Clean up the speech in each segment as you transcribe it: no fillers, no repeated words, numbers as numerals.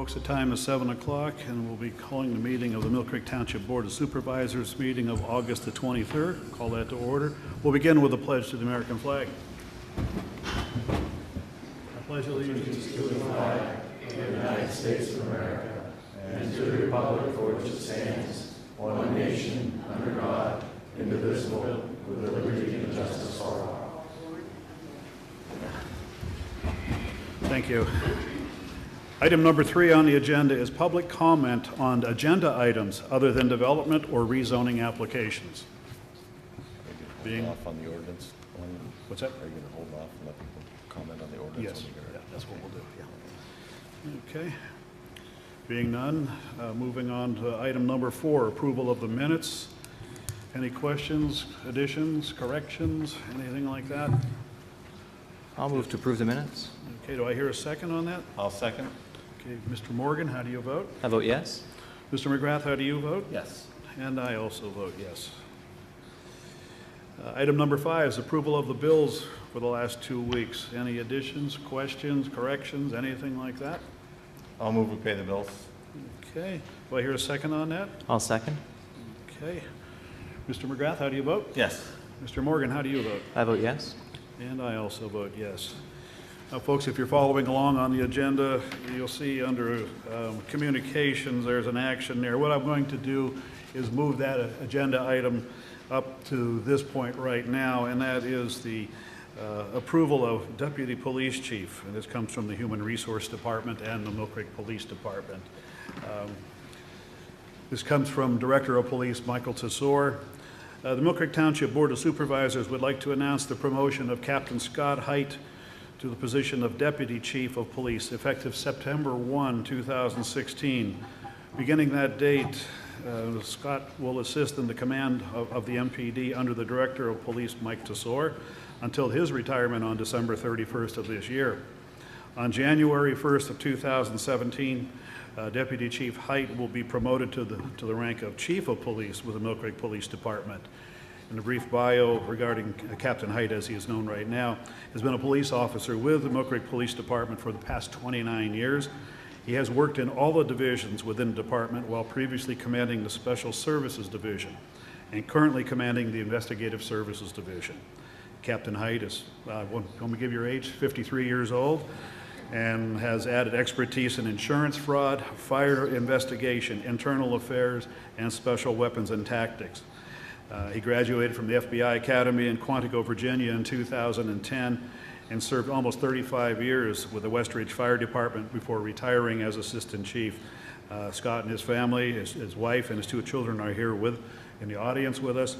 folks, the time is 7 o'clock, and we'll be calling the meeting of the Millcreek Township Board of Supervisors meeting of August the 23rd. Call that to order. We'll begin with a pledge to the American flag. I pledge allegiance to the flag of the United States of America and to the republic for which it stands, one nation, under God, indivisible, with liberty and justice for all. Thank you. Item number 3 on the agenda is public comment on agenda items other than development or rezoning applications. Are you going to hold off on the ordinance? What's that? Are you going to hold off and let people comment on the ordinance? Yes, yeah, that's what we'll do, yeah. Okay. Being none, moving on to item number 4, approval of the minutes. Any questions, additions, corrections, anything like that? I'll move to approve the minutes. Okay, do I hear a second on that? I'll second. Okay, Mr. Morgan, how do you vote? I vote yes. Mr. McGrath, how do you vote? Yes. And I also vote yes. Item number 5 is approval of the bills for the last 2 weeks. Any additions, questions, corrections, anything like that? I'll move we pay the bills. Okay, do I hear a second on that? I'll second. Okay. Mr. McGrath, how do you vote? Yes. Mr. Morgan, how do you vote? I vote yes. And I also vote yes. Now, folks, if you're following along on the agenda, you'll see under communications, there's an action there. What I'm going to do is move that agenda item up to this point right now, and that is the approval of Deputy Police Chief. And this comes from the Human Resource Department and the Millcreek Police Department. This comes from Director of Police Michael Tesor. The Millcreek Township Board of Supervisors would like to announce the promotion of Captain Scott Height to the position of Deputy Chief of Police, effective September 1, 2016. Beginning that date, Scott will assist in the command of the MPD under the Director of Police, Mike Tesor, until his retirement on December 31st of this year. On January 1st of 2017, Deputy Chief Height will be promoted to the rank of Chief of Police with the Millcreek Police Department. In a brief bio regarding Captain Height, as he is known right now, has been a police officer with the Millcreek Police Department for the past 29 years. He has worked in all the divisions within the department while previously commanding the Special Services Division and currently commanding the Investigative Services Division. Captain Height is, want me to give your age, 53 years old, and has added expertise in insurance fraud, fire investigation, internal affairs, and special weapons and tactics. He graduated from the FBI Academy in Quantico, Virginia in 2010 and served almost 35 years with the Westridge Fire Department before retiring as Assistant Chief. Scott and his family, his wife and his 2 children are here in the audience with us.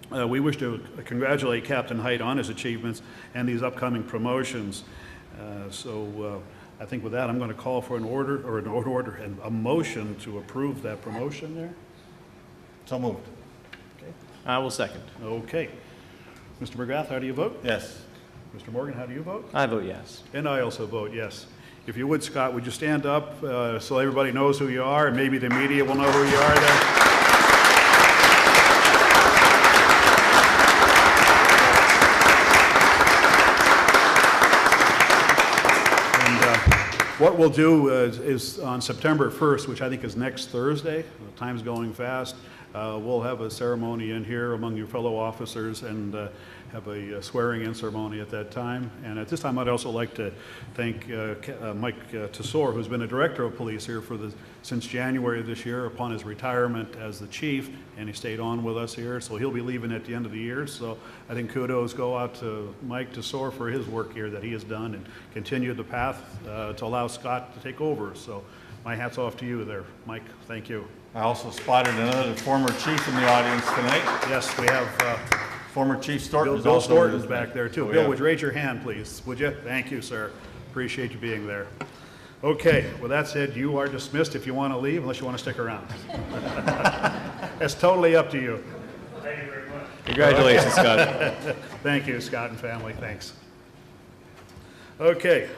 We wish to congratulate Captain Height on his achievements and these upcoming promotions. I think with that, I'm going to call for a motion to approve that promotion there. So moved. I will second. Okay. Mr. McGrath, how do you vote? Yes. Mr. Morgan, how do you vote? I vote yes. And I also vote yes. If you would, Scott, would you stand up so everybody knows who you are, and maybe the media will know who you are there? What we'll do is on September 1st, which I think is next Thursday, the time's going fast, we'll have a ceremony in here among your fellow officers and have a swearing-in ceremony at that time. And at this time, I'd also like to thank Mike Tesor, who's been a Director of Police here since January of this year upon his retirement as the Chief, and he stayed on with us here, so he'll be leaving at the end of the year. So I think kudos go out to Mike Tesor for his work here that he has done and continued the path to allow Scott to take over. So my hat's off to you there, Mike. Thank you. I also spotted another former chief in the audience tonight. Yes, we have Former Chief Storton. Bill Storton's back there too. Oh, Bill, yeah. would you raise your hand, please? Would you? Thank you, sir. Appreciate you being there. Okay, with that said, you are dismissed if you want to leave, unless you want to stick around. It's totally up to you. Thank you very much. Congratulations, Scott. Thank you, Scott and family. Thanks. Okay,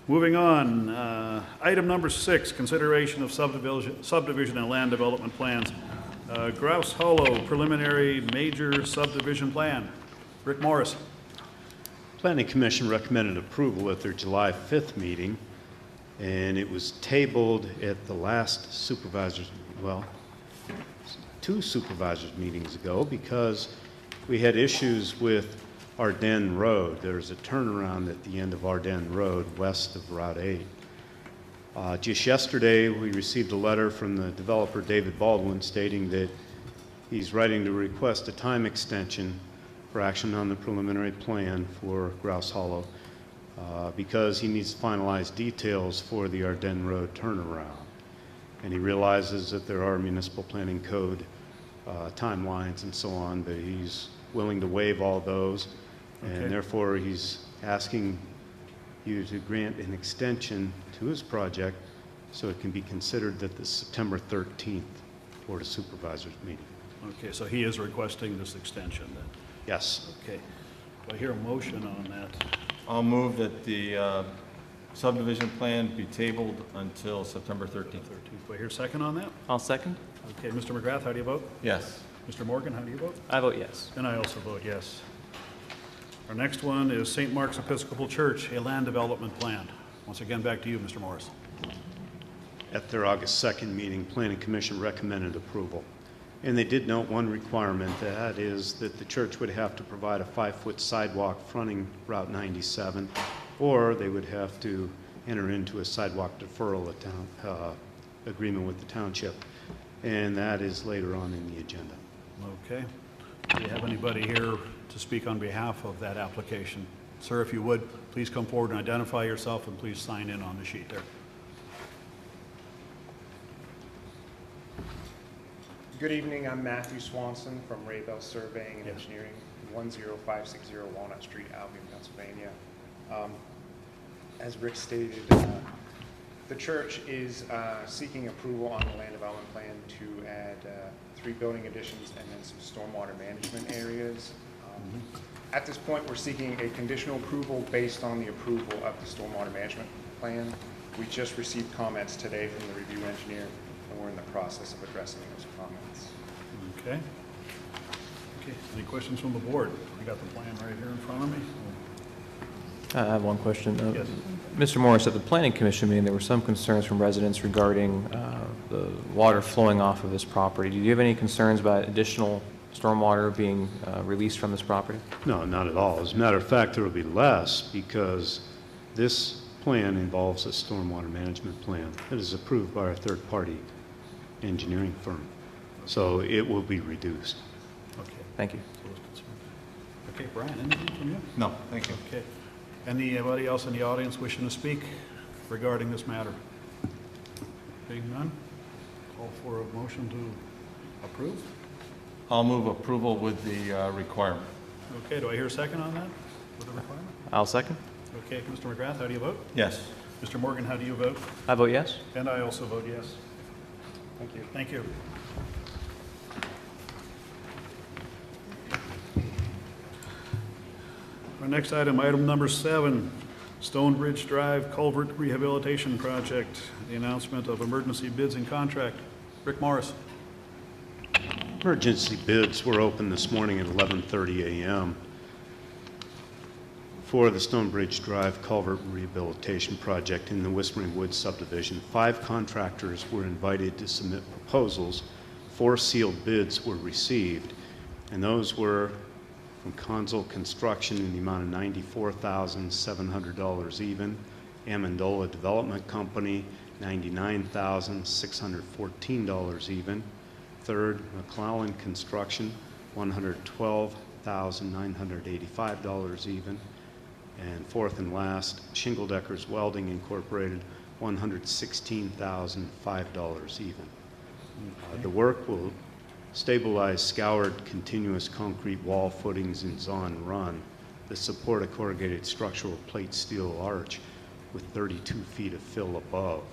moving on. Item number 6, consideration of subdivision and land development plans. Grouse Hollow preliminary major subdivision plan. Rick Morris. Planning Commission recommended approval at their July 5th meeting. And it was tabled at the last supervisors, well, 2 supervisors meetings ago because we had issues with Ardennes Road. There's a turnaround at the end of Ardennes Road west of Route 8. Just yesterday, we received a letter from the developer, David Baldwin, stating that he's writing to request a time extension for action on the preliminary plan for Grouse Hollow because he needs to finalize details for the Ardennes Road turnaround. And he realizes that there are municipal planning code timelines and so on, but he's willing to waive all those, and therefore he's asking you to grant an extension to his project so it can be considered at the September 13th Board of Supervisors meeting. Okay, so he is requesting this extension then? Yes. Okay. Do I hear a motion on that? I'll move that the subdivision plan be tabled until September 13th. 13th. Do I hear a second on that? I'll second. Okay, Mr. McGrath, how do you vote? Yes. Mr. Morgan, how do you vote? I vote yes. And I also vote yes. Our next one is St. Mark's Episcopal Church, a land development plan. Once again, back to you, Mr. Morris. At their August 2nd meeting, Planning Commission recommended approval. And they did note one requirement, that is that the church would have to provide a 5-foot sidewalk fronting Route 97, or they would have to enter into a sidewalk deferral agreement with the township. And that is later on in the agenda. Okay. Do you have anybody here to speak on behalf of that application? Sir, if you would, please come forward and identify yourself, and please sign in on the sheet there. Good evening, I'm Matthew Swanson from Raybell Surveying and Yes. Engineering, 10560 Walnut Street, Albion, Pennsylvania. As Rick stated, the church is seeking approval on the land development plan to add 3 building additions and then some stormwater management areas. At this point, we're seeking a conditional approval based on the approval of the stormwater management plan. We just received comments today from the review engineer, and we're in the process of addressing those comments. Okay. Okay, any questions from the board? I got the plan right here in front of me. I have one question. Yes. Mr. Morris, at the Planning Commission meeting, there were some concerns from residents regarding the water flowing off of this property. Do you have any concerns about additional stormwater being released from this property? No, not at all. As a matter of fact, there will be less because this plan involves a stormwater management plan that is approved by a third-party engineering firm. So it will be reduced. Okay. Thank you. So those concerns. Okay, Brian, anything from you? No, thank you. Okay. Anybody else in the audience wishing to speak regarding this matter? Being none, call for a motion to approve. I'll move approval with the requirement. Okay, do I hear a second on that with the requirement? I'll second. Okay, Mr. McGrath, how do you vote? Yes. Mr. Morgan, how do you vote? I vote yes. And I also vote yes. Thank you. Thank you. Our next item, item number 7, Stonebridge Drive Culvert Rehabilitation Project, the announcement of emergency bids and contract. Rick Morris. Emergency bids were opened this morning at 11:30 a.m. for the Stonebridge Drive Culvert Rehabilitation Project in the Whispering Woods subdivision. 5 contractors were invited to submit proposals. 4 sealed bids were received, and those were from Consul Construction in the amount of $94,700 even, Amendola Development Company, $99,614 even, Third, McClellan Construction, $112,985 even, and fourth and last, Shingledeckers Welding Incorporated, $116,005 even. The work will stabilize scoured continuous concrete wall footings in Zahn Run that support a corrugated structural plate steel arch with 32 feet of fill above.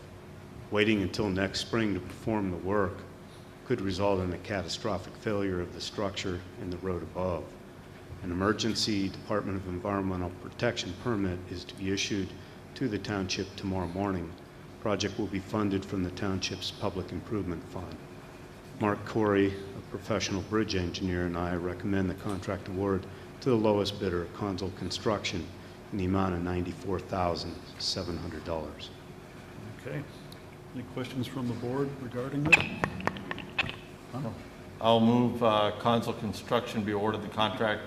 Waiting until next spring to perform the work could result in a catastrophic failure of the structure and the road above. An emergency Department of Environmental Protection permit is to be issued to the township tomorrow morning. The project will be funded from the township's Public Improvement Fund. Mark Corey, a professional bridge engineer, and I recommend the contract award to the lowest bidder, Consul Construction, in the amount of $94,700. Okay. Any questions from the board regarding this? I'll move Consul Construction be awarded the contract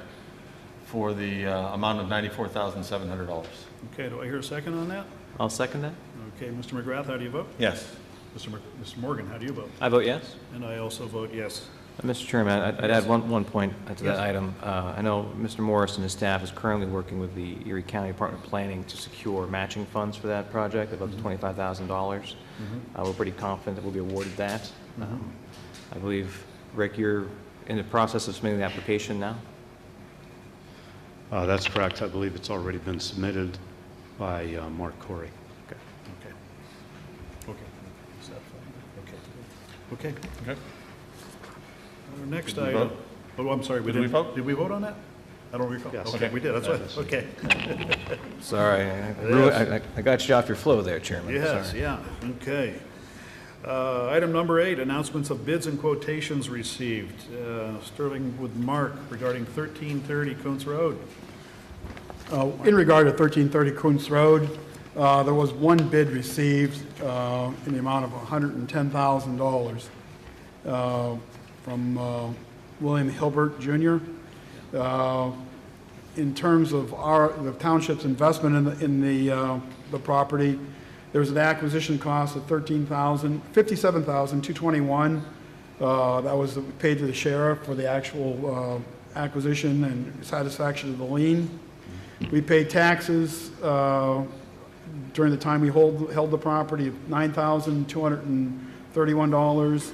for the amount of $94,700. Okay, do I hear a second on that? I'll second that. Okay, Mr. McGrath, how do you vote? Yes. Mr. Morgan, how do you vote? I vote yes. And I also vote yes. Mr. Chairman, I'd add one point to that Yes. item. I know Mr. Morris and his staff is currently working with the Erie County Department of Planning to secure matching funds for that project of up to $25,000. We're pretty confident that we'll be awarded that. I believe, Rick, you're in the process of submitting the application now? That's correct. I believe it's already been submitted by Mark Corey. Okay. Is that fine? Okay. Okay. Our next Did we item. vote? Oh, I'm sorry. Did we vote? Did we vote on that? I don't recall. Yes. Okay, we did. That's right. Yes. Okay. Sorry, I got you off your flow there, Chairman. Yes, Sorry. yeah. Okay. Item number 8, announcements of bids and quotations received. Starting with Mark regarding 1330 Kuntz Road. In regard to 1330 Kuntz Road, there was one bid received in the amount of $110,000 from William Hilbert Jr. In terms of the township's investment in the property, there was an acquisition cost of $57,221. That was paid to the sheriff for the actual acquisition and satisfaction of the lien. We paid taxes during the time we held the property of $9,231.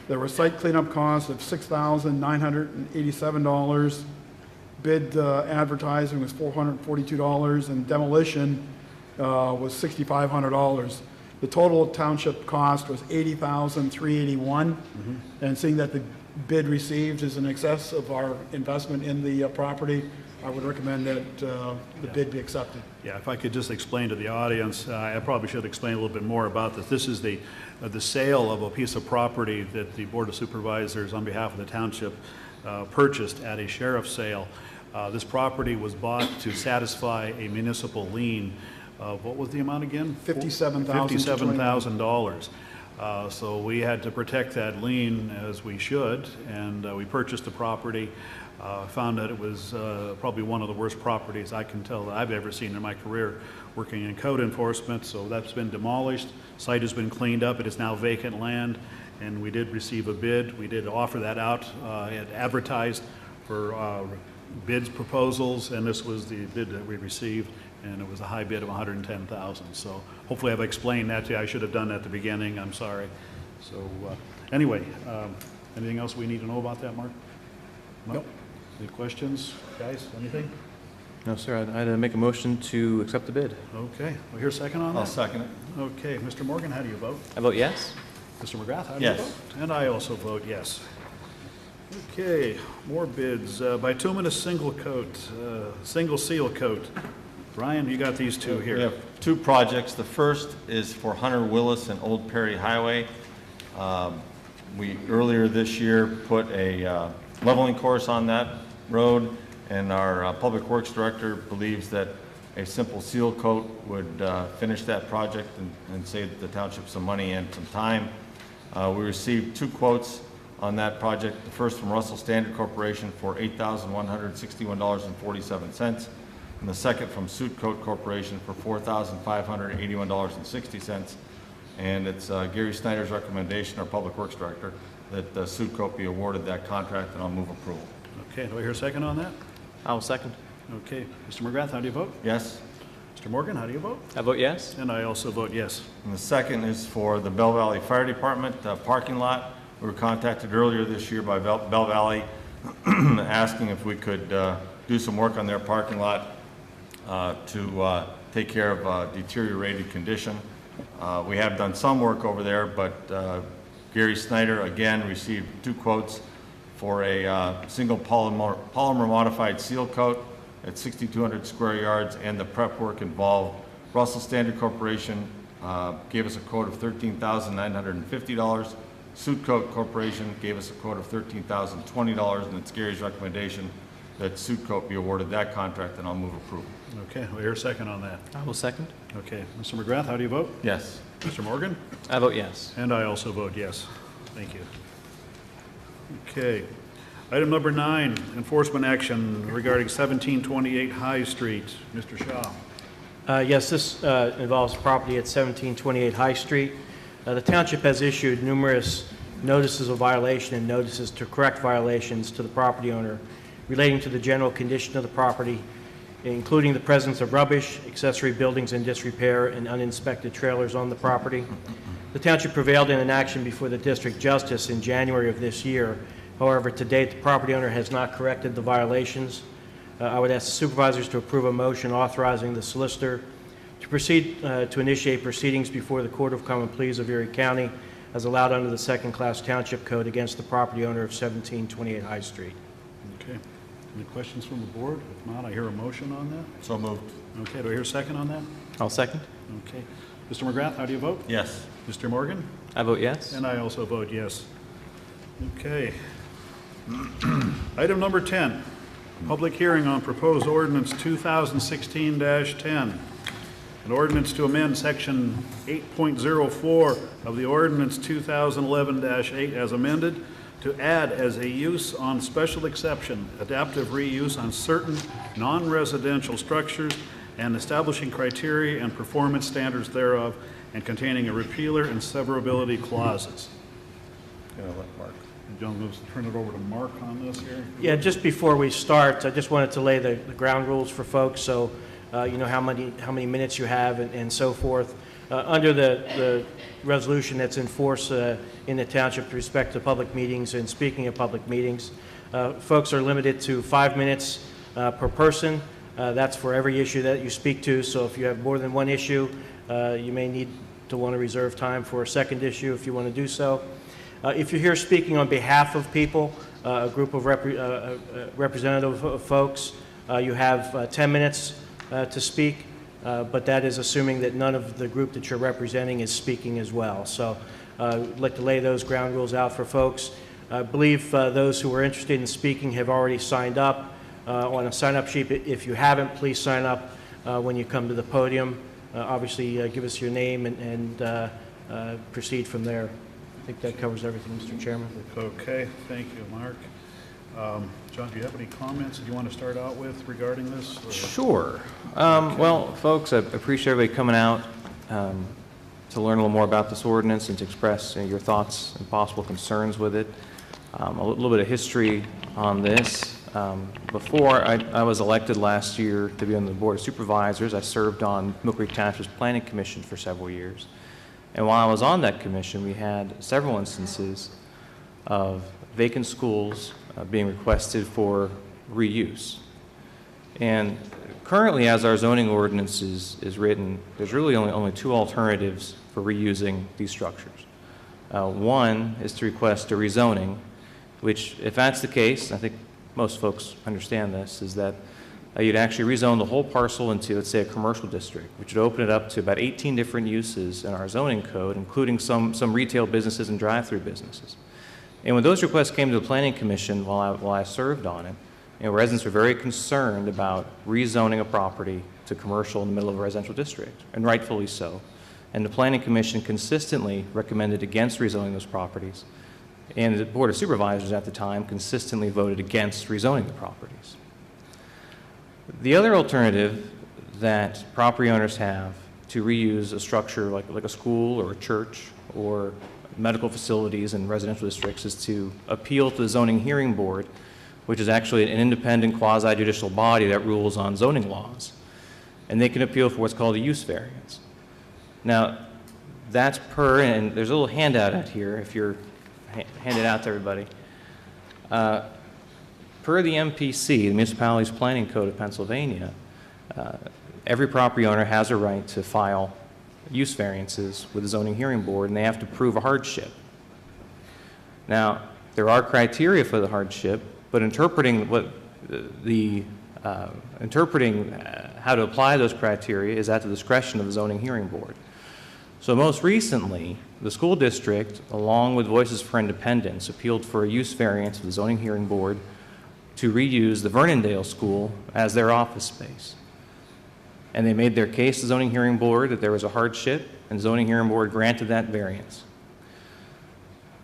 There were site cleanup costs of $6,987. Bid advertising was $442, and demolition was $6,500. The total township cost was $80,381. And seeing that the bid received is in excess of our investment in the property, I would recommend that the bid be accepted. Yeah, if I could just explain to the audience, I probably should explain a little bit more about this. This is the sale of a piece of property that the Board of Supervisors, on behalf of the township, purchased at a sheriff's sale. This property was bought to satisfy a municipal lien of, what was the amount again? $57,000. So we had to protect that lien as we should, and we purchased the property. Found that it was probably one of the worst properties I can tell that I've ever seen in my career working in code enforcement. So that's been demolished. Site has been cleaned up. It is now vacant land, and we did receive a bid. We did offer that out. It advertised for bids proposals, and this was the bid that we received, and it was a high bid of $110,000. So hopefully I've explained that to you. I should have done that at the beginning. I'm sorry. So anyway, anything else we need to know about that, Mark? Nope. Any questions, guys? Anything? No, sir, I'd make a motion to accept the bid. Okay. We hear a second on I'll that? second it. Okay. Mr. Morgan, how do you vote? I vote yes. Mr. McGrath, how do Yes. you vote? And I also vote yes. Okay, more bids. Bituminous single seal coat. Brian, you got these two We here. have two projects. The first is for Hunter Willis and Old Perry Highway. We earlier this year put a leveling course on that road, and our Public Works Director believes that a simple seal coat would finish that project and save the township some money and some time. We received two quotes on that project. The first from Russell Standard Corporation for $8,161.47, and the second from Suit Coat Corporation for $4,581.60. And it's Gary Snyder's recommendation, our Public Works Director, that Suit Coat be awarded that contract, and I'll move approval. Okay, do I hear a second on that? I'll second. Okay, Mr. McGrath, how do you vote? Yes? Mr. Morgan, how do you vote? I vote yes. And I also vote yes. And the second is for the Bell Valley Fire Department parking lot. We were contacted earlier this year by Bell Valley asking if we could do some work on their parking lot to take care of deteriorated condition. We have done some work over there, but Gary Snyder again received two quotes for a single polymer modified seal coat at 6,200 square yards, and the prep work involved. Russell Standard Corporation gave us a quote of $13,950. Suit Coat Corporation gave us a quote of $13,020, and it's Gary's recommendation that Sutcoat be awarded that contract, and I'll move approval. Okay, we'll hear a second on that. I will second. Okay, Mr. McGrath, how do you vote? Yes. Mr. Morgan? I vote yes. And I also vote yes. Thank you. Okay. Item number 9, enforcement action regarding 1728 High Street. Mr. Shaw. Yes, this involves property at 1728 High Street. The township has issued numerous notices of violation and notices to correct violations to the property owner relating to the general condition of the property, including the presence of rubbish, accessory buildings in disrepair, and uninspected trailers on the property. The township prevailed in an action before the district justice in January of this year. However, to date, the property owner has not corrected the violations. I would ask the supervisors to approve a motion authorizing the solicitor to proceed to initiate proceedings before the Court of Common Pleas of Erie County as allowed under the second-class township code against the property owner of 1728 High Street. Okay. Any questions from the board? If not, I hear a motion on that. So moved. Okay, do I hear a second on that? I'll second. Okay. Mr. McGrath, how do you vote? Yes. Mr. Morgan? I vote yes. And I also vote yes. Okay. Item number 10, public hearing on proposed ordinance 2016-10. An ordinance to amend section 8.04 of the ordinance 2011-8 as amended to add as a use on special exception, adaptive reuse on certain non-residential structures and establishing criteria and performance standards thereof and containing a repealer and severability clauses. Gonna let Mark. John, let's turn it over to Mark on this here. Yeah, just before we start, I just wanted to lay the ground rules for folks so you know how many minutes you have and so forth. Under the resolution that's in force in the township with respect to public meetings and speaking at public meetings, folks are limited to 5 minutes per person. That's for every issue that you speak to, so if you have more than one issue, you may need to want to reserve time for a second issue if you want to do so. If you're here speaking on behalf of people, a group of representative folks, you have 10 minutes to speak, but that is assuming that none of the group that you're representing is speaking as well. So I'd like to lay those ground rules out for folks. I believe those who are interested in speaking have already signed up on a sign-up sheet. If you haven't, please sign up when you come to the podium. Obviously, give us your name and proceed from there. I think that covers everything, Mr. Chairman. Okay, thank you, Mark. John, do you have any comments that you want to start out with regarding this? Or- Sure. Well, folks, I appreciate everybody coming out to learn a little more about this ordinance and to express your thoughts and possible concerns with it. A little bit of history on this. Before I was elected last year to be on the Board of Supervisors, I served on Millcreek Township's Planning Commission for several years. And while I was on that commission, we had several instances of vacant schools being requested for reuse. And currently, as our zoning ordinance is written, there's really only two alternatives for reusing these structures. One is to request a rezoning, which, if that's the case, I think most folks understand this, is that you'd actually rezone the whole parcel into, let's say, a commercial district, which would open it up to about 18 different uses in our zoning code, including some retail businesses and drive-through businesses. And when those requests came to the Planning Commission while I served on it, residents were very concerned about rezoning a property to commercial in the middle of a residential district, and rightfully so. And the Planning Commission consistently recommended against rezoning those properties. And the Board of Supervisors at the time consistently voted against rezoning the properties. The other alternative that property owners have to reuse a structure like a school or a church or medical facilities in residential districts is to appeal to the Zoning Hearing Board, which is actually an independent quasi-judicial body that rules on zoning laws. And they can appeal for what's called a use variance. Now, that's and there's a little handout out here if you're handed out to everybody. Per the MPC, the Municipalities Planning Code of Pennsylvania, every property owner has a right to file use variances with the Zoning Hearing Board, and they have to prove a hardship. Now, there are criteria for the hardship, but interpreting how to apply those criteria is at the discretion of the Zoning Hearing Board. So most recently, the school district, along with Voices for Independence, appealed for a use variance with the Zoning Hearing Board to reuse the Vernondale School as their office space. And they made their case to the zoning hearing board that there was a hardship, and the zoning hearing board granted that variance.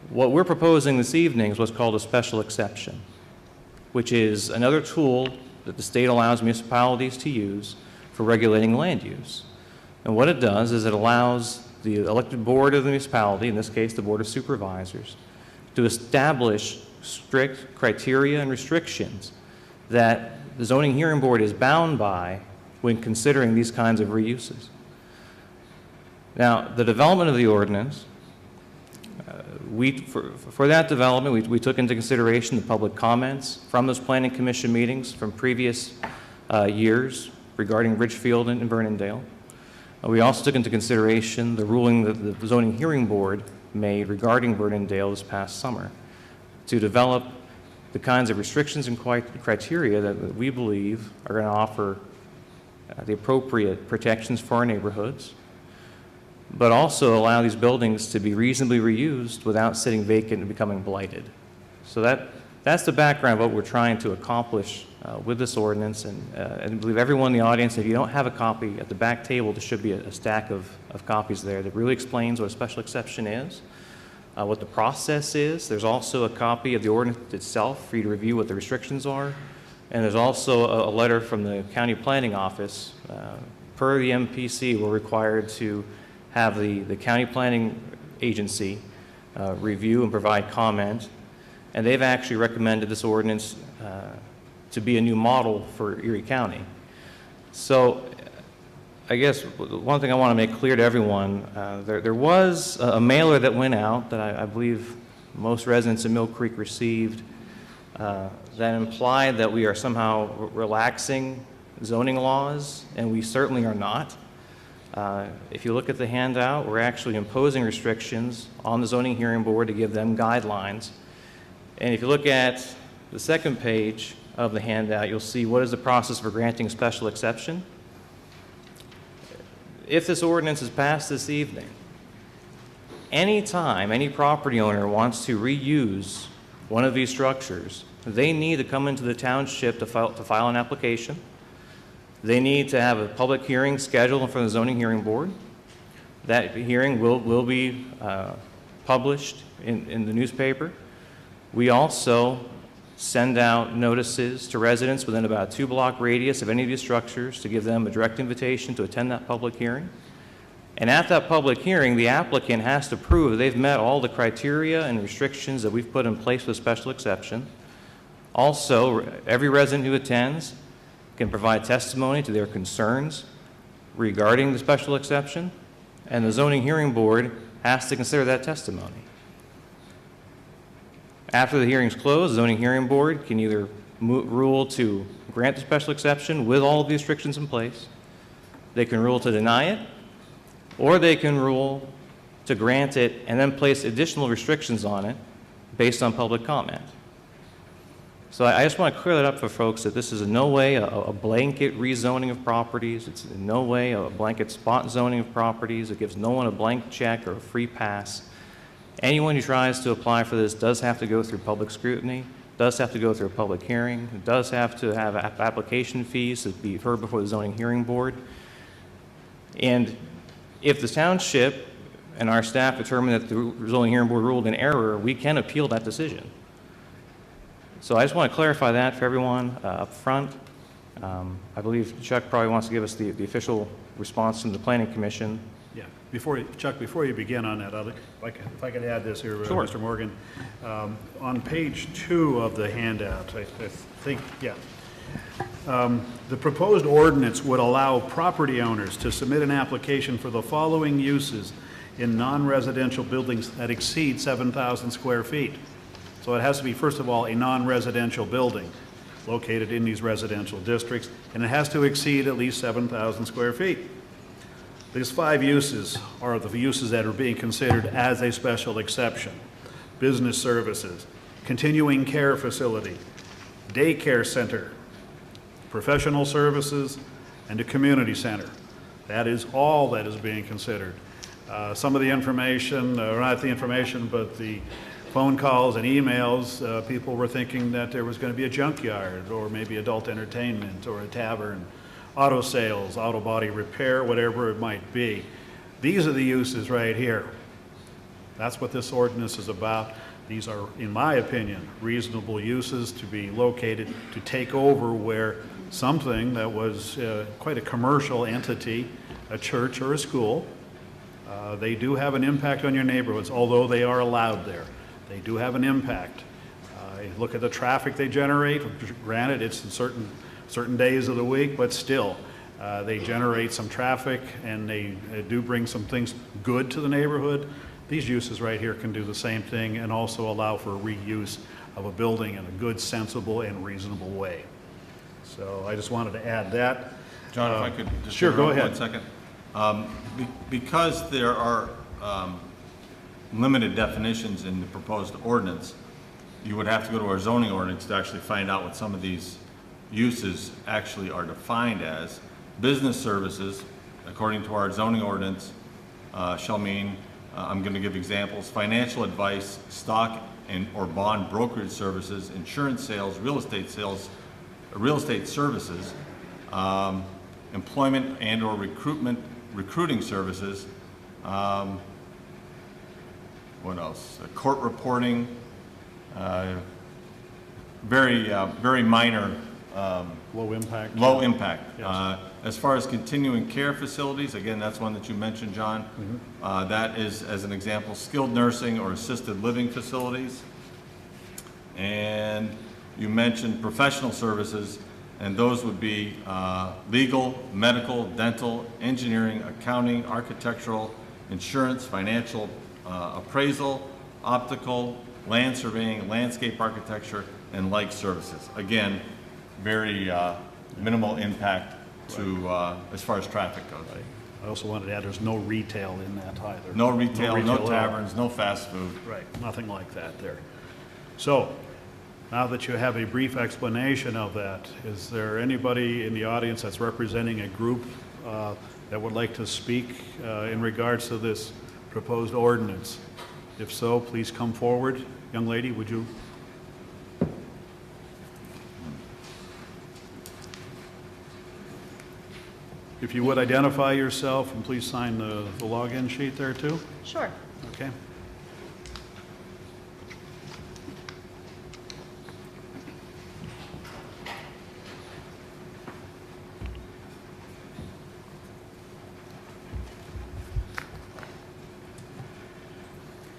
What we're proposing this evening is what's called a special exception, which is another tool that the state allows municipalities to use for regulating land use. And what it does is it allows the elected board of the municipality, in this case the Board of Supervisors, to establish strict criteria and restrictions that the zoning hearing board is bound by when considering these kinds of reuses. Now, the development of the ordinance, for that development, we took into consideration the public comments from those planning commission meetings from previous years regarding Ridgefield and Vernondale. We also took into consideration the ruling that the zoning hearing board made regarding Vernondale this past summer to develop the kinds of restrictions and criteria that we believe are going to offer the appropriate protections for our neighborhoods, but also allow these buildings to be reasonably reused without sitting vacant and becoming blighted. So that's the background of what we're trying to accomplish with this ordinance, and I believe everyone in the audience, if you don't have a copy, at the back table there should be a stack of copies there that really explains what a special exception is, what the process is. There's also a copy of the ordinance itself for you to review what the restrictions are, and there's also a letter from the county planning office. Per the MPC, we're required to have the county planning agency review and provide comment, and they've actually recommended this ordinance to be a new model for Erie County. So I guess one thing I want to make clear to everyone, there was a mailer that went out that I believe most residents in Mill Creek received that implied that we are somehow relaxing zoning laws, and we certainly are not. If you look at the handout, we're actually imposing restrictions on the zoning hearing board to give them guidelines. And if you look at the second page of the handout, you'll see what is the process for granting a special exception. If this ordinance is passed this evening, anytime any property owner wants to reuse one of these structures, they need to come into the township to file an application. They need to have a public hearing scheduled in front of the zoning hearing board. That hearing will be published in the newspaper. We also send out notices to residents within about a 2-block radius of any of these structures to give them a direct invitation to attend that public hearing. And at that public hearing, the applicant has to prove they've met all the criteria and restrictions that we've put in place with a special exception. Also, every resident who attends can provide testimony to their concerns regarding the special exception, and the zoning hearing board has to consider that testimony. After the hearing's closed, the zoning hearing board can either rule to grant the special exception with all of the restrictions in place, they can rule to deny it, or they can rule to grant it and then place additional restrictions on it based on public comment. So I just want to clear that up for folks, that this is in no way a blanket rezoning of properties. It's in no way a blanket spot zoning of properties. It gives no one a blank check or a free pass. Anyone who tries to apply for this does have to go through public scrutiny, does have to go through a public hearing, does have to have application fees to be heard before the zoning hearing board. And if the township and our staff determine that the zoning hearing board ruled in error, we can appeal that decision. So I just want to clarify that for everyone up front. I believe Chuck probably wants to give us the official response from the Planning Commission. Yeah. Chuck, before you begin on that, if I could add this here, Sure. Mr. Morgan. On page 2 of the handout, I think, yeah. The proposed ordinance would allow property owners to submit an application for the following uses in non-residential buildings that exceed 7,000 square feet. So it has to be, first of all, a non-residential building located in these residential districts, and it has to exceed at least 7,000 square feet. These 5 uses are the uses that are being considered as a special exception: business services, continuing care facility, daycare center, professional services, and a community center. That is all that is being considered. Some of the information, or not the information, but the phone calls and emails, people were thinking that there was going to be a junkyard or maybe adult entertainment or a tavern, auto sales, auto body repair, whatever it might be. These are the uses right here. That's what this ordinance is about. These are, in my opinion, reasonable uses to be located to take over where something that was quite a commercial entity, a church or a school, they do have an impact on your neighborhoods, although they are allowed there. They do have an impact. Look at the traffic they generate. Granted, it's in certain days of the week, but still, they generate some traffic and they do bring some things good to the neighborhood. These uses right here can do the same thing and also allow for reuse of a building in a good, sensible, and reasonable way. So I just wanted to add that. John, if I could just Sure, go interrupt ahead. 1 second. Because there are limited definitions in the proposed ordinance, you would have to go to our zoning ordinance to actually find out what some of these uses actually are defined as. Business services, according to our zoning ordinance, shall mean, I'm going to give examples, financial advice, stock and or bond brokerage services, insurance sales, real estate services, employment and or recruiting services, what else? Court reporting, very minor, Low impact. low impact. Yes. As far as continuing care facilities, again, that's one that you mentioned, John. That is, as an example, skilled nursing or assisted living facilities. And you mentioned professional services, and those would be legal, medical, dental, engineering, accounting, architectural, insurance, financial, appraisal, optical, land surveying, landscape architecture, and like services. Again, very minimal impact to as far as traffic goes. I also wanted to add there's no retail in that either. No retail, no at all. taverns, no fast food. Right, nothing like that there. So, now that you have a brief explanation of that, is there anybody in the audience that's representing a group that would like to speak in regards to this proposed ordinance? If so, please come forward. Young lady, would you? If you would identify yourself and please sign the login sheet there too. Sure. Okay.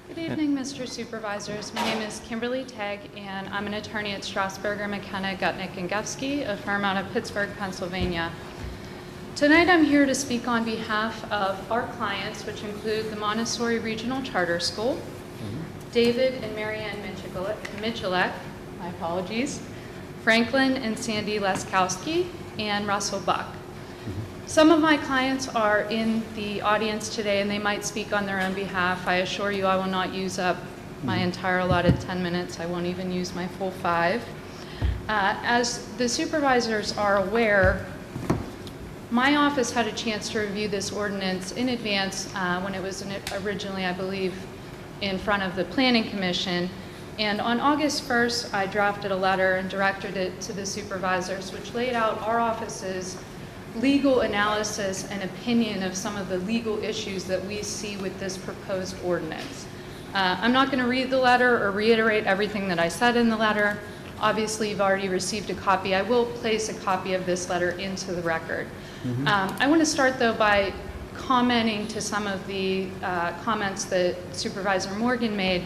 Good evening, Mr. Supervisors. My name is Kimberly Tegg, and I'm an attorney at Strasburger, McKenna, Gutnick, and Gefsky, a firm out of Pittsburgh, Pennsylvania. Tonight I'm here to speak on behalf of our clients, which include the Montessori Regional Charter School, David and Marianne Michalek, my apologies, Franklin and Sandy Leskowski, and Russell Buck. Some of my clients are in the audience today and they might speak on their own behalf. I assure you I will not use up my entire allotted 10 minutes. I won't even use my full 5. As the supervisors are aware, my office had a chance to review this ordinance in advance when it was originally, I believe, in front of the Planning Commission. And on August 1st, I drafted a letter and directed it to the supervisors, which laid out our office's legal analysis and opinion of some of the legal issues that we see with this proposed ordinance. I'm not going to read the letter or reiterate everything that I said in the letter. Obviously, you've already received a copy. I will place a copy of this letter into the record. I want to start, though, by commenting to some of the comments that Supervisor Morgan made.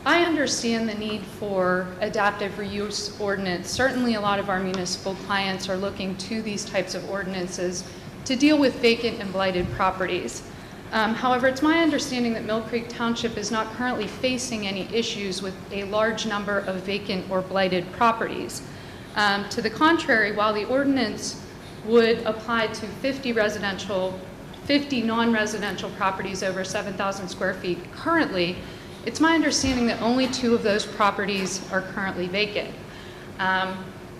I understand the need for adaptive reuse ordinance. Certainly a lot of our municipal clients are looking to these types of ordinances to deal with vacant and blighted properties. However, it's my understanding that Millcreek Township is not currently facing any issues with a large number of vacant or blighted properties. To the contrary, while the ordinance would apply to 50 non-residential properties over 7,000 square feet currently, it's my understanding that only 2 of those properties are currently vacant.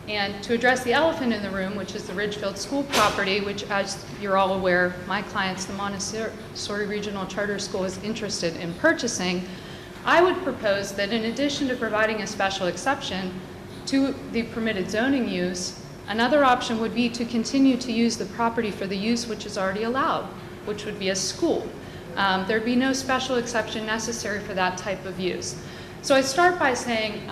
And to address the elephant in the room, which is the Ridgefield School property, which, as you're all aware, my clients, the Montessori Regional Charter School, is interested in purchasing, I would propose that in addition to providing a special exception to the permitted zoning use, another option would be to continue to use the property for the use which is already allowed, which would be a school. There'd be no special exception necessary for that type of use. So I start by saying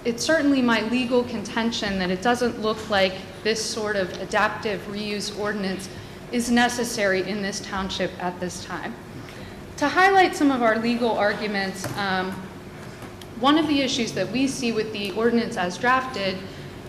it's certainly my legal contention that it doesn't look like this sort of adaptive reuse ordinance is necessary in this township at this time. To highlight some of our legal arguments, one of the issues that we see with the ordinance as drafted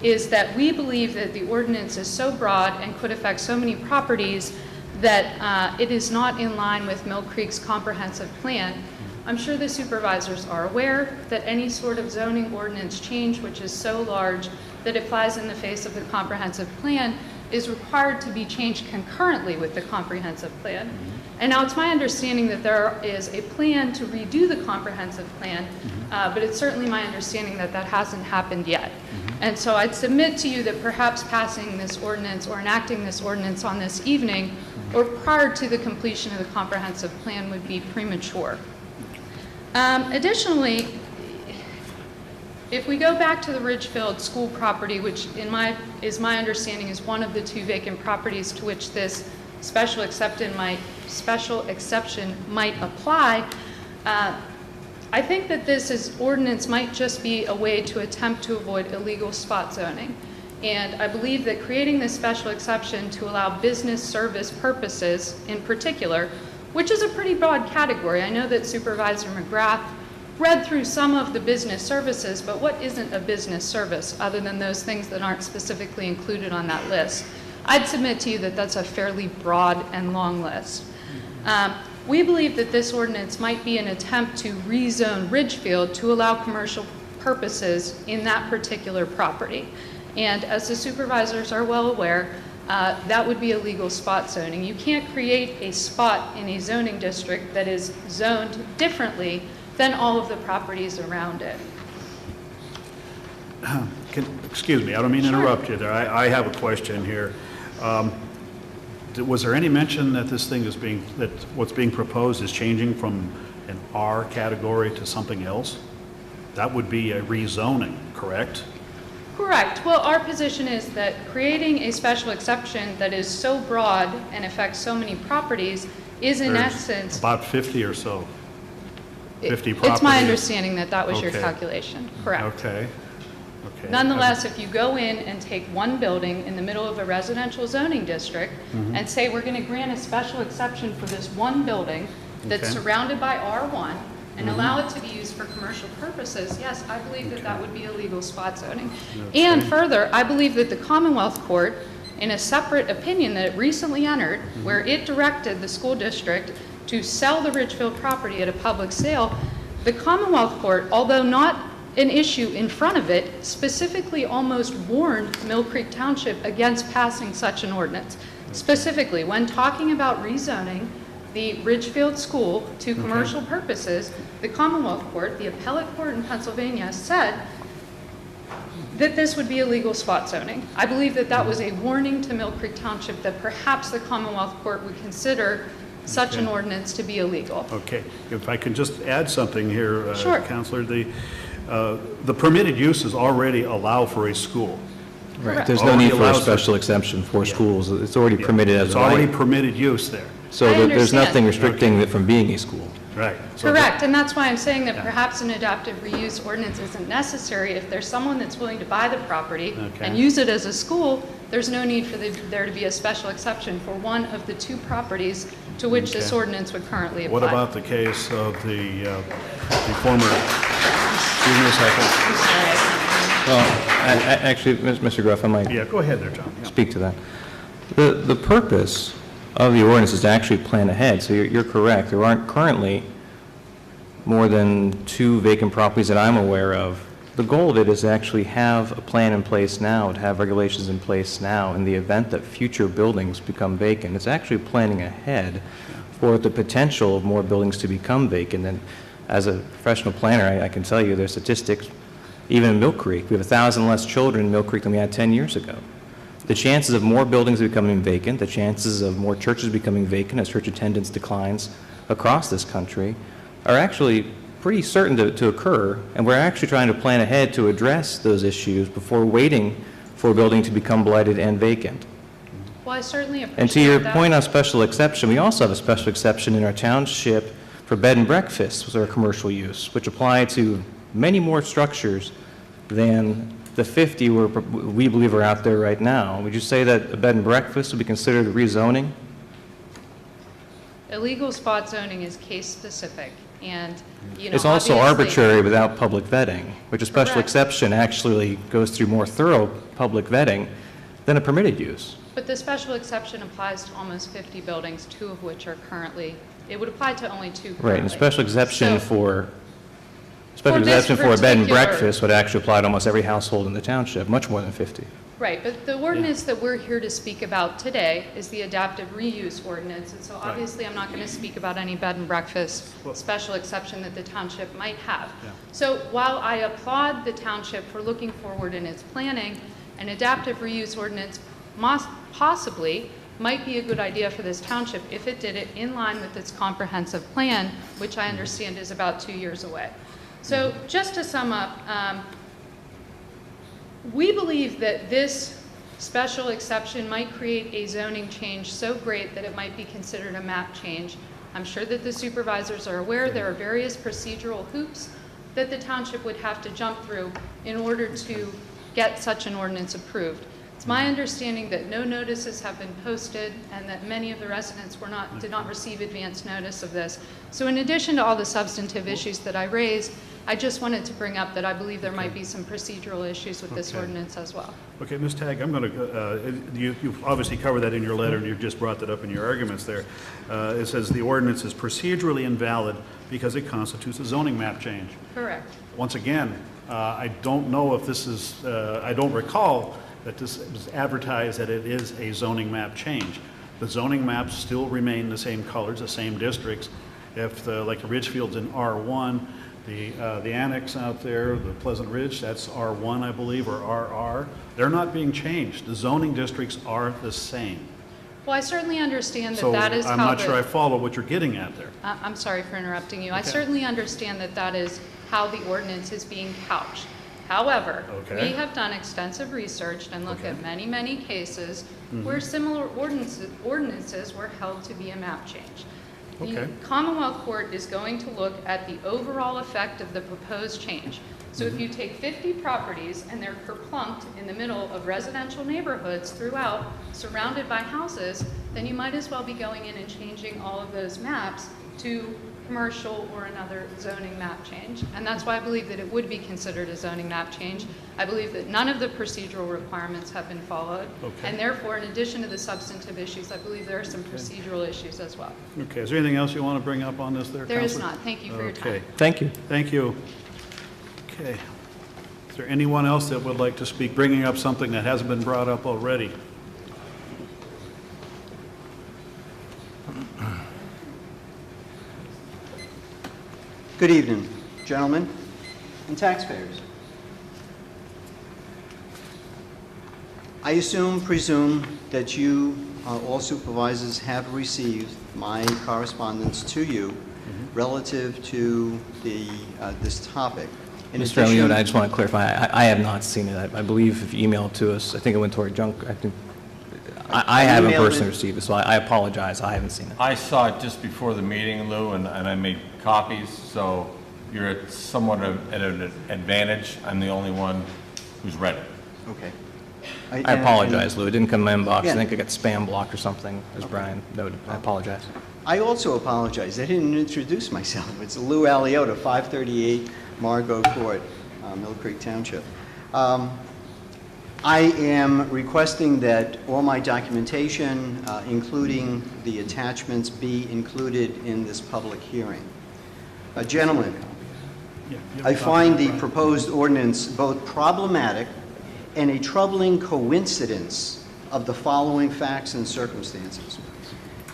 is that we believe that the ordinance is so broad and could affect so many properties that it is not in line with Millcreek's comprehensive plan. I'm sure the supervisors are aware that any sort of zoning ordinance change which is so large that it flies in the face of the comprehensive plan is required to be changed concurrently with the comprehensive plan. And now it's my understanding that there is a plan to redo the comprehensive plan, but it's certainly my understanding that that hasn't happened yet. And so I'd submit to you that perhaps passing this ordinance or enacting this ordinance on this evening or prior to the completion of the comprehensive plan would be premature. Additionally, if we go back to the Ridgefield School property, which is my understanding is one of the 2 vacant properties to which this special exception might apply, I think that this ordinance might just be a way to attempt to avoid illegal spot zoning. And I believe that creating this special exception to allow business service purposes in particular, which is a pretty broad category. I know that Supervisor McGrath read through some of the business services, but what isn't a business service other than those things that aren't specifically included on that list? I'd submit to you that that's a fairly broad and long list. We believe that this ordinance might be an attempt to rezone Ridgefield to allow commercial purposes in that particular property. And as the supervisors are well aware, that would be illegal spot zoning. You can't create a spot in a zoning district that is zoned differently than all of the properties around it. Excuse me, I don't mean to interrupt you there. I have a question here. Was there any mention that this thing is that what's being proposed is changing from an R category to something else? That would be a rezoning, correct? Correct. Well, our position is that creating a special exception that is so broad and affects so many properties is in essence... About 50 or so. 50 properties. It's my understanding that that was your Okay. calculation. Correct. Okay. Okay. Nonetheless, if you go in and take one building in the middle of a residential zoning district and say we're going to grant a special exception for this one building that's Okay. surrounded by R1 and allow it to be used for commercial purposes, yes, I believe that that would be illegal spot zoning. And further, I believe that the Commonwealth Court, in a separate opinion that it recently entered, where it directed the school district to sell the Ridgefield property at a public sale, the Commonwealth Court, although not an issue in front of it, specifically almost warned Millcreek Township against passing such an ordinance. Specifically, when talking about rezoning the Ridgefield School to commercial purposes, the Commonwealth Court, the appellate court in Pennsylvania, said that this would be illegal spot zoning. I believe that that was a warning to Millcreek Township that perhaps the Commonwealth Court would consider such an ordinance to be illegal. Okay. If I could just add something here, Sure. Counselor, the permitted uses already allow for a school. Right, there's Oh, no he need for a allows it. special exemption for schools. It's already permitted as It's a already right. permitted use there. So I there's understand. nothing restricting it from being a school. Right. So Correct, and that's why I'm saying that perhaps an adaptive reuse ordinance isn't necessary. If there's someone that's willing to buy the property Okay. and use it as a school, there's no need for there to be a special exception for one of the 2 properties to which this Okay. ordinance would currently apply. What about the case of the former, excuse me a second. Well, actually, Mr. Gruff, I might Yeah, go ahead there, John. Yeah. speak to that. The purpose of the ordinance is to actually plan ahead, so you're correct. There aren't currently more than 2 vacant properties that I'm aware of. The goal of it is to actually have a plan in place now, to have regulations in place now in the event that future buildings become vacant. It's actually planning ahead for the potential of more buildings to become vacant. And as a professional planner, I can tell you there's statistics, even in Millcreek, we have 1,000 less children in Millcreek than we had 10 years ago. The chances of more buildings becoming vacant, the chances of more churches becoming vacant as church attendance declines across this country are actually pretty certain to occur, and we're actually trying to plan ahead to address those issues before waiting for a building to become blighted and vacant. Well, I certainly appreciate that. And to your point on special exception, we also have a special exception in our township for bed and breakfasts, which are commercial use, which apply to many more structures than the 50 we believe are out there right now. Would you say that a bed and breakfast would be considered rezoning? Illegal spot zoning is case-specific, and, you know, It's also obviously- arbitrary without public vetting, which a special Correct. exception actually goes through more thorough public vetting than a permitted use. But the special exception applies to almost 50 buildings, 2 of which are currently, it would apply to only 2 currently. Right, and a special exception So- for a For this bed and particular- breakfast would actually apply to almost every household in the township, much more than 50. Right, but the ordinance that we're here to speak about today is the adaptive reuse ordinance, and so obviously I'm not going to speak about any bed and breakfast special exception that the township might have. Yeah. So while I applaud the township for looking forward in its planning, an adaptive reuse ordinance possibly might be a good idea for this township if it did it in line with its comprehensive plan, which I understand is about 2 years away. So just to sum up, we believe that this special exception might create a zoning change so great that it might be considered a map change. I'm sure that the supervisors are aware there are various procedural hoops that the township would have to jump through in order to get such an ordinance approved. It's my understanding that no notices have been posted and that many of the residents did not receive advance notice of this. So in addition to all the substantive issues that I raised, I just wanted to bring up that I believe there might be some procedural issues with this Okay. ordinance as well. Okay, Ms. Tagg, I'm going to, you've obviously covered that in your letter, and you've just brought that up in your arguments there. It says the ordinance is procedurally invalid because it constitutes a zoning map change. Correct. Once again, I don't know if this is, I don't recall that this was advertised that it is a zoning map change. The zoning maps still remain the same colors, the same districts. If, like the Ridgefield's in R1, the annex out there, the Pleasant Ridge, that's R1, I believe, or RR. They're not being changed. The zoning districts are the same. Well, I certainly understand that So that is I'm how not sure I follow what you're getting at there. I'm sorry for interrupting you. I Okay. certainly understand that that is how the ordinance is being couched. However, Okay. we have done extensive research and looked Okay. at many, many cases where similar ordinances were held to be a map change. The Okay. Commonwealth Court is going to look at the overall effect of the proposed change. So if you take 50 properties and they're kerplunked in the middle of residential neighborhoods throughout, surrounded by houses, then you might as well be going in and changing all of those maps to commercial or another zoning map change. And that's why I believe that it would be considered a zoning map change. I believe that none of the procedural requirements have been followed. Okay. And therefore, in addition to the substantive issues, I believe there are some procedural issues as well. Okay, is there anything else you want to bring up on this there, There is Counselor? not. Thank you for your time. Okay, Thank you. thank you. Okay. Is there anyone else that would like to speak, bringing up something that hasn't been brought up already? Good evening, gentlemen and taxpayers. I presume that you, all supervisors, have received my correspondence to you relative to this topic. In Mr. Leone, addition- I just want to clarify, I have not seen it. I believe if you emailed to us, I think it went to our junk, I haven't emailed personally it. received it, so I apologize, I haven't seen it. I saw it just before the meeting, Lou, and I made copies, so you're at somewhat at an advantage. I'm the only one who's read it. Okay. I apologize, Lou, it didn't come in my inbox, I Yeah. think it got spam blocked or something, as Brian noted, I apologize. I also apologize. I didn't introduce myself. It's Lou Aliotta, 538 Margot Court, Millcreek Township. I am requesting that all my documentation, including the attachments, be included in this public hearing. Gentlemen, Yeah, you have I a copy, find the Brian? proposed ordinance both problematic and a troubling coincidence of the following facts and circumstances.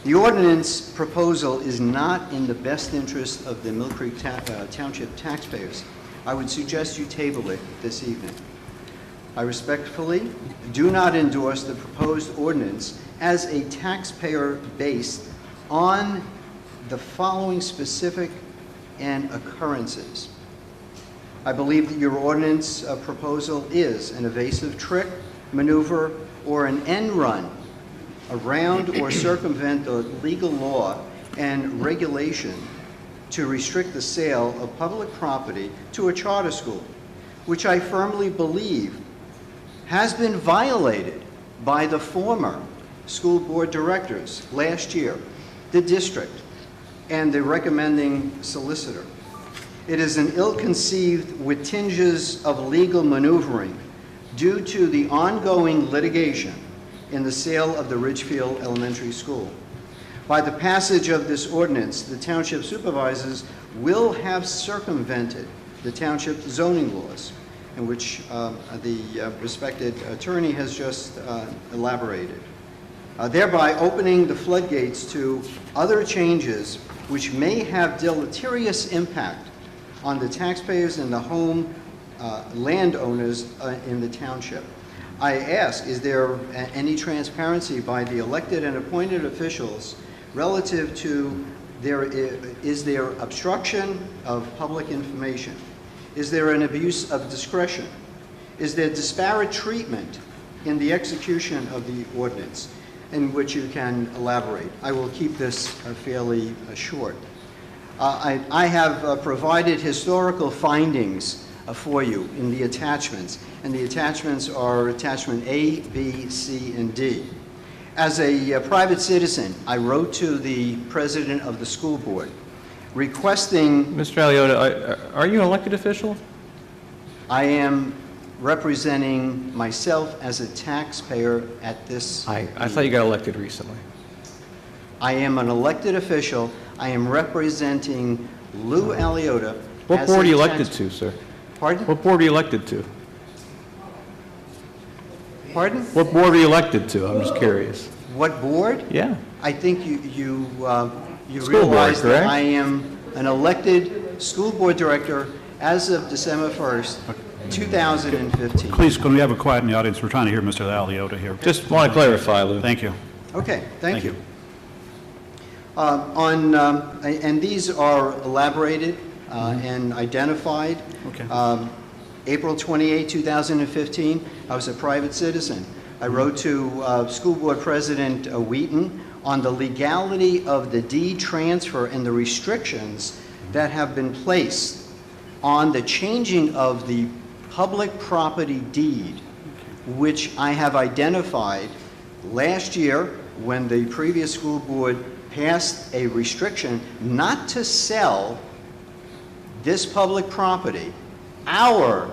The ordinance proposal is not in the best interest of the Millcreek Township taxpayers. I would suggest you table it this evening. I respectfully do not endorse the proposed ordinance as a taxpayer based on the following specific and occurrences. I believe that your ordinance proposal is an evasive trick, maneuver, or an end run around or circumvent the legal law and regulation to restrict the sale of public property to a charter school, which I firmly believe has been violated by the former school board directors last year, the district, and the recommending solicitor. It is an ill-conceived with tinges of legal maneuvering due to the ongoing litigation in the sale of the Ridgefield Elementary School. By the passage of this ordinance, the township supervisors will have circumvented the township zoning laws, in which the respected attorney has just elaborated, thereby opening the floodgates to other changes which may have deleterious impact on the taxpayers and the home landowners in the township. I ask, is there any transparency by the elected and appointed officials relative to is there obstruction of public information? Is there an abuse of discretion? Is there disparate treatment in the execution of the ordinance, in which you can elaborate? I will keep this fairly short. I have provided historical findings for you in the attachments, and the attachments are attachment A, B, C, and D. As a private citizen, I wrote to the president of the school board requesting... Mr. Aliota, are you an elected official? I am representing myself as a taxpayer at this... I thought you got elected recently. I am an elected official. I am representing Lou Aliota. What board are you elected to, sir? Pardon? What board are you elected to? Pardon? What board are you elected to? I'm just curious. What board? Yeah. I think you School board, realize that correct? I am an elected school board director as of December 1st, 2015. Please, can we have a quiet in the audience? We're trying to hear Mr. Aliota here. Just want to clarify, Lou. Thank you. Okay, thank Thank you. And these are elaborated and identified. Okay. April 28, 2015, I was a private citizen. I wrote to School Board President Wheaton on the legality of the deed transfer and the restrictions that have been placed on the changing of the public property deed, which I have identified last year when the previous school board passed a restriction not to sell this public property, our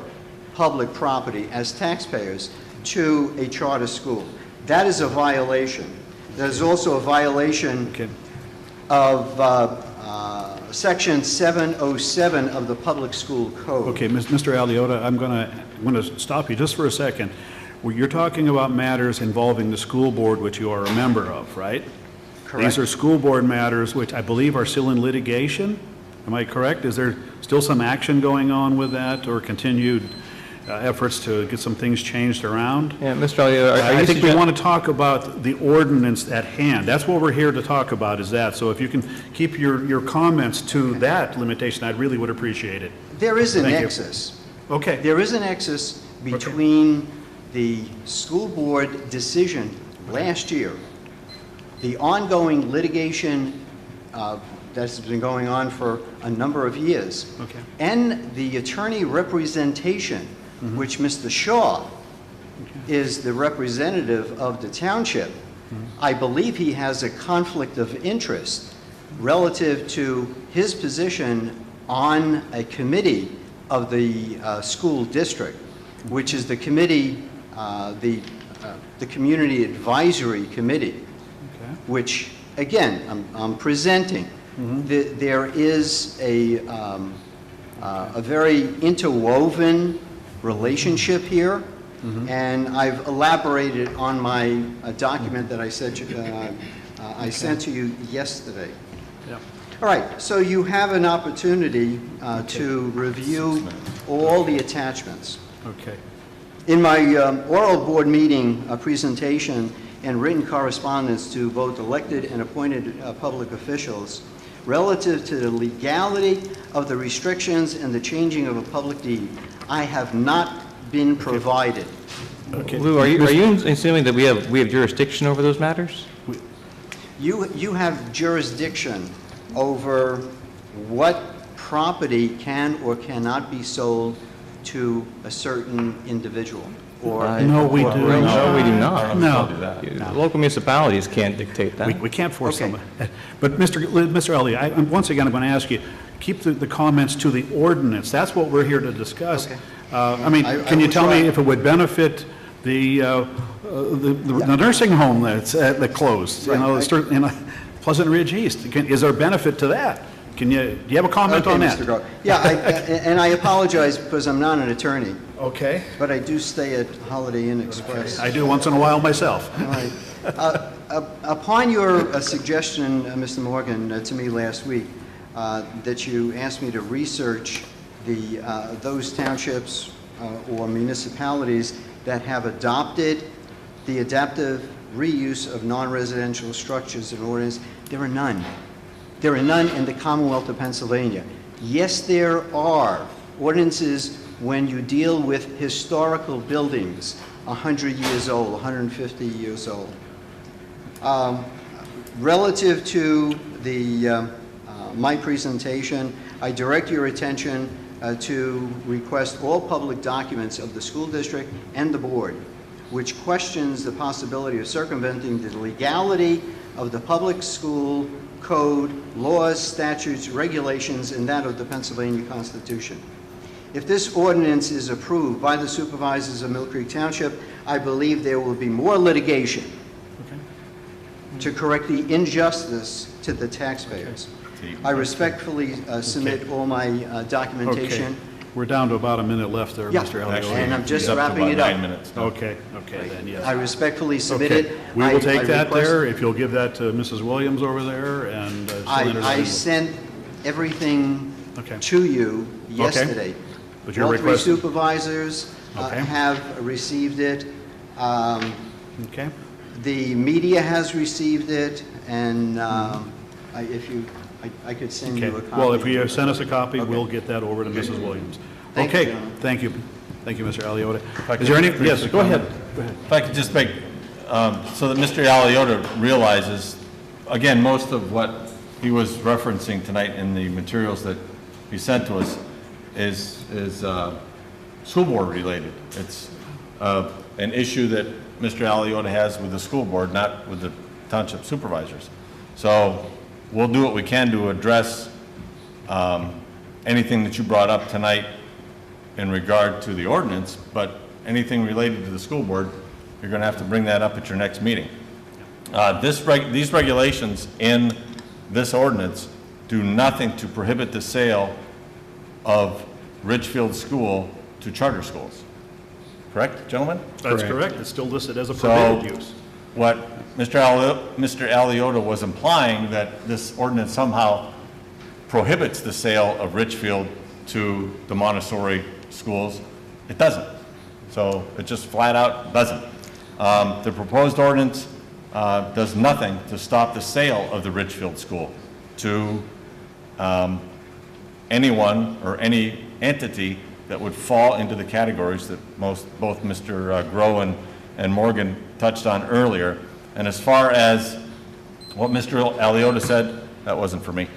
public property as taxpayers, to a charter school. That is a violation. That is also a violation of Section 707 of the Public School Code. Okay, Mr. Aliota, I'm going to stop you just for a second. Well, you're talking about matters involving the school board, which you are a member of, right? Correct. These are school board matters, which I believe are still in litigation. Am I correct? Is there still some action going on with that, or continued efforts to get some things changed around? Yeah, Mr. Aliota, I think we want to talk about the ordinance at hand. That's what we're here to talk about, is that. So if you can keep your comments to that limitation, I really would appreciate it. There is a Thank you. nexus. Okay. There is a nexus between the school board decision last year, the ongoing litigation that's been going on for a number of years, and the attorney representation, which Mr. Shaw is the representative of the township. I believe he has a conflict of interest relative to his position on a committee of the school district, which is the committee, the Community Advisory Committee, which, again, I'm presenting. There is a very interwoven relationship here, and I've elaborated on my document that I sent to you yesterday. All right, so you have an opportunity to review all the attachments. Okay. In my oral board meeting presentation and written correspondence to both elected and appointed public officials, relative to the legality of the restrictions and the changing of a public deed. I have not been provided. Okay. Lou, are you assuming that we have jurisdiction over those matters? You have jurisdiction over what property can or cannot be sold to a certain individual or a No, we do corporation. No, we do not. No. Local municipalities can't dictate that. We can't force Okay. them. But Mr. Elliott, once again, I'm going to ask you, keep the comments to the ordinance. That's what we're here to discuss. Okay. I mean, I can you will tell try. me if it would benefit the nursing home that closed, Right, Pleasant Ridge East? Is there a benefit to that? Do you have a comment on that? Mr. Grow. Yeah, and I apologize because I'm not an attorney, Okay. but I do stay at Holiday Inn Express. I do once in a while myself. All right. Upon your suggestion, Mr. Morgan, to me last week, that you asked me to research those townships or municipalities that have adopted the adaptive reuse of non-residential structures in ordinance, there are none. There are none in the Commonwealth of Pennsylvania. Yes, there are ordinances when you deal with historical buildings, 100 years old, 150 years old. Relative to my presentation, I direct your attention to request all public documents of the school district and the board, which questions the possibility of circumventing the legality of the public school code, laws, statutes, regulations, and that of the Pennsylvania Constitution. If this ordinance is approved by the supervisors of Millcreek Township, I believe there will be more litigation to correct the injustice to the taxpayers. I respectfully submit all my documentation. Okay. We're down to about a minute left there, Yeah, Mr. Elliott. and I'm just He's up to wrapping about it up. 9 minutes now. Okay, then, yes. I respectfully submit Okay. it. We I- will take I that request- there, if you'll give that to Mrs. Williams over there, and she'll enter that I in. sent everything Okay. to you yesterday. But you're All three requesting- supervisors Okay. have received it. Okay, The media has received it, and I could send you okay. a copy. Well, if you send us a copy, Okay. we'll get that over to Mrs. Williams. Thank you, Okay, gentlemen. thank you. Thank you, Mr. Aliotta. I Is there any, could yes, briefly go ahead. comment. Go ahead. If I could just make, so that Mr. Aliotta realizes, again, most of what he was referencing tonight in the materials that he sent to us is school board related. It's an issue that Mr. Aliotta has with the school board, not with the township supervisors. So we'll do what we can to address anything that you brought up tonight in regard to the ordinance, but anything related to the school board, you're going to have to bring that up at your next meeting. These regulations in this ordinance do nothing to prohibit the sale of Ridgefield School to charter schools. Correct, gentlemen? That's correct. It's still listed as a So, permitted use. what Mr. Aliotta was implying, that this ordinance somehow prohibits the sale of Richfield to the Montessori schools, it doesn't. So it just flat out doesn't. The proposed ordinance does nothing to stop the sale of the Richfield School to anyone or any entity that would fall into the categories that both Mr. Grow and Morgan touched on earlier. And as far as what Mr. Aliotta said, that wasn't for me,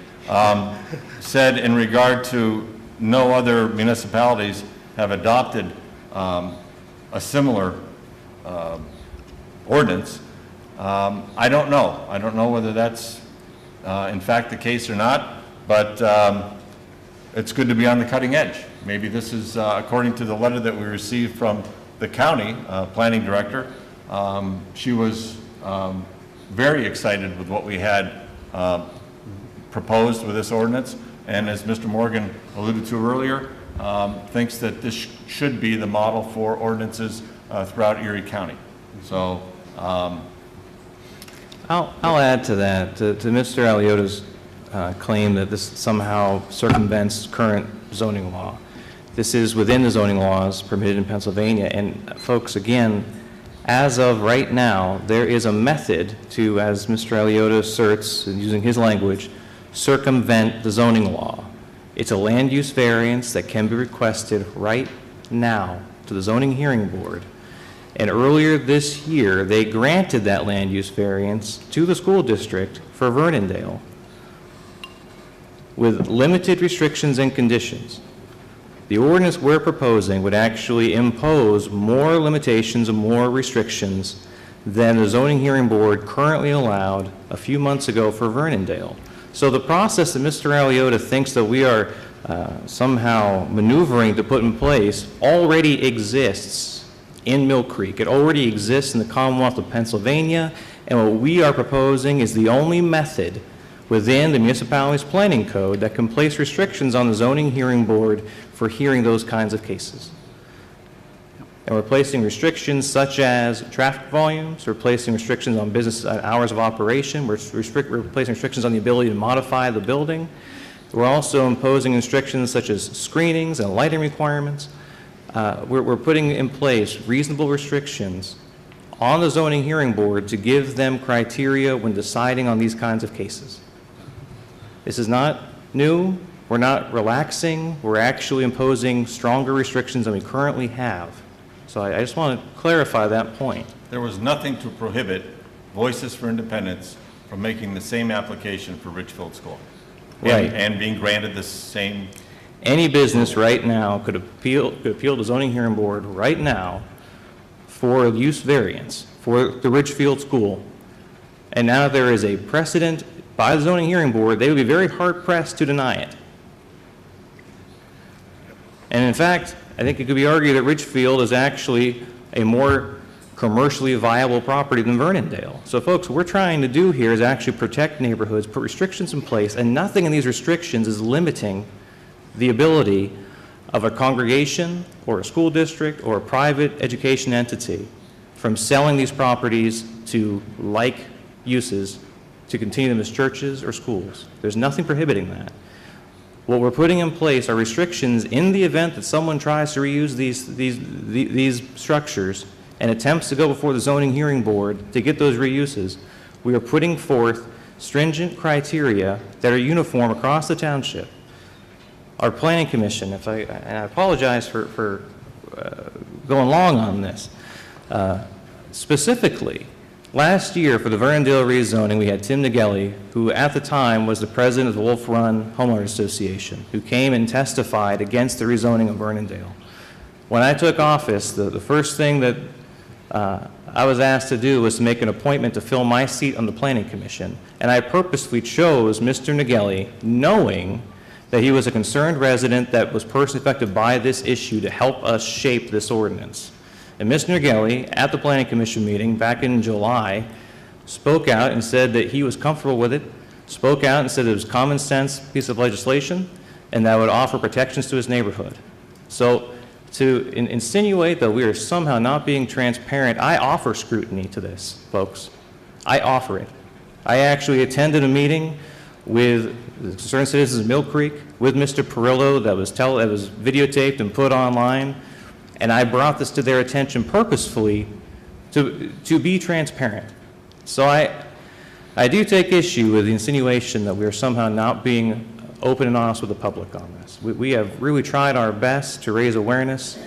said in regard to no other municipalities have adopted a similar ordinance, I don't know. I don't know whether that's in fact the case or not, but it's good to be on the cutting edge. Maybe this is, according to the letter that we received from the county planning director, she was very excited with what we had proposed with this ordinance, and as Mr. Morgan alluded to earlier, thinks that this should be the model for ordinances throughout Erie County. So I'll add to that, to Mr. Aliotta's claim that this somehow circumvents current zoning law. This is within the zoning laws permitted in Pennsylvania, and folks, again, as of right now, there is a method to, as Mr. Aliotta asserts, using his language, circumvent the zoning law. It's a land use variance that can be requested right now to the zoning hearing board. And earlier this year, they granted that land use variance to the school district for Vernondale with limited restrictions and conditions. The ordinance we're proposing would actually impose more limitations and more restrictions than the zoning hearing board currently allowed a few months ago for Vernondale. So the process that Mr. Aliota thinks that we are somehow maneuvering to put in place already exists in Millcreek. It already exists in the Commonwealth of Pennsylvania, and what we are proposing is the only method within the municipality's planning code that can place restrictions on the zoning hearing board for hearing those kinds of cases. And we're placing restrictions such as traffic volumes, we're placing restrictions on business hours of operation, we're placing restrictions on the ability to modify the building. We're also imposing restrictions such as screenings and lighting requirements. We're putting in place reasonable restrictions on the zoning hearing board to give them criteria when deciding on these kinds of cases. This is not new. We're not relaxing. We're actually imposing stronger restrictions than we currently have. So I just want to clarify that point. There was nothing to prohibit Voices for Independence from making the same application for Richfield School. Right. And being granted the same. Any business right now could appeal to zoning hearing board right now for use variance for the Richfield School. And now there is a precedent by the zoning hearing board. They would be very hard pressed to deny it. And in fact, I think it could be argued that Richfield is actually a more commercially viable property than Vernondale. So folks, what we're trying to do here is actually protect neighborhoods, put restrictions in place, and nothing in these restrictions is limiting the ability of a congregation or a school district or a private education entity from selling these properties to like uses to continue them as churches or schools. There's nothing prohibiting that. What we're putting in place are restrictions in the event that someone tries to reuse these structures and attempts to go before the zoning hearing board to get those reuses. We are putting forth stringent criteria that are uniform across the township. Our planning commission, and I apologize for going long on this, specifically, last year for the Vernondale rezoning, we had Tim Nagelli, who at the time was the president of the Wolf Run Homeowners Association, who came and testified against the rezoning of Vernondale. When I took office, the first thing that I was asked to do was to make an appointment to fill my seat on the Planning Commission, and I purposely chose Mr. Nagelli, knowing that he was a concerned resident that was personally affected by this issue to help us shape this ordinance. And Mr. Nagelli, at the Planning Commission meeting back in July, spoke out and said that he was comfortable with it, spoke out and said it was a common sense piece of legislation, and that would offer protections to his neighborhood. So to insinuate that we are somehow not being transparent, I offer scrutiny to this, folks. I offer it. I actually attended a meeting with the concerned citizens of Millcreek, with Mr. Perillo, that was videotaped and put online, and I brought this to their attention purposefully to be transparent. So I do take issue with the insinuation that we are somehow not being open and honest with the public on this. We have really tried our best to raise awareness.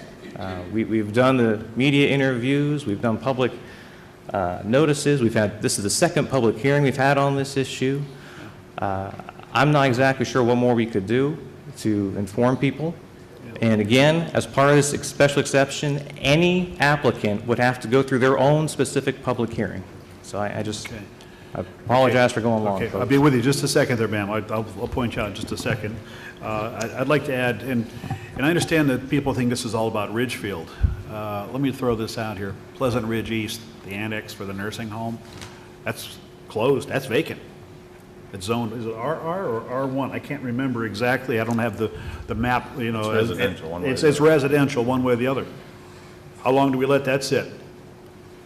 We've done the media interviews, we've done public notices, this is the second public hearing we've had on this issue. I'm not exactly sure what more we could do to inform people. And again, as part of this special exception, any applicant would have to go through their own specific public hearing. So I apologize for going long. Okay, I'll be with you just a second there, ma'am. I'll point you out in just a second. I'd like to add, and I understand that people think this is all about Ridgefield. Let me throw this out here. Pleasant Ridge East, the annex for the nursing home, that's closed, that's vacant. It's zoned, is it RR or R1? I can't remember exactly. I don't have the map, you know. It's residential one way or the It's residential one way or the other. How long do we let that sit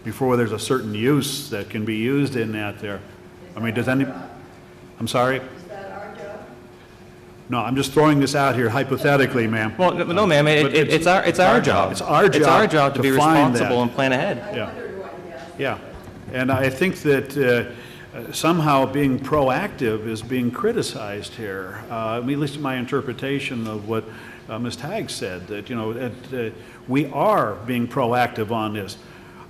before there's a certain use that can be used in that there? I mean, I'm sorry? Is that our job? No, I'm just throwing this out here hypothetically, ma'am. Well, no, ma'am, it's our job. It's our job. It's our job to be find responsible that. and plan ahead. Yeah. Yeah, and I think that somehow being proactive is being criticized here. At least my interpretation of what Ms. Tagg said, that, you know, that, we are being proactive on this.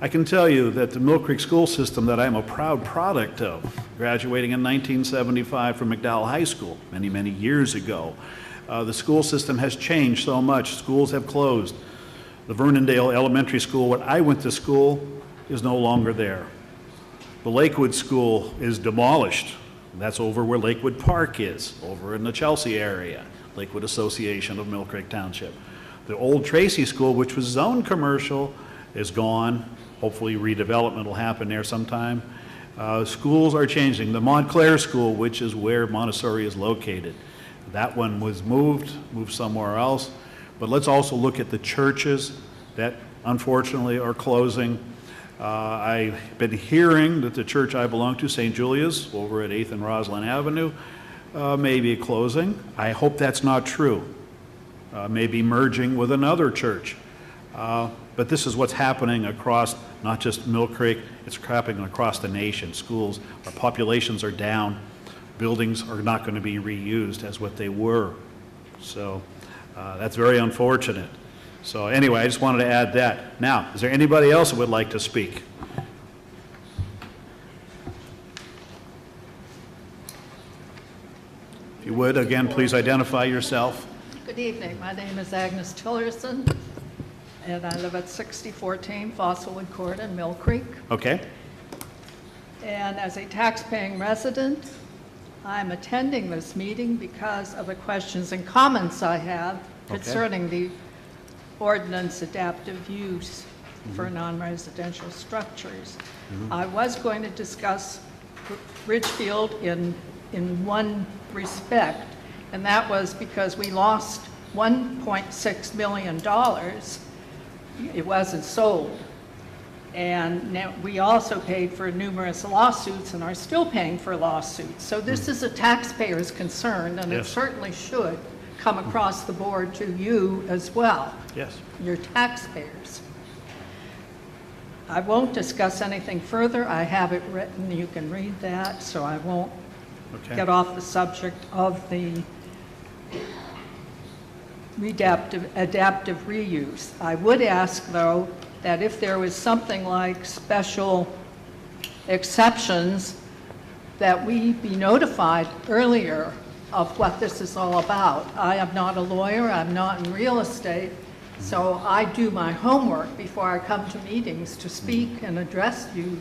I can tell you that the Millcreek school system that I'm a proud product of, graduating in 1975 from McDowell High School many, many years ago, the school system has changed so much. Schools have closed. The Vernondale Elementary School, where I went to school, is no longer there. The Lakewood School is demolished. That's over where Lakewood Park is, over in the Chelsea area, Lakewood Association of Millcreek Township. The old Tracy School, which was zoned commercial, is gone. Hopefully redevelopment will happen there sometime. Schools are changing. The Montclair School, which is where Montessori is located, that one was moved somewhere else. But let's also look at the churches that unfortunately are closing. I've been hearing that the church I belong to, St. Julia's, over at 8th and Roslyn Avenue, may be closing. I hope that's not true. May be merging with another church. But this is what's happening across not just Millcreek, it's happening across the nation. Schools, our populations are down. Buildings are not going to be reused as what they were. So that's very unfortunate. So anyway, I just wanted to add that. Now, is there anybody else that would like to speak? If you would, again, please identify yourself. Good evening. My name is Agnes Tillerson, and I live at 6014 Fossilwood Court in Millcreek. Okay. And as a tax-paying resident, I'm attending this meeting because of the questions and comments I have concerning the ordinance adaptive use for non-residential structures. I was going to discuss Ridgefield in one respect, and that was because we lost $1.6 million. It wasn't sold. And now we also paid for numerous lawsuits and are still paying for lawsuits. So this is a taxpayer's concern, and it certainly should come across the board to you as well. Yes. Your taxpayers. I won't discuss anything further. I have it written. You can read that, so I won't get off the subject of the adaptive reuse. I would ask, though, that if there was something like special exceptions, that we be notified earlier of what this is all about. I am not a lawyer, I'm not in real estate, so I do my homework before I come to meetings to speak and address you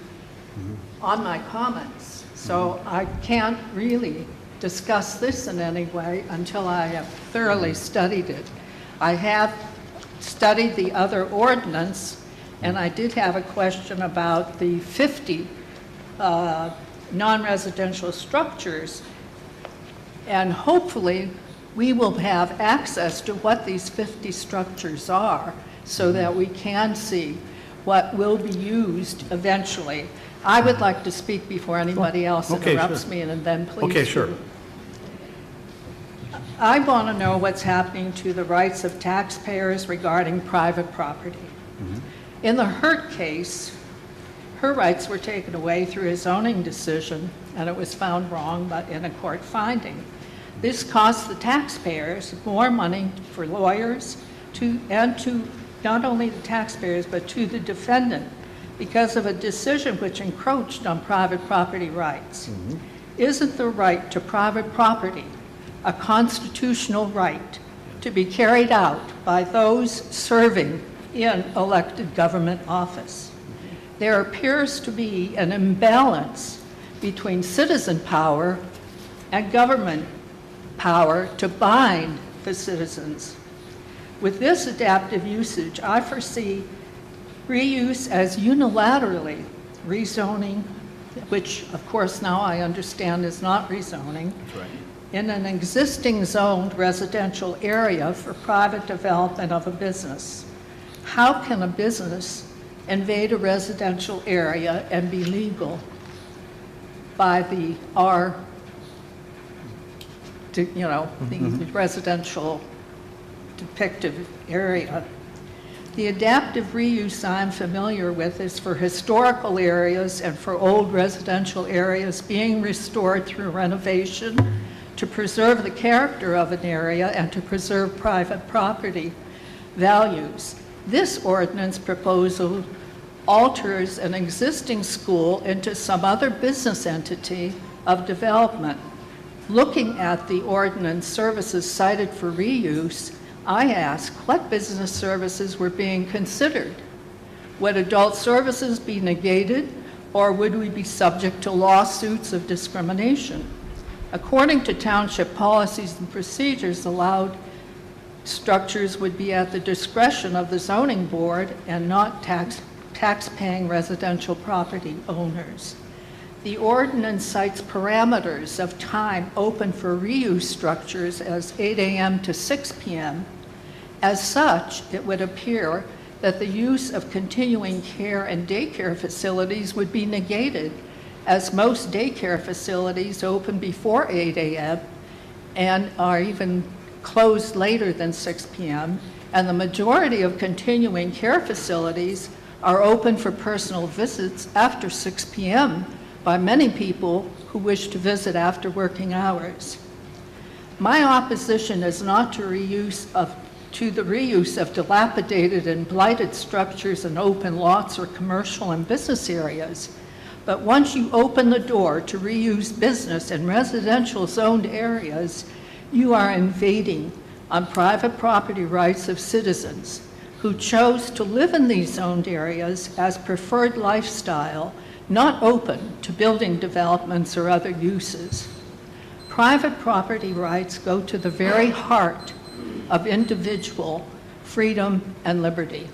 on my comments. So I can't really discuss this in any way until I have thoroughly studied it. I have studied the other ordinance, and I did have a question about the 50 non-residential structures, and hopefully we will have access to what these 50 structures are so that we can see what will be used eventually. I would like to speak before anybody else interrupts me, and then please. Okay, sure. I want to know what's happening to the rights of taxpayers regarding private property. In the Hurt case, her rights were taken away through a zoning decision, and it was found wrong but in a court finding. This cost the taxpayers more money for lawyers and to not only the taxpayers but to the defendant because of a decision which encroached on private property rights. Isn't the right to private property a constitutional right to be carried out by those serving in elected government office? There appears to be an imbalance between citizen power and government power to bind the citizens. With this adaptive usage, I foresee reuse as unilaterally rezoning, which of course now I understand is not rezoning, in an existing zoned residential area for private development of a business. How can a business invade a residential area and be legal by the the residential depictive area? The adaptive reuse I'm familiar with is for historical areas and for old residential areas being restored through renovation to preserve the character of an area and to preserve private property values. This ordinance proposal alters an existing school into some other business entity of development. Looking at the ordinance services cited for reuse, I ask what business services were being considered. Would adult services be negated, or would we be subject to lawsuits of discrimination? According to township policies and procedures, allowed structures would be at the discretion of the zoning board and not tax-paying residential property owners. The ordinance cites parameters of time open for reuse structures as 8 a.m. to 6 p.m. As such, it would appear that the use of continuing care and daycare facilities would be negated, as most daycare facilities open before 8 a.m. and are even closed later than 6 p.m., and the majority of continuing care facilities are open for personal visits after 6 p.m. by many people who wish to visit after working hours. My opposition is not to the reuse of dilapidated and blighted structures in open lots or commercial and business areas. But once you open the door to reuse business in residential zoned areas, you are invading on private property rights of citizens who chose to live in these zoned areas as preferred lifestyle, not open to building developments or other uses. Private property rights go to the very heart of individual freedom and liberty.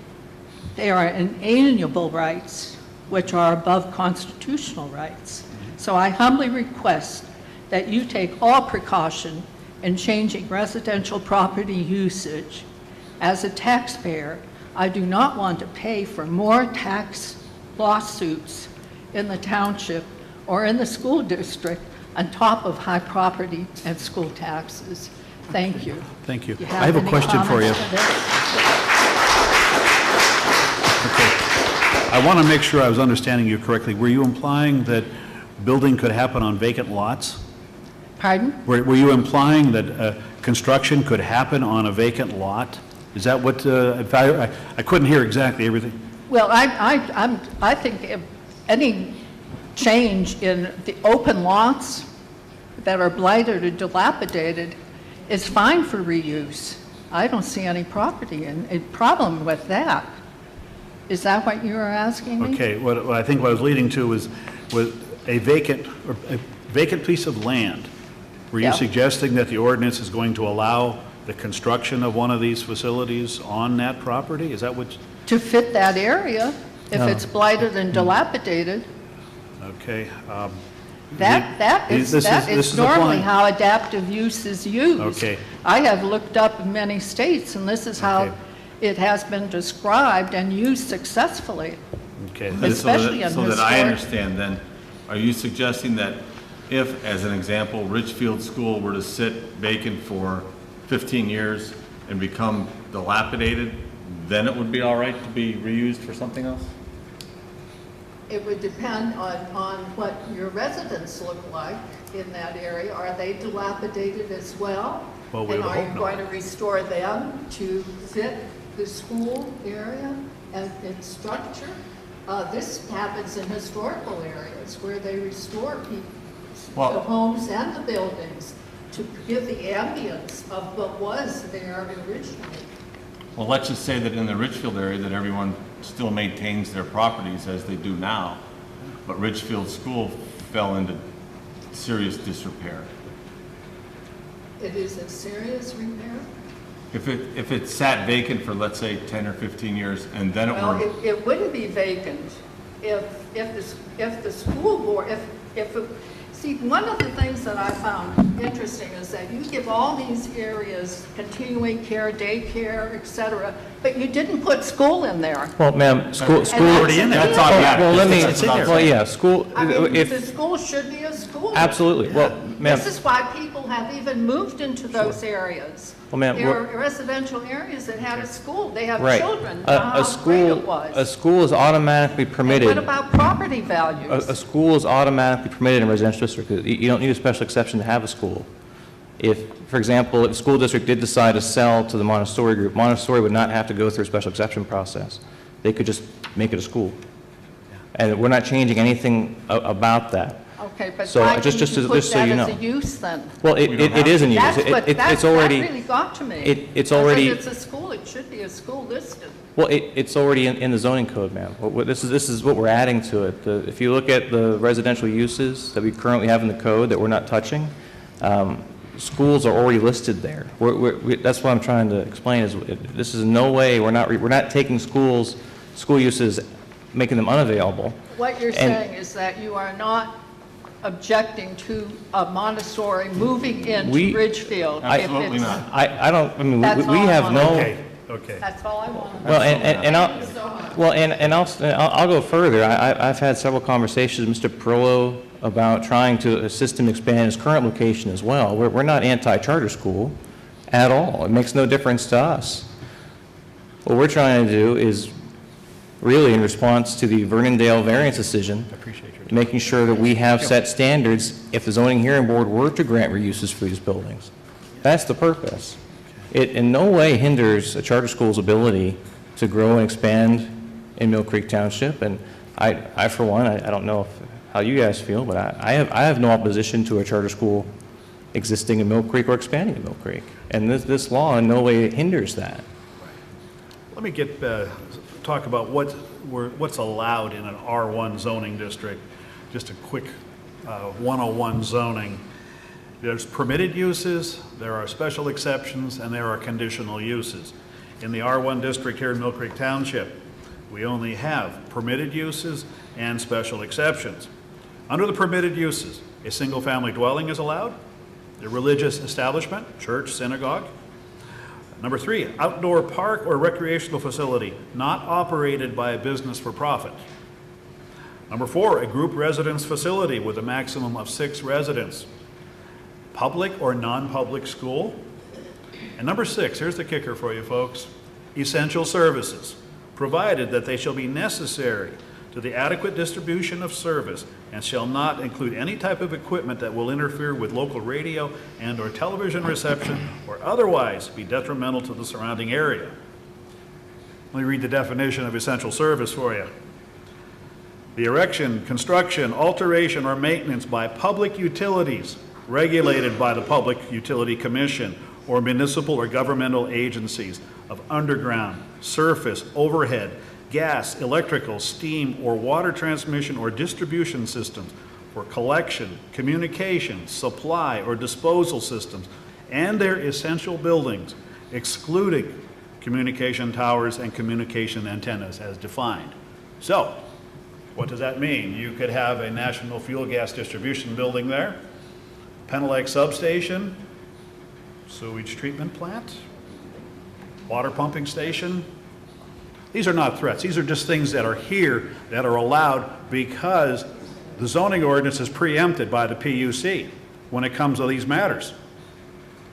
They are inalienable rights, which are above constitutional rights. So I humbly request that you take all precaution in changing residential property usage. As a taxpayer, I do not want to pay for more tax lawsuits in the township or in the school district on top of high property and school taxes. Thank you. Thank you. Do I have a any question for you. comments for this? Okay. I want to make sure I was understanding you correctly. Were you implying that building could happen on vacant lots? Pardon? Were you implying that construction could happen on a vacant lot? Is that what, I couldn't hear exactly everything. Well, I think if any change in the open lots that are blighted or dilapidated is fine for reuse. I don't see any a problem with that. Is that what you were asking me? Okay, what I think what I was leading to was a vacant piece of land. Were you Yeah. suggesting that the ordinance is going to allow the construction of one of these facilities on that property? Is that what? To fit that area, if No. it's blighted and dilapidated, Okay. that This is is normally applying. how adaptive use is used. Okay. I have looked up in many states, and this is how Okay. it has been described and used successfully. Okay. Especially in So that I historic- understand then, are you suggesting that if, as an example, Richfield School were to sit vacant for 15 years and become dilapidated, then it would be all right to be reused for something else? It would depend on what your residents look like in that area. Are they dilapidated as well? Well, we And would are hope you not. going to restore them to fit the school area and its structure? This happens in historical areas where they restore the Well- homes and the buildings to give the ambience of what was there originally. Well, let's just say that in the Richfield area, that everyone still maintains their properties as they do now, but Richfield School fell into serious disrepair. It is in serious repair? If it sat vacant for, let's say, 10 or 15 years, and then it Well, were, it wouldn't be vacant if the school board, see, one of the things that I found interesting is that you give all these areas, continuing care, daycare, et cetera, But you didn't put school in there. Well, ma'am, school. already in there. That's automatic. Well, let me, It's in there. well, yeah, school, I mean, the if, school should be a school. absolutely, well, ma'am, This is why people have even moved into those areas. Well, ma'am, There are residential areas that have a school, they have right. children. A How great school, it was. a school is automatically And permitted. what about property values? A school is automatically permitted in a residential district. You don't need a special exception to have a school. If, for example, if a school district did decide to sell to the Montessori group, Montessori would not have to go through a special exception process. They could just make it a school. And we're not changing anything about that. Okay, but So, why just- didn't just you so- put just so that you as know. a use then? Well, it is in use. That's what, It's that already, really got to me. it's already- I said, it's a school, it should be a school listed. well, it's already in the zoning code, ma'am. This is what we're adding to it. If you look at the residential uses that we currently have in the code that we're not touching, schools are already listed there. That's what I'm trying to explain is this is in no way, we're not taking school uses, making them unavailable. What you're And- saying is that you are not objecting to a Montessori moving into We- Ridgefield. if Absolutely it's- not. I don't, I mean, That's we all I have wanted. no. Okay, okay. That's all I want. Well, and I'll go further. I've had several conversations with Mr. Perillo about trying to assist him expand his current location as well. We're not anti-charter school at all. It makes no difference to us. What we're trying to do is really in response to the Vernondale variance decision, making sure that we have set standards if the zoning hearing board were to grant reuses for these buildings. That's the purpose. It in no way hinders a charter school's ability to grow and expand in Millcreek Township, and I for one, I don't know how you guys feel, but I have no opposition to a charter school existing in Millcreek or expanding in Millcreek, and this law in no way hinders that. Let me talk about what's allowed in an R1 zoning district. Just a quick 101 zoning. There's permitted uses, there are special exceptions, and there are conditional uses. In the R1 district here in Millcreek Township, we only have permitted uses and special exceptions. Under the permitted uses, a single-family dwelling is allowed, a religious establishment, church, synagogue. Number 3, outdoor park or recreational facility not operated by a business for profit. Number 4, a group residence facility with a maximum of 6 residents. Public or non-public school. And number 6, here's the kicker for you folks, essential services, provided that they shall be necessary to the adequate distribution of service and shall not include any type of equipment that will interfere with local radio and or television reception or otherwise be detrimental to the surrounding area. Let me read the definition of essential service for you. The erection, construction, alteration, or maintenance by public utilities regulated by the Public Utility Commission or municipal or governmental agencies of underground, surface, overhead, gas, electrical, steam, or water transmission or distribution systems for collection, communication, supply, or disposal systems, and their essential buildings, excluding communication towers and communication antennas as defined. So, what does that mean? You could have a national fuel gas distribution building there, Penelec substation, sewage treatment plant, water pumping station. These are not threats. These are just things that are here that are allowed because the zoning ordinance is preempted by the PUC when it comes to these matters.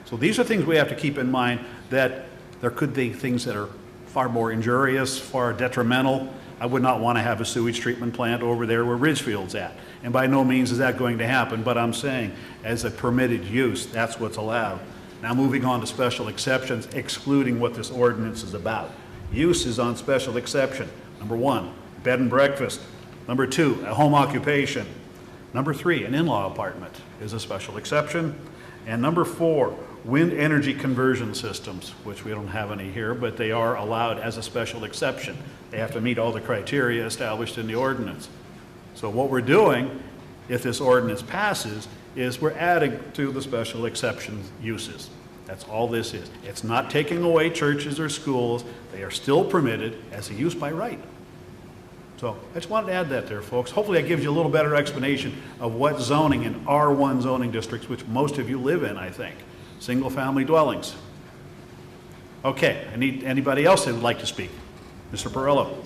So these are things we have to keep in mind, that there could be things that are far more injurious, far detrimental. I would not want to have a sewage treatment plant over there where Ridgefield's at. And by no means is that going to happen, but I'm saying as a permitted use, that's what's allowed. Now moving on to special exceptions, excluding what this ordinance is about. Uses on special exception. Number 1, bed and breakfast. Number 2, a home occupation. Number 3, an in-law apartment is a special exception. And number 4, wind energy conversion systems, which we don't have any here, but they are allowed as a special exception. They have to meet all the criteria established in the ordinance. So what we're doing, if this ordinance passes, is we're adding to the special exception uses. That's all this is. It's not taking away churches or schools. They are still permitted as a use by right. So I just wanted to add that there, folks. Hopefully that gives you a little better explanation of what zoning in R1 zoning districts, which most of you live in, I think. Single-family dwellings. Okay, I need anybody else that would like to speak? Mr. Perillo.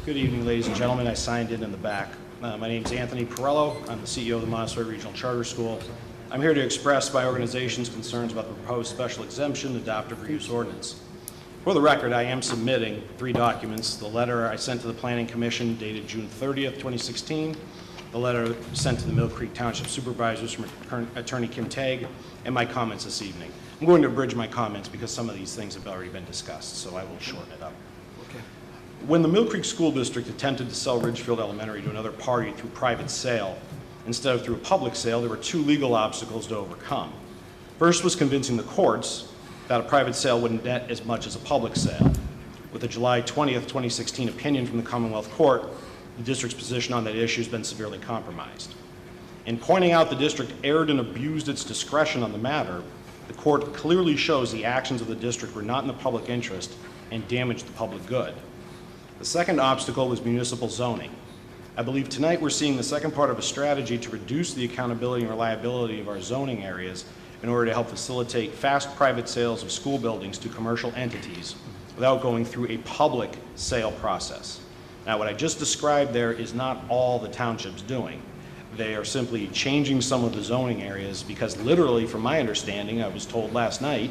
Good evening, ladies and gentlemen. I signed in the back. My name is Anthony Perello. I'm the CEO of the Montessori Regional Charter School. I'm here to express my organization's concerns about the proposed special exemption adoptive reuse ordinance. For the record, I am submitting 3 documents: the letter I sent to the Planning Commission dated June 30th, 2016, the letter sent to the Millcreek Township Supervisors from Attorney Kim Tagg, and my comments this evening. I'm going to abridge my comments because some of these things have already been discussed, so I will shorten it up. When the Millcreek School District attempted to sell Ridgefield Elementary to another party through private sale instead of through a public sale, there were 2 legal obstacles to overcome. First was convincing the courts that a private sale wouldn't net as much as a public sale. With the July 20th, 2016 opinion from the Commonwealth Court, the district's position on that issue has been severely compromised. In pointing out the district erred and abused its discretion on the matter, the court clearly shows the actions of the district were not in the public interest and damaged the public good. The second obstacle was municipal zoning. I believe tonight we're seeing the second part of a strategy to reduce the accountability and reliability of our zoning areas in order to help facilitate fast private sales of school buildings to commercial entities without going through a public sale process. Now, what I just described there is not all the township's doing. They are simply changing some of the zoning areas because literally, from my understanding, I was told last night,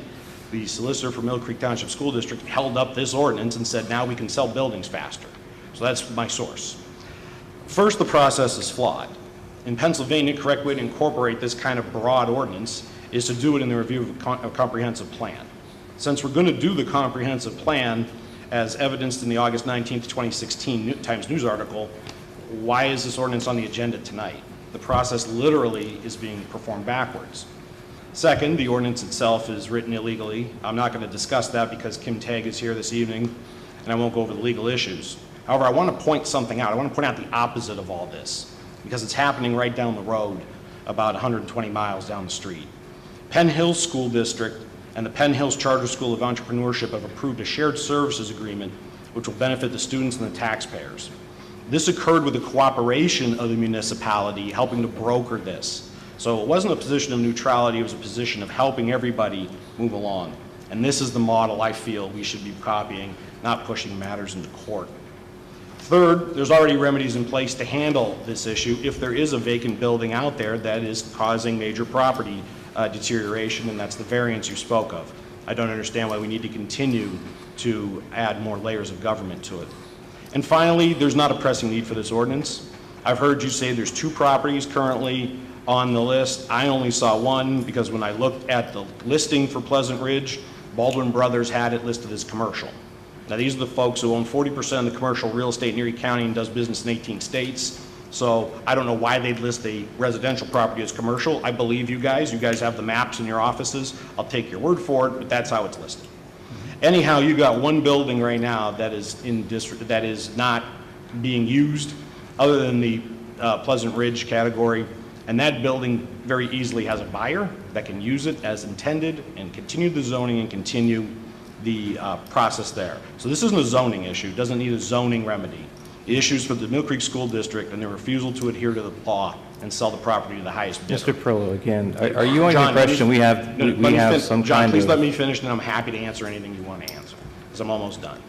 the solicitor for Millcreek Township School District held up this ordinance and said, now we can sell buildings faster. So that's my source. First, the process is flawed. In Pennsylvania, the correct way to incorporate this kind of broad ordinance is to do it in the review of a comprehensive plan. Since we're going to do the comprehensive plan, as evidenced in the August 19th, 2016 Times News article, why is this ordinance on the agenda tonight? The process literally is being performed backwards. Second, the ordinance itself is written illegally. I'm not going to discuss that because Kim Tagg is here this evening, and I won't go over the legal issues. However, I want to point something out. I want to point out the opposite of all this, because it's happening right down the road, about 120 miles down the street. Penn Hills School District and the Penn Hills Charter School of Entrepreneurship have approved a shared services agreement which will benefit the students and the taxpayers. This occurred with the cooperation of the municipality helping to broker this. So it wasn't a position of neutrality, it was a position of helping everybody move along. And this is the model I feel we should be copying, not pushing matters into court. Third, there's already remedies in place to handle this issue if there is a vacant building out there that is causing major property deterioration, and that's the variance you spoke of. I don't understand why we need to continue to add more layers of government to it. And finally, there's not a pressing need for this ordinance. I've heard you say there's 2 properties currently on the list. I only saw one because when I looked at the listing for Pleasant Ridge, Baldwin Brothers had it listed as commercial. Now, these are the folks who own 40% of the commercial real estate in Erie County and does business in 18 states. So I don't know why they'd list a residential property as commercial. I believe you guys. You guys have the maps in your offices. I'll take your word for it, but that's how it's listed. Anyhow, you got one building right now that is in district that is not being used other than the Pleasant Ridge category, and that building very easily has a buyer that can use it as intended and continue the zoning and continue the process there. So this isn't a zoning issue. It doesn't need a zoning remedy. The issue is for the Millcreek School District and their refusal to adhere to the law and sell the property to the highest bidder. Mr. Perillo, again, are you on John, the impression we have some John, kind please of... let me finish, and I'm happy to answer anything you want to answer, because I'm almost done.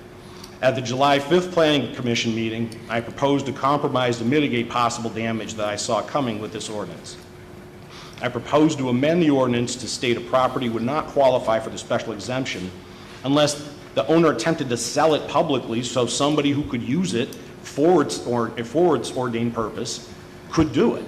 At the July 5th Planning Commission meeting, I proposed to compromise to mitigate possible damage that I saw coming with this ordinance. I proposed to amend the ordinance to state a property would not qualify for the special exemption unless the owner attempted to sell it publicly so somebody who could use it for its ordained purpose could do it.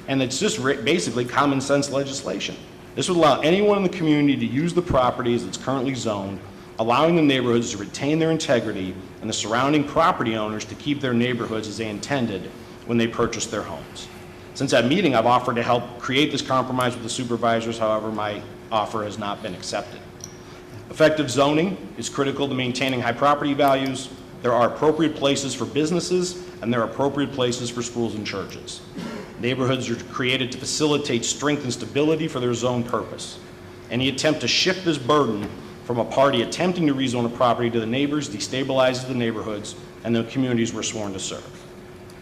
And it's just basically common sense legislation. This would allow anyone in the community to use the property as it's currently zoned, allowing the neighborhoods to retain their integrity and the surrounding property owners to keep their neighborhoods as they intended when they purchased their homes. Since that meeting, I've offered to help create this compromise with the supervisors. However, my offer has not been accepted. Effective zoning is critical to maintaining high property values. There are appropriate places for businesses, and there are appropriate places for schools and churches. Neighborhoods are created to facilitate strength and stability for their zone purpose. Any attempt to shift this burden from a party attempting to rezone a property to the neighbors destabilizes the neighborhoods and the communities we're sworn to serve.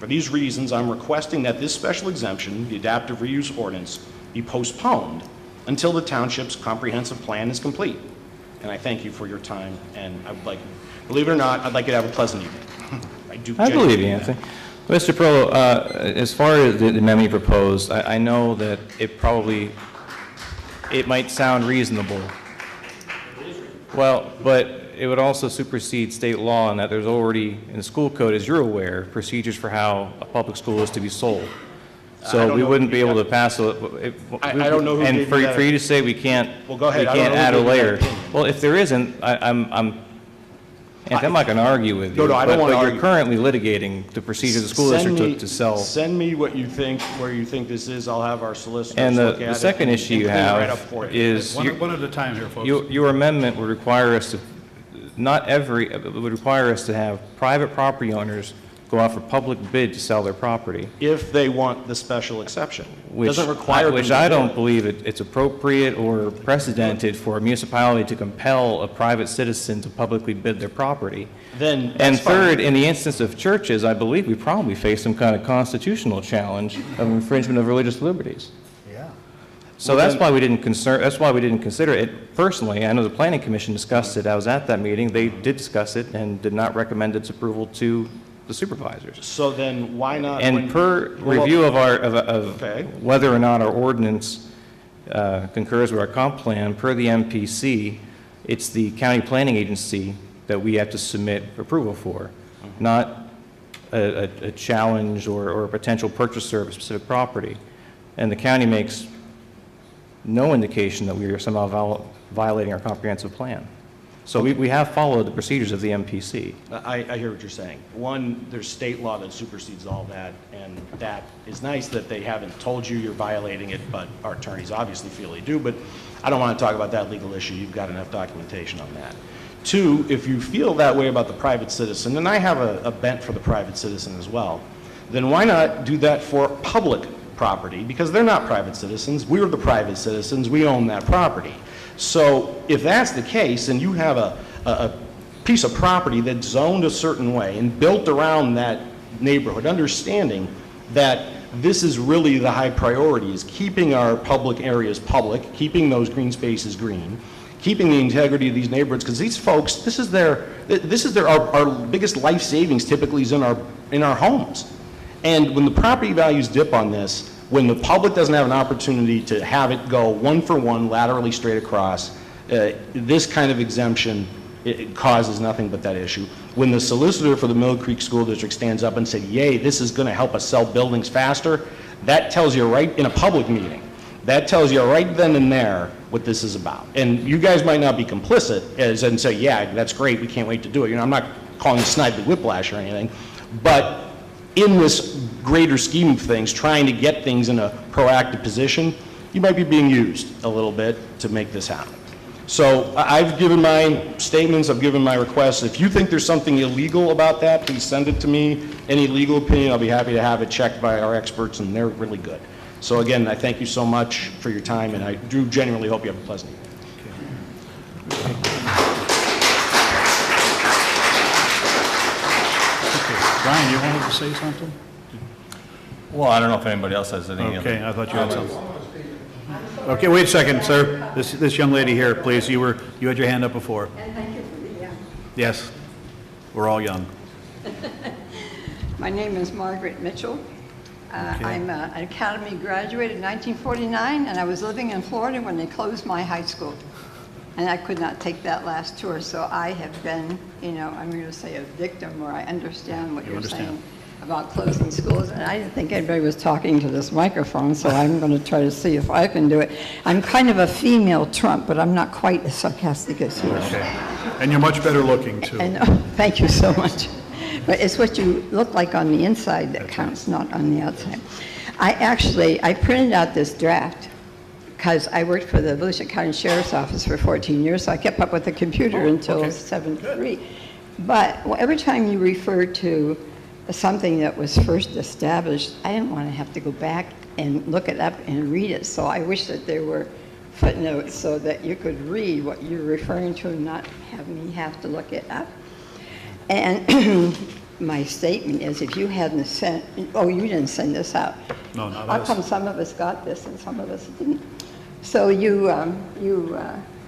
For these reasons, I'm requesting that this special exemption, the adaptive reuse ordinance, be postponed until the township's comprehensive plan is complete. And I thank you for your time, and I would like, believe it or not, I'd like you to have a pleasant evening. I do. I believe you, genuinely mean that. Anthony. Mr. Perillo, as far as the amendment you proposed, I know that it might sound reasonable. Well, but it would also supersede state law in that there's already, in the school code, as you're aware, procedures for how a public school is to be sold. I So don't we know wouldn't who be gave able to that- pass a... I don't know who And gave for you that- you to say we can't, Well, go ahead. we I don't can't know who add a gave you that layer. opinion. Well, if there isn't, I'm not going to argue with you. No, I don't wanna But argue. you're currently litigating the procedure the school district took to sell. Send me what you think, where you think this is. I'll have our solicitors And look at it. the second and issue you clean it right up have for you. is, One at a time here, folks. your amendment would require us to, it would require us to have private property owners go out for public bid to sell their property. If they want the special exception. Which Doesn't require them Which to I do don't it. believe it's appropriate or precedented for a municipality to compel a private citizen to publicly bid their property. Then And that's fine. third, in the instance of churches, I believe we probably face some kind of constitutional challenge of infringement of religious liberties. Yeah. So that's why we didn't consider it. Personally, I know the Planning Commission discussed it. I was at that meeting. They did discuss it and did not recommend its approval to the supervisors. So then why not? And when- per well, review of Okay. whether or not our ordinance concurs with our comp plan, per the MPC, it's the county planning agency that we have to submit approval for, not a challenge or a potential purchaser of a specific property. And the county makes no indication that we are somehow violating our comprehensive plan. So we have followed the procedures of the MPC. I hear what you're saying. One, there's state law that supersedes all that, and that is nice that they haven't told you you're violating it, but our attorneys obviously feel they do, but I don't want to talk about that legal issue. You've got enough documentation on that. Two, if you feel that way about the private citizen, and I have a bent for the private citizen as well, then why not do that for public property? Because they're not private citizens. We're the private citizens. We own that property. So if that's the case, and you have a piece of property that's zoned a certain way and built around that neighborhood, understanding that this is really the high priority, is keeping our public areas public, keeping those green spaces green, keeping the integrity of these neighborhoods, because these folks, this is our biggest life savings typically is in our homes. And when the property values dip on this, when the public doesn't have an opportunity to have it go one for one laterally straight across, this kind of exemption, it causes nothing but that issue. When the solicitor for the Millcreek School District stands up and said, yay, this is going to help us sell buildings faster, that tells you right in a public meeting. That tells you right then and there what this is about. And you guys might not be complicit and say, yeah, that's great, we can't wait to do it. You know, I'm not calling it snidely whiplash or anything, but in this greater scheme of things, trying to get things in a proactive position, you might be being used a little bit to make this happen. So I've given my statements, I've given my requests. If you think there's something illegal about that, please send it to me. Any legal opinion, I'll be happy to have it checked by our experts, and they're really good. So again, I thank you so much for your time, and I do genuinely hope you have a pleasant evening. Brian, you wanted to say something? Well, I don't know if anybody else has any other. Okay, I thought you had something. Okay, wait a second, sir. This young lady here, please, you had your hand up before. And thank you for the, Yes, we're all young. my name is Margaret Mitchell. I'm an academy graduate in 1949, and I was living in Florida when they closed my high school. And I could not take that last tour, so I have been, I'm going to say a victim, where I understand what you're saying about closing schools. And I didn't think anybody was talking to this microphone, so I'm going to try to see if I can do it. I'm kind of a female Trump, but I'm not quite as sarcastic as you. Okay. And you're much better looking, too. And, thank you so much. But it's what you look like on the inside that counts, not on the outside. I printed out this draft because I worked for the Volusia County Sheriff's Office for 14 years, so I kept up with the computer until 73. But every time you refer to something that was first established, I didn't want to have to go back and look it up and read it. So I wish that there were footnotes so that you could read what you're referring to and not have me have to look it up. And my statement is, if you hadn't sent, oh, you didn't send this out. No, not How us. come some of us got this and some of us didn't? So you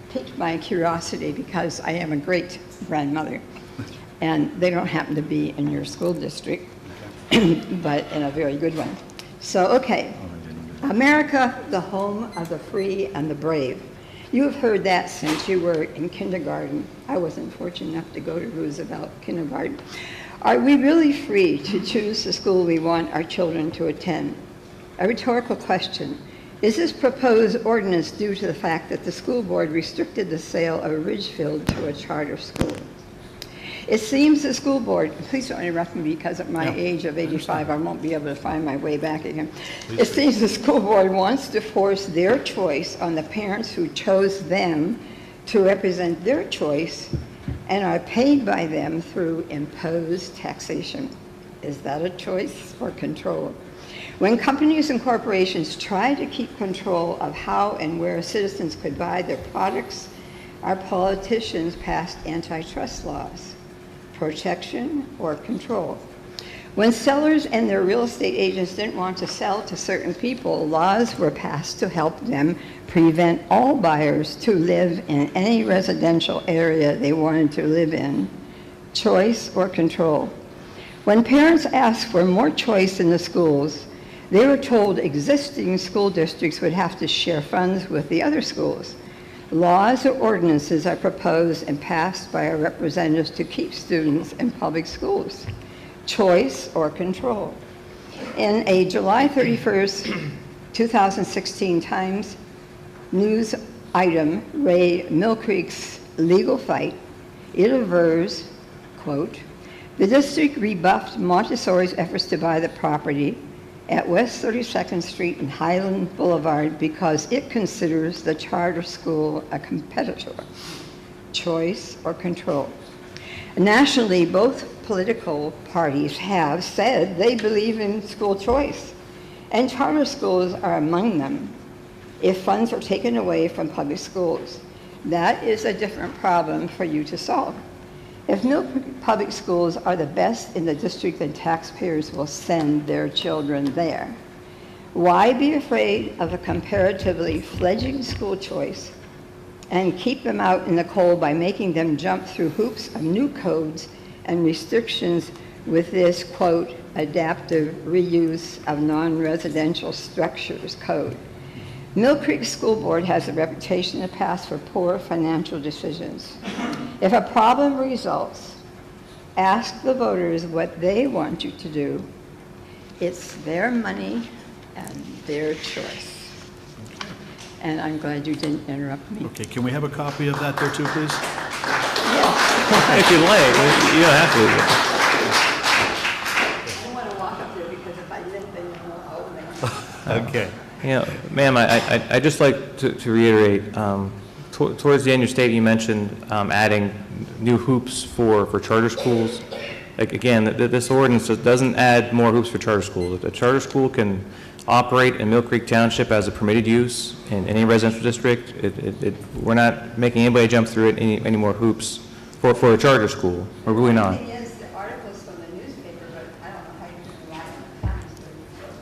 piqued my curiosity because I am a great grandmother, and they don't happen to be in your school district, but in a very good one. So, okay, America, the home of the free and the brave. You have heard that since you were in kindergarten. I wasn't fortunate enough to go to Roosevelt kindergarten. Are we really free to choose the school we want our children to attend? A rhetorical question. Is this proposed ordinance due to the fact that the school board restricted the sale of Ridgefield to a charter school? It seems the school board, please don't interrupt me because at my age of 85, I won't be able to find my way back again. It seems the school board wants to force their choice on the parents who chose them to represent their choice and are paid by them through imposed taxation. Is that a choice or control? When companies and corporations try to keep control of how and where citizens could buy their products, our politicians passed antitrust laws. Protection or control. When sellers and their real estate agents didn't want to sell to certain people, laws were passed to help them prevent all buyers to live in any residential area they wanted to live in. Choice or control. When parents asked for more choice in the schools, they were told existing school districts would have to share funds with the other schools. Laws or ordinances are proposed and passed by our representatives to keep students in public schools. Choice or control. In a July 31st, 2016 Times news item, Ray Millcreek's legal fight, it avers, quote, the district rebuffed Montessori's efforts to buy the property at West 32nd Street and Highland Boulevard because it considers the charter school a competitor. Choice or control. Nationally, both political parties have said they believe in school choice, and charter schools are among them. If funds are taken away from public schools, that is a different problem for you to solve. If Millcreek Public Schools are the best in the district, then taxpayers will send their children there. Why be afraid of a comparatively fledgling school choice and keep them out in the cold by making them jump through hoops of new codes and restrictions with this, quote, adaptive reuse of non-residential structures code? Millcreek School Board has a reputation in the past for poor financial decisions. If a problem results, ask the voters what they want you to do. It's their money and their choice. And I'm glad you didn't interrupt me. Okay, can we have a copy of that there too, please? If you'd like, you don't have I don't want to walk up there because if I limp, then you'll know how old I am. Okay. to. You know, ma'am, I'd just like to reiterate, towards the end of your statement, you mentioned adding new hoops for charter schools. Like, again, this ordinance doesn't add more hoops for charter schools. A charter school can operate in Millcreek Township as a permitted use in any residential district. We're not making anybody jump through it any more hoops for a charter school. We're really not. The thing is, the articles from the newspaper, but I don't know how you can rely on the facts to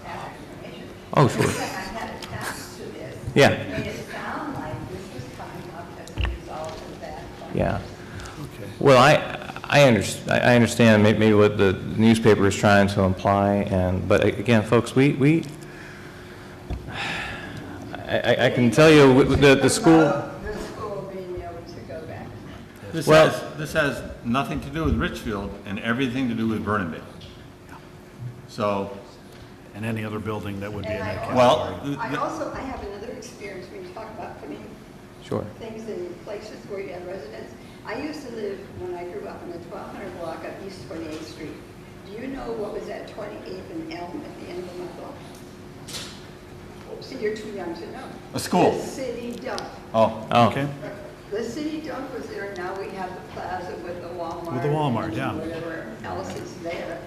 have information. Oh, sure. I had attached to this. Yeah. It made it sound like this was coming up as a result of that. Yeah. Okay. Well, I understand maybe what the newspaper is trying to imply, but again, folks, I can tell you the school. The school being able to go back. This has nothing to do with Richfield and everything to do with Vernon Bay. So, And any other building that would be in that category. well, I have another experience when you talk about putting Sure. things in places where you have residents. I used to live, when I grew up, in the 1200 block of East 28th Street. Do you know what was at 28th and Elm at the end of my block? See, you're too young to know. A school. The city dump. oh, Okay. The city dump was there, now we have the plaza with the Walmart. With the Walmart, yeah. And whatever else is there.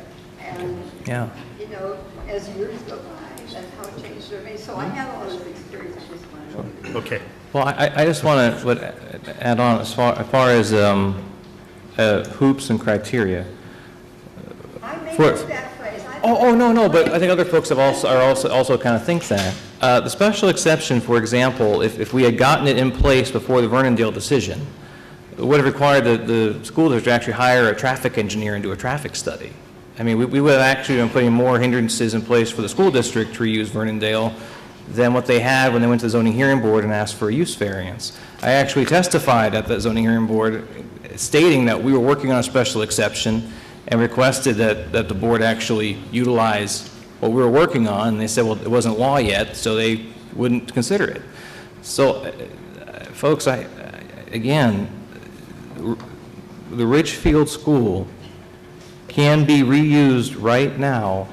And, Yeah. you know, as years go by, that's how it changed for me. So I have all this experience, I just want to know. Okay. Well, I just want to add on as far as hoops and criteria. I made For- up that phrase. No, but I think other folks have also kind of think that. The special exception, for example, if we had gotten it in place before the Vernondale decision, it would have required the school district to actually hire a traffic engineer and do a traffic study. I mean, we would have actually been putting more hindrances in place for the school district to reuse Vernondale than what they had when they went to the zoning hearing board and asked for a use variance. I actually testified at the zoning hearing board stating that we were working on a special exception and requested that the board actually utilize what we were working on, and they said, well, it wasn't law yet, so they wouldn't consider it. So, folks, again, the Richfield School can be reused right now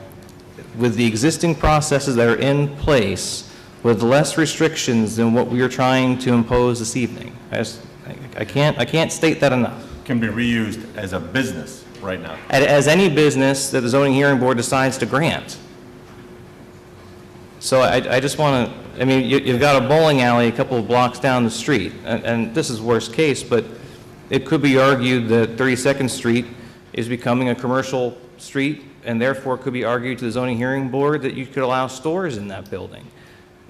with the existing processes that are in place with less restrictions than what we are trying to impose this evening. I can't state that enough. Can be reused as a business right now. As any business that the zoning hearing board decides to grant. So I just want to, I mean, you've got a bowling alley a couple of blocks down the street, and this is worst case, but it could be argued that 32nd Street is becoming a commercial street, and therefore it could be argued to the zoning hearing board that you could allow stores in that building.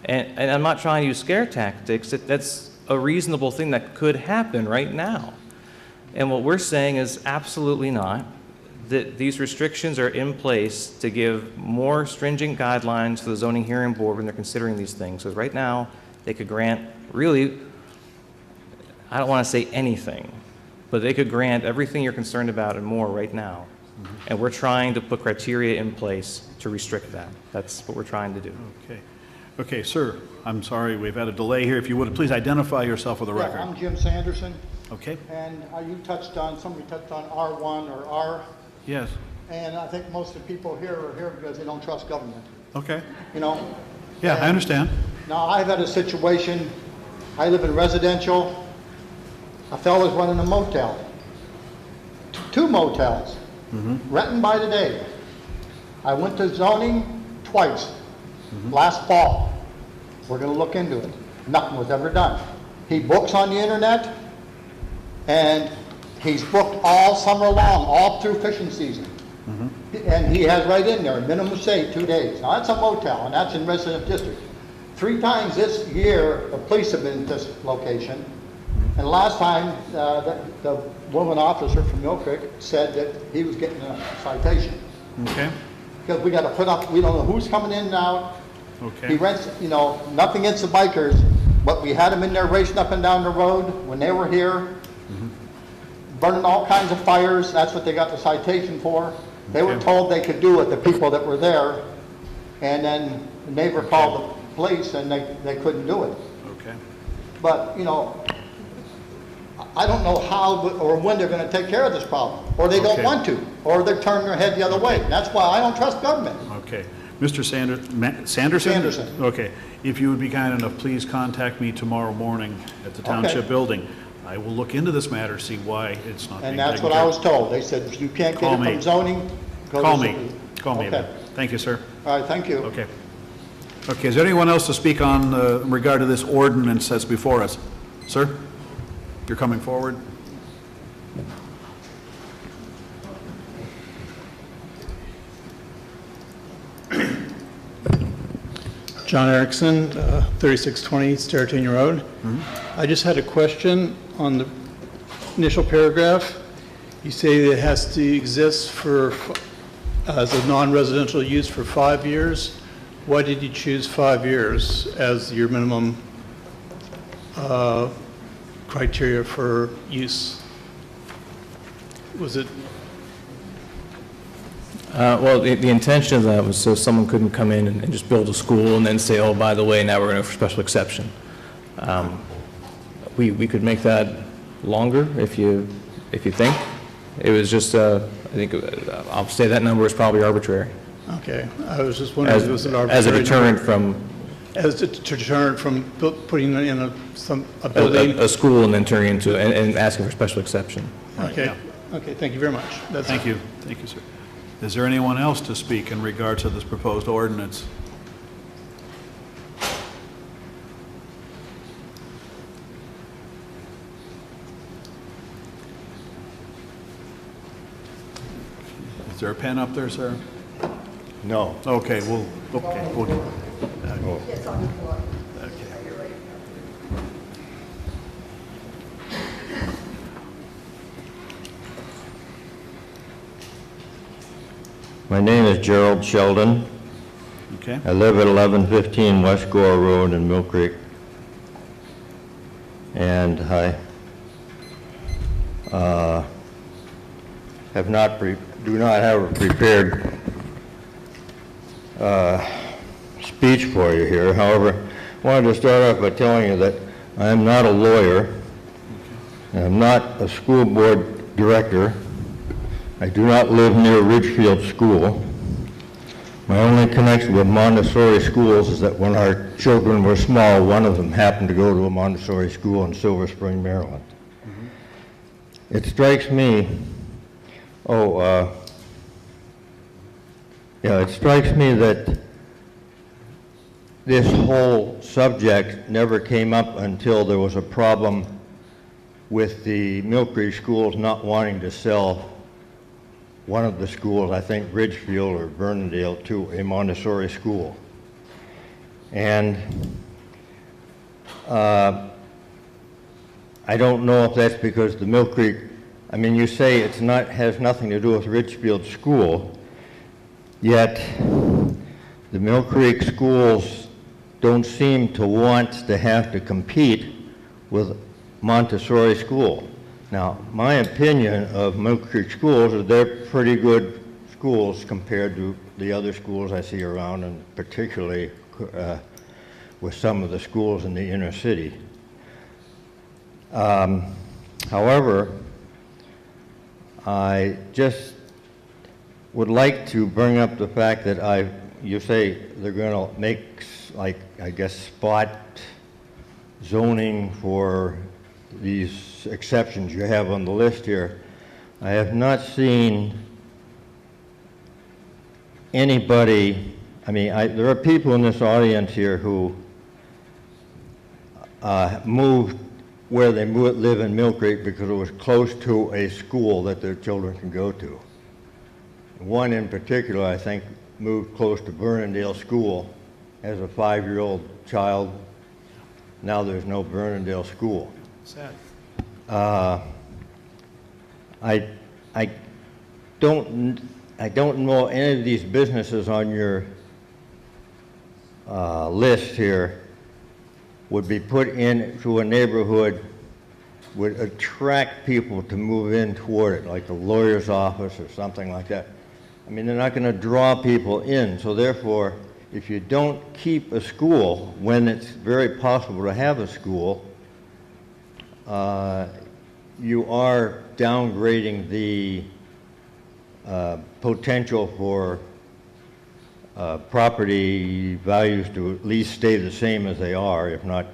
And I'm not trying to use scare tactics. That's a reasonable thing that could happen right now. And what we're saying is absolutely not, that these restrictions are in place to give more stringent guidelines to the zoning hearing board when they're considering these things. So right now, they could grant, really, I don't want to say anything, but they could grant everything you're concerned about and more right now. And we're trying to put criteria in place to restrict that. That's what we're trying to do. Okay. Okay, sir, I'm sorry, we've had a delay here. If you would, please identify yourself for the record. Yeah, I'm Jim Sanderson, Okay? and somebody touched on R1 or R, Yes. and I think most of the people here are here because they don't trust government, Okay. you know? Yeah, I understand. Now, I've had a situation, I live in residential, a fellow's running a motel, two motels, renting by the day. I went to zoning twice, last fall. We're gonna look into it. Nothing was ever done. He books on the internet, and he's booked all summer long, all through fishing season. And he has right in there, minimum stay, 2 days. Now, that's a motel, and that's in resident district. 3 times this year, the police have been at this location, and last time, the woman officer from Millcreek said that he was getting a citation. Okay. Because we got to put up, we don't know who's coming in and out. Okay. He rents, you know, nothing against the bikers, but we had them in there racing up and down the road when they were here, burning all kinds of fires. That's what they got the citation for. They were Okay. told they could do it, the people that were there, and then the neighbor called the police and they couldn't do it. Okay. But, you know, I don't know how or when they're going to take care of this problem, or they don't Okay. want to, or they're turning their head the other way. That's why I don't trust government. Okay. Mr. Sanderson? Sanderson. Okay. If you would be kind enough, please contact me tomorrow morning at the Township Okay. Building. I will look into this matter, see why it's not being And that's taken what care I of. was told. They said, if you can't Call get it me. from zoning, go to... Call me. Call me. Okay. Thank you, sir. All right, thank you. Okay. Okay, is there anyone else to speak on in regard to this ordinance that's before us? Sir, you're coming forward? John Erickson, 3620 Sterretini Road. I just had a question on the initial paragraph. You say that it has to exist for, as a non-residential use for 5 years. Why did you choose 5 years as your minimum criteria for use? Was it, Well, the intention of that was so someone couldn't come in and just build a school and then say, oh, by the way, now we're going to special exception. We could make that longer if you think. It was just, I think, I'll say that number is probably arbitrary. okay, I was just wondering if it was an arbitrary... As a deterrent from As a deterrent from putting in a building? a school and then turning into, and asking for special exception. Okay, okay, thank you very much. That's Thank you. Thank you, sir. Is there anyone else to speak in regard to this proposed ordinance? Is there a pen up there, sir? No. Okay, we'll get It's on the floor. My name is Gerald Sheldon. Okay. I live at 1115 West Gore Road in Millcreek. And I do not have a prepared speech for you here. However, I wanted to start off by telling you that I am not a lawyer. I'm not a school board director. I do not live near Ridgefield School. My only connection with Montessori schools is that when our children were small, one of them happened to go to a Montessori school in Silver Spring, Maryland. It strikes me, it strikes me that this whole subject never came up until there was a problem with the Millcreek schools not wanting to sell one of the schools, I think Ridgefield or Vernondale, to a Montessori school. And I don't know if that's because the Millcreek, I mean, you say it's not, has nothing to do with Ridgefield School, yet the Millcreek schools don't seem to want to have to compete with Montessori school. Now, my opinion of Millcreek schools is they're pretty good schools compared to the other schools I see around, and particularly with some of the schools in the inner city. However, I just would like to bring up the fact that you say they're going to make, like, I guess, spot zoning for these exceptions you have on the list here. I have not seen anybody, I mean, there are people in this audience here who moved where they live in Millcreek because it was close to a school that their children can go to. One in particular, I think, moved close to Vernondale School as a 5-year-old child. Now there's no Vernondale School. Sad. I don't know any of these businesses on your list here would be put into a neighborhood would attract people to move in toward it, like a lawyer's office or something like that. I mean, they're not going to draw people in, so therefore, if you don't keep a school when it's very possible to have a school, you are downgrading the potential for property values to at least stay the same as they are, if not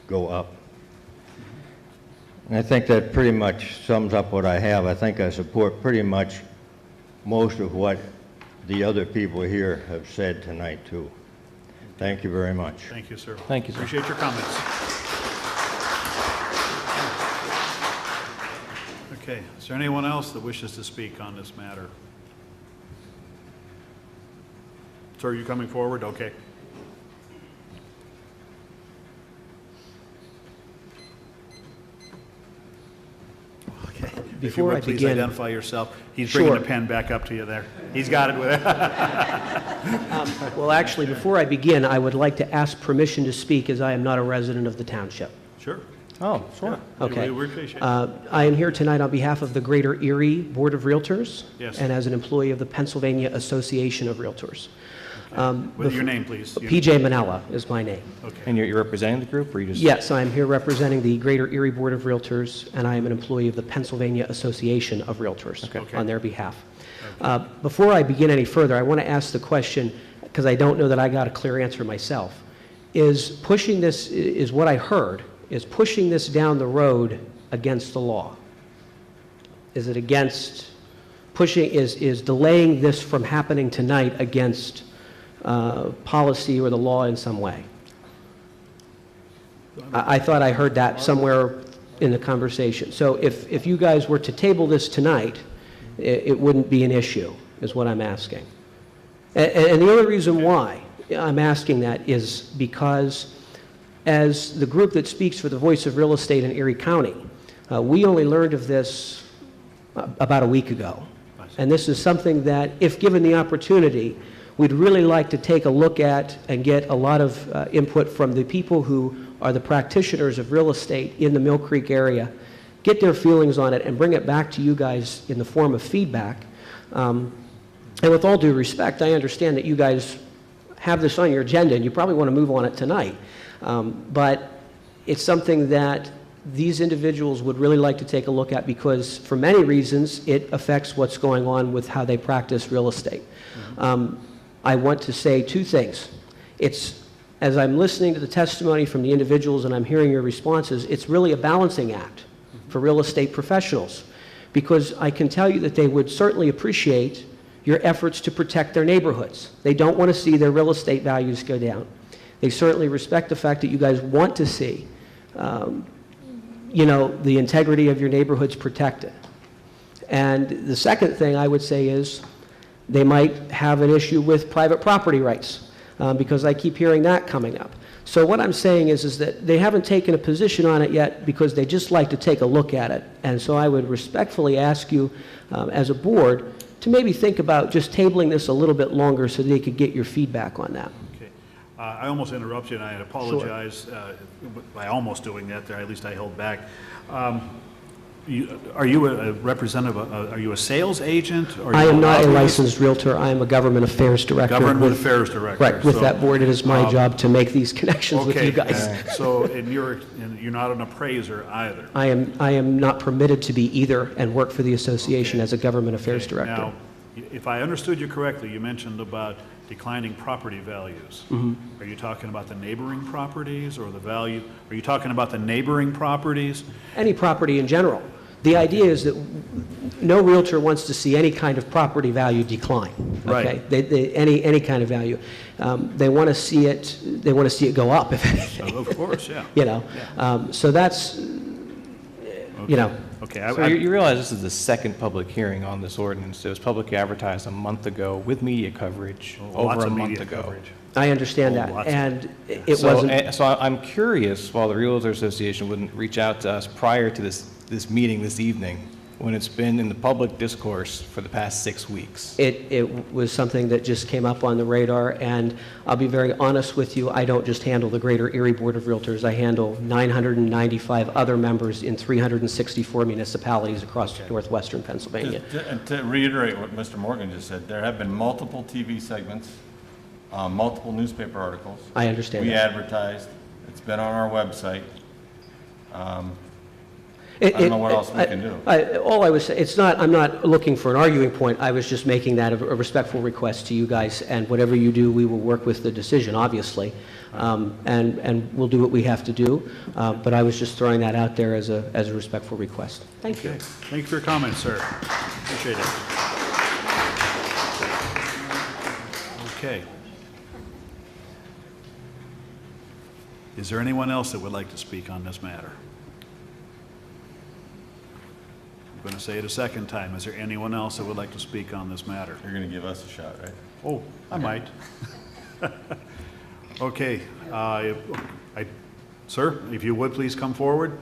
go up. And I think that pretty much sums up what I have. I think I support pretty much most of what the other people here have said tonight, too. Thank you very much. Thank you, sir. Thank you, sir. Appreciate your comments. Okay, is there anyone else that wishes to speak on this matter? Sir, are you coming forward? Okay. Okay. If you Before would I please begin- identify yourself. He's bringing the Sure. pen back up to you there. He's got it with it. Well, actually, before I begin, I would like to ask permission to speak as I am not a resident of the township. Sure. Oh, sure. Okay. We appreciate it. I am here tonight on behalf of the Greater Erie Board of Realtors. Yes. And as an employee of the Pennsylvania Association of Realtors. With your name, please. PJ Manella is my name. Okay. And you're representing the group, or you just? Yes, I am here representing the Greater Erie Board of Realtors, and I am an employee of the Pennsylvania Association of Realtors Okay. on their behalf. Before I begin any further, I want to ask the question, because I don't know that I got a clear answer myself. Is pushing this, is what I heard, is pushing this down the road against the law? Is it against pushing, is delaying this from happening tonight against policy or the law in some way? I thought I heard that somewhere in the conversation. So if you guys were to table this tonight, it wouldn't be an issue. is what I'm asking. And the only reason why I'm asking that is because as the group that speaks for the voice of real estate in Erie County, we only learned of this about a week ago. And this is something that, if given the opportunity, we'd really like to take a look at and get a lot of input from the people who are the practitioners of real estate in the Mill Creek area, get their feelings on it, and bring it back to you guys in the form of feedback. And with all due respect, I understand that you guys have this on your agenda and you probably want to move on it tonight. But it's something that these individuals would really like to take a look at because for many reasons it affects what's going on with how they practice real estate. I want to say two things. As I'm listening to the testimony from the individuals and I'm hearing your responses, it's really a balancing act for real estate professionals, because I can tell you that they would certainly appreciate your efforts to protect their neighborhoods. They don't want to see their real estate values go down. They certainly respect the fact that you guys want to see, the integrity of your neighborhoods protected. And the second thing I would say is they might have an issue with private property rights, because I keep hearing that coming up. So what I'm saying is that they haven't taken a position on it yet because they just like to take a look at it. And so I would respectfully ask you, as a board, to maybe think about just tabling this a little bit longer so they could get your feedback on that. Okay. I almost interrupted you, and I apologize by almost doing that there. At least I held back. Are you a representative, are you a sales agent? Or I am not a licensed realtor. I am a government affairs director. Government affairs director. Right. With that board, it is my job to make these connections with you guys. So you're not an appraiser either? I am not permitted to be either and work for the association as a government affairs director. Now, if I understood you correctly, you mentioned about declining property values. Are you talking about the neighboring properties or the value? Are you talking about the neighboring properties? Any property in general. The idea is that no realtor wants to see any kind of property value decline. Okay? Right. Any kind of value. They want to see it. They want to see it go up, if anything. Of course, yeah. So that's. Okay. So you realize this is the second public hearing on this ordinance. It was publicly advertised a month ago with media coverage over a month ago. I understand that, and it wasn't. So I'm curious, while the Realtors Association wouldn't reach out to us prior to this meeting this evening, when it's been in the public discourse for the past 6 weeks. It was something that just came up on the radar, and I'll be very honest with you, I don't just handle the Greater Erie Board of Realtors, I handle 995 other members in 364 municipalities across northwestern Pennsylvania. And to reiterate what Mr. Morgan just said, there have been multiple TV segments, multiple newspaper articles. I understand We that. advertised. It's been on our website. I don't know what else we can do. All I was saying, I'm not looking for an arguing point. I was just making that a respectful request to you guys, and whatever you do, we will work with the decision, obviously, and we'll do what we have to do. But I was just throwing that out there as a respectful request. Thank you. Thank you for your comments, sir. Appreciate it. Okay. Is there anyone else that would like to speak on this matter? I'm going to say it a second time. Is there anyone else that would like to speak on this matter? You're going to give us a shot, right? Oh, I might. Okay. Sir, if you would please come forward.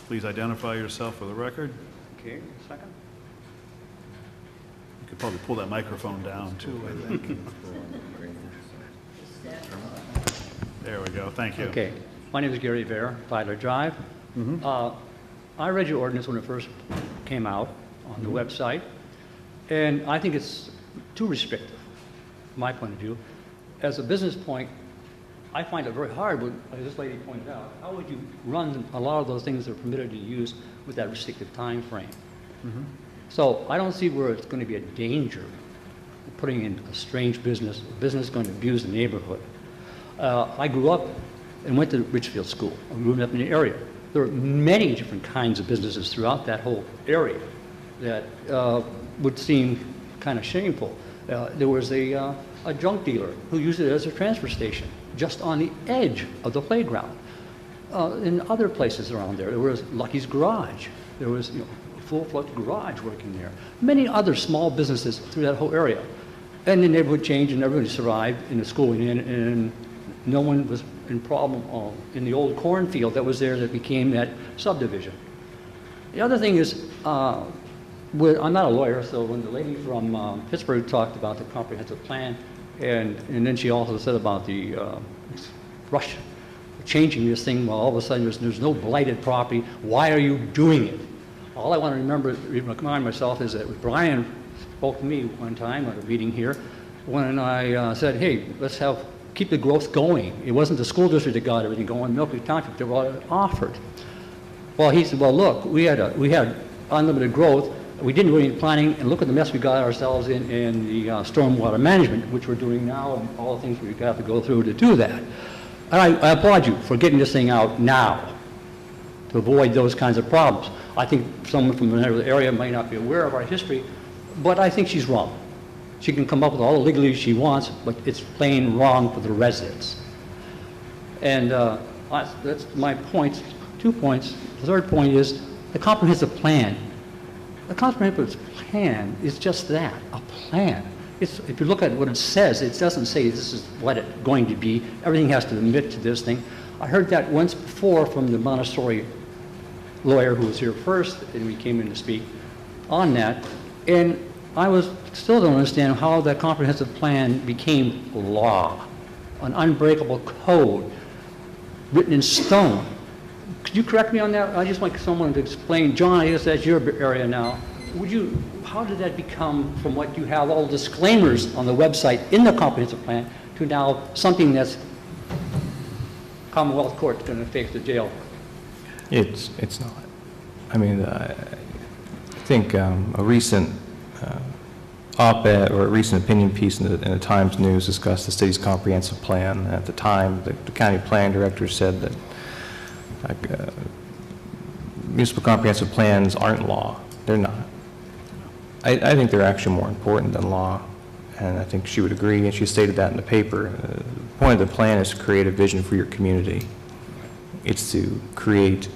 Please identify yourself for the record. Okay, a second. You could probably pull that microphone down too, I think. There we go. Thank you. Okay. My name is Gary Vare, Tyler Drive. I read your ordinance when it first came out on the website, and I think it's too restrictive, from my point of view. As a business point, I find it very hard, as this lady pointed out, how would you run a lot of those things that are permitted to use with that restrictive time frame? So I don't see where it's going to be a danger of putting in a strange business, a business going to abuse the neighborhood. I grew up and went to Richfield School. I grew up in the area. There are many different kinds of businesses throughout that whole area that would seem kind of shameful. There was a junk dealer who used it as a transfer station just on the edge of the playground. in other places around there. There was Lucky's Garage. There was, you know, full-fledged garage working there. Many other small businesses through that whole area. And the neighborhood changed and everybody survived in the school went in, and no one was in problem in the old cornfield that was there that became that subdivision. The other thing is, I'm not a lawyer, so when the lady from Pittsburgh talked about the comprehensive plan, and then she also said about the rush changing this thing, well, all of a sudden there's no blighted property. Why are you doing it? All I want to remind myself is that Brian spoke to me one time at a meeting here when I said, hey, let's keep the growth going. It wasn't the school district that got everything going, Millcreek Township, they were offered. Well, he said, well, look, we had unlimited growth. We didn't do any planning, and look at the mess we got ourselves in the stormwater management, which we're doing now, and all the things we've got to go through to do that. And I applaud you for getting this thing out now to avoid those kinds of problems. I think someone from another area might not be aware of our history, but I think she's wrong. She can come up with all the legalese she wants, but it's plain wrong for the residents. And that's my points, 2 points. The third point is the comprehensive plan. The comprehensive plan is just that, a plan. If you look at what it says, it doesn't say this is what it's going to be. Everything has to admit to this thing. I heard that once before from the Montessori lawyer who was here first, and we came in to speak on that. And I still don't understand how that comprehensive plan became law, an unbreakable code written in stone. Could you correct me on that? I just want someone to explain. John, I guess that's your area now. How did that become from what you have all disclaimers on the website in the comprehensive plan to now something that's Commonwealth Court's going to face the jail? It's not. I mean, I think a recent op-ed or a recent opinion piece in the Times News discussed the city's comprehensive plan. At the time, the county plan director said that municipal comprehensive plans aren't law. They're not. I think they're actually more important than law, and I think she would agree, and she stated that in the paper. The point of the plan is to create a vision for your community. It's to create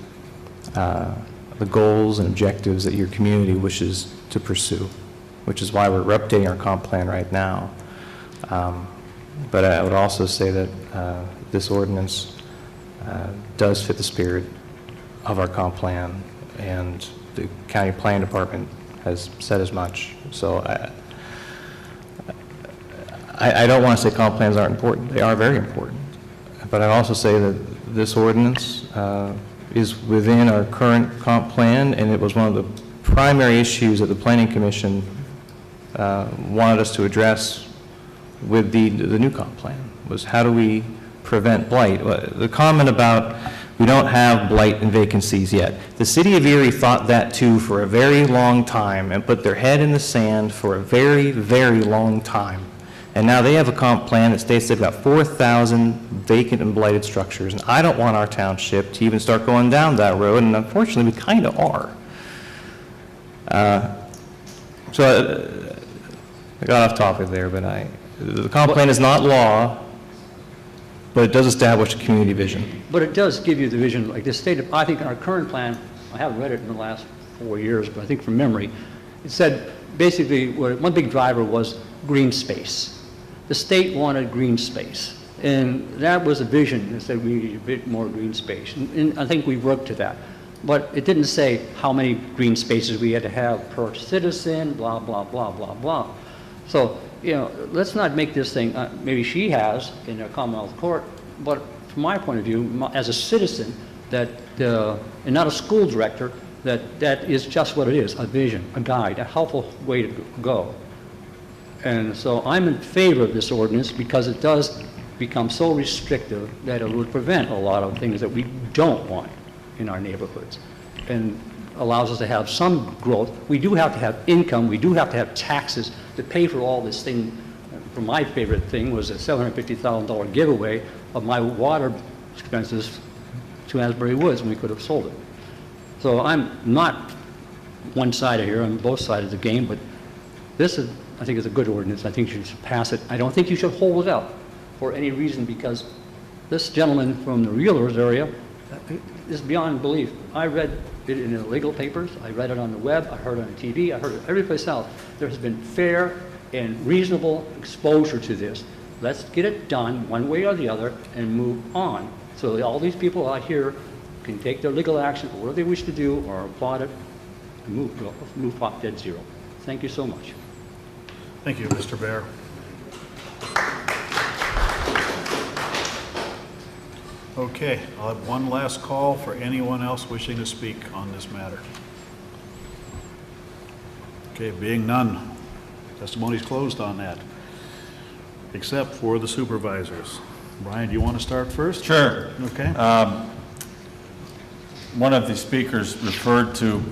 the goals and objectives that your community wishes to pursue, which is why we're updating our comp plan right now. But I would also say that this ordinance does fit the spirit of our comp plan, and the county plan department has said as much. So I don't want to say comp plans aren't important. They are very important. But I'd also say that this ordinance is within our current comp plan, and it was one of the primary issues that the Planning Commission wanted us to address with the new comp plan, was how do we prevent blight? The comment about we don't have blight and vacancies yet. The city of Erie thought that too for a very long time and put their head in the sand for a very, very long time. And now they have a comp plan that states they've got 4,000 vacant and blighted structures. And I don't want our township to even start going down that road, and unfortunately we kind of are. So I got off topic there, but the comp plan is not law, but it does establish a community vision. But it does give you the vision, like the state of, I think in our current plan, I haven't read it in the last 4 years, but I think from memory, it said basically one big driver was green space. The state wanted green space, and that was a vision. It said we need a bit more green space, and I think we worked to that. But it didn't say how many green spaces we had to have per citizen, blah, blah, blah, blah, blah. So, you know, let's not make this thing, maybe she has in a Commonwealth Court, but from my point of view, as a citizen, and not a school director, that is just what it is, a vision, a guide, a helpful way to go. And so I'm in favor of this ordinance because it does become so restrictive that it would prevent a lot of things that we don't want in our neighborhoods, and allows us to have some growth. We do have to have income, we do have to have taxes to pay for all this thing. For my favorite thing was a $750,000 giveaway of my water expenses to Asbury Woods when we could have sold it. So I'm not one side of here, I'm both sides of the game, but this is, I think, is a good ordinance. I think you should pass it. I don't think you should hold it up for any reason, because this gentleman from the realtors area It's beyond belief. I read it in the legal papers, I read it on the web, I heard it on TV, I heard it every place else. There has been fair and reasonable exposure to this. Let's get it done one way or the other and move on. So that all these people out here can take their legal action for whatever they wish to do or applaud it and move Prop Dead Zero. Thank you so much. Thank you, Mr. Bear. Okay, I'll have one last call for anyone else wishing to speak on this matter. Okay, being none, testimony's closed on that, except for the supervisors. Brian, do you want to start first? Sure. Okay. One of the speakers referred to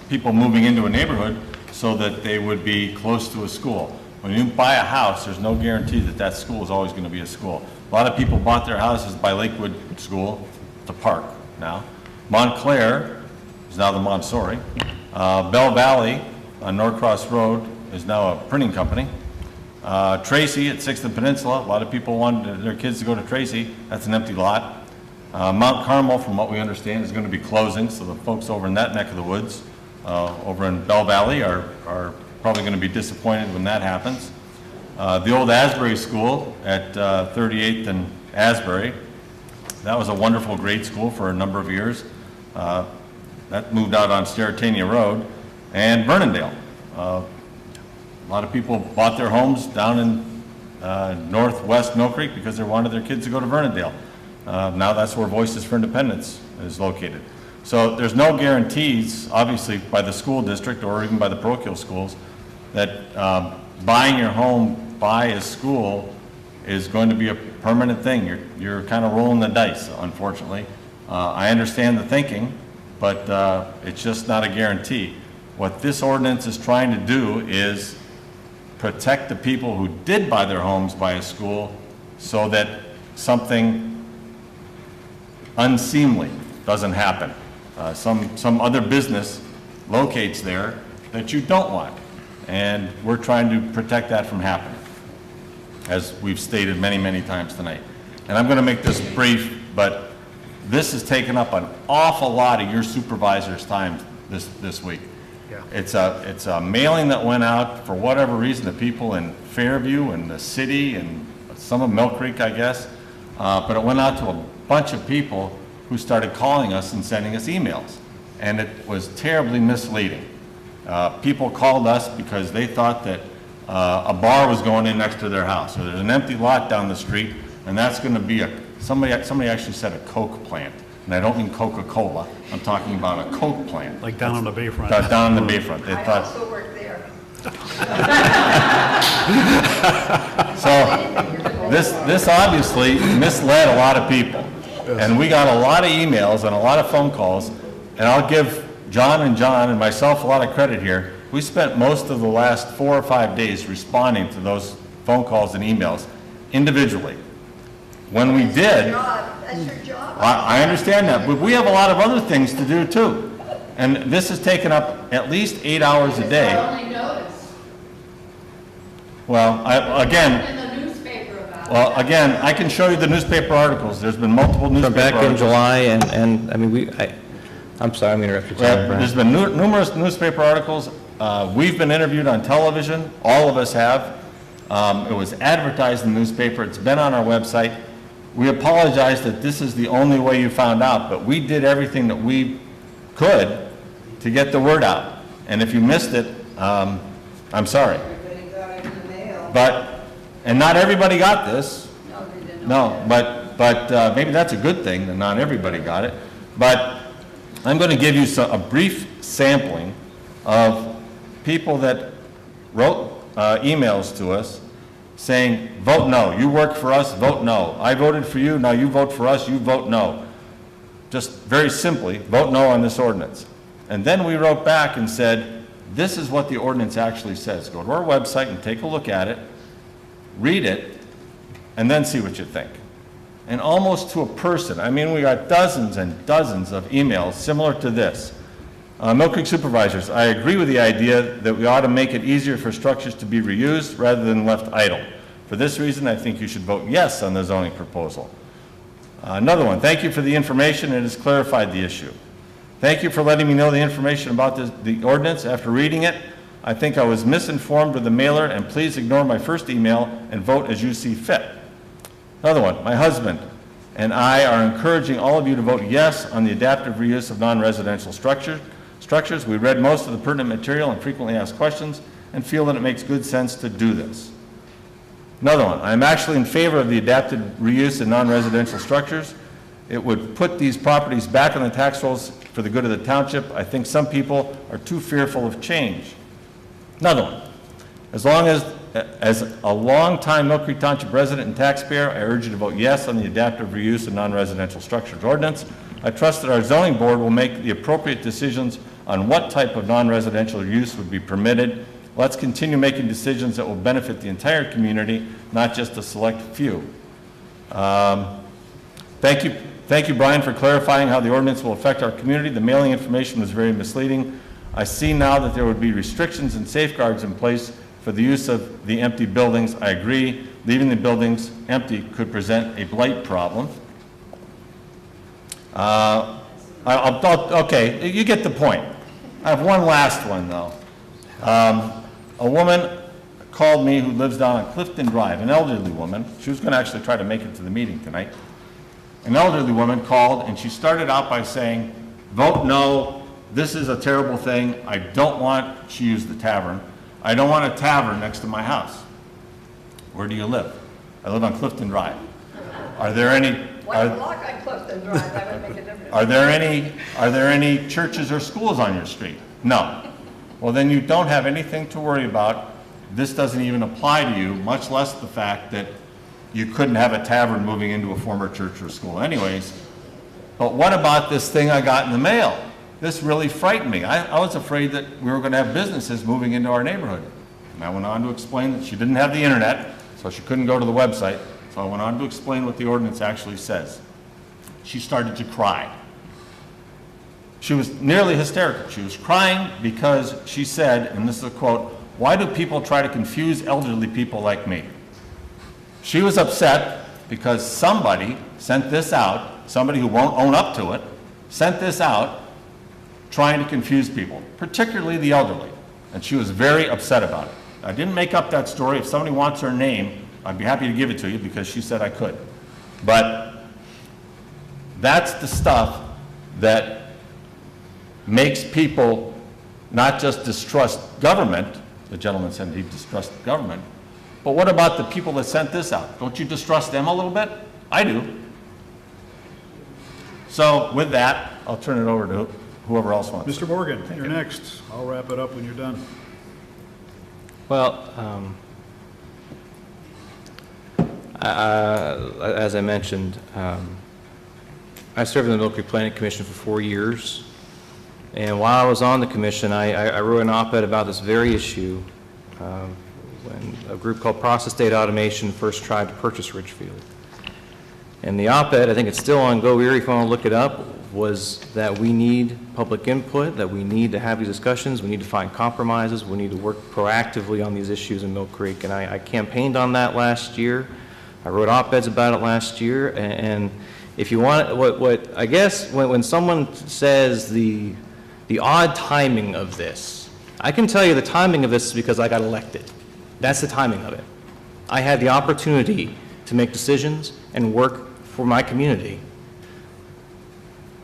people moving into a neighborhood so that they would be close to a school. When you buy a house, there's no guarantee that that school is always going to be a school. A lot of people bought their houses by Lakewood School, the park now. Montclair is now the Montessori. Bell Valley on Norcross Road is now a printing company. Tracy at 6th and Peninsula, a lot of people wanted their kids to go to Tracy. That's an empty lot. Mount Carmel, from what we understand, is going to be closing, so the folks over in that neck of the woods, over in Bell Valley, are probably going to be disappointed when that happens. The old Asbury School at 38th and Asbury, that was a wonderful grade school for a number of years. That moved out on Sterretania Road. And Vernondale. A lot of people bought their homes down in northwest Millcreek because they wanted their kids to go to Vernondale. Now that's where Voices for Independence is located. So there's no guarantees, obviously, by the school district or even by the parochial schools that buying your home by a school is going to be a permanent thing. You're kind of rolling the dice, unfortunately. I understand the thinking, but it's just not a guarantee. What this ordinance is trying to do is protect the people who did buy their homes by a school so that something unseemly doesn't happen. Some other business locates there that you don't want, and we're trying to protect that from happening, as we've stated many, many times tonight. And I'm going to make this brief, but this has taken up an awful lot of your supervisors' time this week. Yeah. It's a mailing that went out for whatever reason to people in Fairview and the city and some of Millcreek, I guess. But it went out to a bunch of people who started calling us and sending us emails. And it was terribly misleading. People called us because they thought that a bar was going in next to their house. So there's an empty lot down the street, and that's going to be somebody actually said a Coke plant. And I don't mean Coca-Cola. I'm talking about a Coke plant. Like down on the Bayfront. Down on the Bayfront. They thought. I also work there. So this obviously misled a lot of people. And we got a lot of emails and a lot of phone calls. And I'll give John and myself a lot of credit here. We spent most of the last 4 or 5 days responding to those phone calls and emails individually. When we did, That's your job. I understand that, but we have a lot of other things to do too. And this has taken up at least 8 hours a day. Only notice. Well, again, In the newspaper about it. well, again, I can show you the newspaper articles. There's been multiple From newspaper back in articles. July, and I mean, I'm sorry, I'm interrupting you. Well, there's been numerous newspaper articles. We've been interviewed on television. All of us have. It was advertised in the newspaper. It's been on our website. We apologize that this is the only way you found out, but we did everything that we could to get the word out. And if you missed it, I'm sorry. But, and not everybody got this. No, they didn't. No, but maybe that's a good thing that not everybody got it. But I'm going to give you a brief sampling of people that wrote emails to us saying, vote no. You work for us, vote no. I voted for you, now you vote for us, you vote no. Just very simply, vote no on this ordinance. And then we wrote back and said, this is what the ordinance actually says. Go to our website and take a look at it, read it, and then see what you think. And almost to a person, I mean, we got dozens and dozens of emails similar to this. Millcreek Supervisors, I agree with the idea that we ought to make it easier for structures to be reused rather than left idle. For this reason, I think you should vote yes on the zoning proposal. Another one, thank you for the information. It has clarified the issue. Thank you for letting me know the information about the ordinance. After reading it, I think I was misinformed with the mailer, and please ignore my first email and vote as you see fit. Another one, my husband and I are encouraging all of you to vote yes on the adaptive reuse of non-residential structures. We read most of the pertinent material and frequently asked questions and feel that it makes good sense to do this. Another one, I'm actually in favor of the adaptive reuse of non-residential structures. It would put these properties back on the tax rolls for the good of the township. I think some people are too fearful of change. Another one, as a long-time Millcreek Township resident and taxpayer, I urge you to vote yes on the adaptive reuse of non-residential structures ordinance. I trust that our zoning board will make the appropriate decisions on what type of non-residential use would be permitted. Let's continue making decisions that will benefit the entire community, not just a select few. Thank you, Brian, for clarifying how the ordinance will affect our community. The mailing information was very misleading. I see now that there would be restrictions and safeguards in place for the use of the empty buildings. I agree, leaving the buildings empty could present a blight problem. Okay, you get the point. I have one last one, though. A woman called me who lives down on Clifton Drive, an elderly woman. She was going to actually try to make it to the meeting tonight. An elderly woman called, and she started out by saying, vote no, this is a terrible thing. I don't want, she used the tavern, I don't want a tavern next to my house. Where do you live? I live on Clifton Drive. Are there any... One block on Clifton Drive, that would make a difference. Are there any churches or schools on your street? No. Well, then you don't have anything to worry about. This doesn't even apply to you, much less the fact that you couldn't have a tavern moving into a former church or school anyways. But what about this thing I got in the mail? This really frightened me. I was afraid that we were going to have businesses moving into our neighborhood. And I went on to explain that she didn't have the internet, so she couldn't go to the website. So I went on to explain what the ordinance actually says. She started to cry. She was nearly hysterical. She was crying because she said, and this is a quote, "Why do people try to confuse elderly people like me?" She was upset because somebody sent this out, somebody who won't own up to it, sent this out trying to confuse people, particularly the elderly. And she was very upset about it. I didn't make up that story. If somebody wants her name, I'd be happy to give it to you because she said I could. But that's the stuff that makes people not just distrust government, the gentleman said he distrusts government, but what about the people that sent this out? Don't you distrust them a little bit? I do. So with that, I'll turn it over to whoever else wants. Mr. Morgan, you're next. I'll wrap it up when you're done. Well, as I mentioned, I served in the Millcreek Planning Commission for 4 years. And while I was on the commission, I wrote an op-ed about this very issue when a group called Process Data Automation first tried to purchase Ridgefield. And the op-ed, I think it's still on Go Erie if you want to look it up, was that we need public input, that we need to have these discussions, we need to find compromises, we need to work proactively on these issues in Millcreek. And I campaigned on that last year. I wrote op-eds about it last year. And if you want, what I guess when someone says the odd timing of this, I can tell you the timing of this is because I got elected. That's the timing of it. I had the opportunity to make decisions and work for my community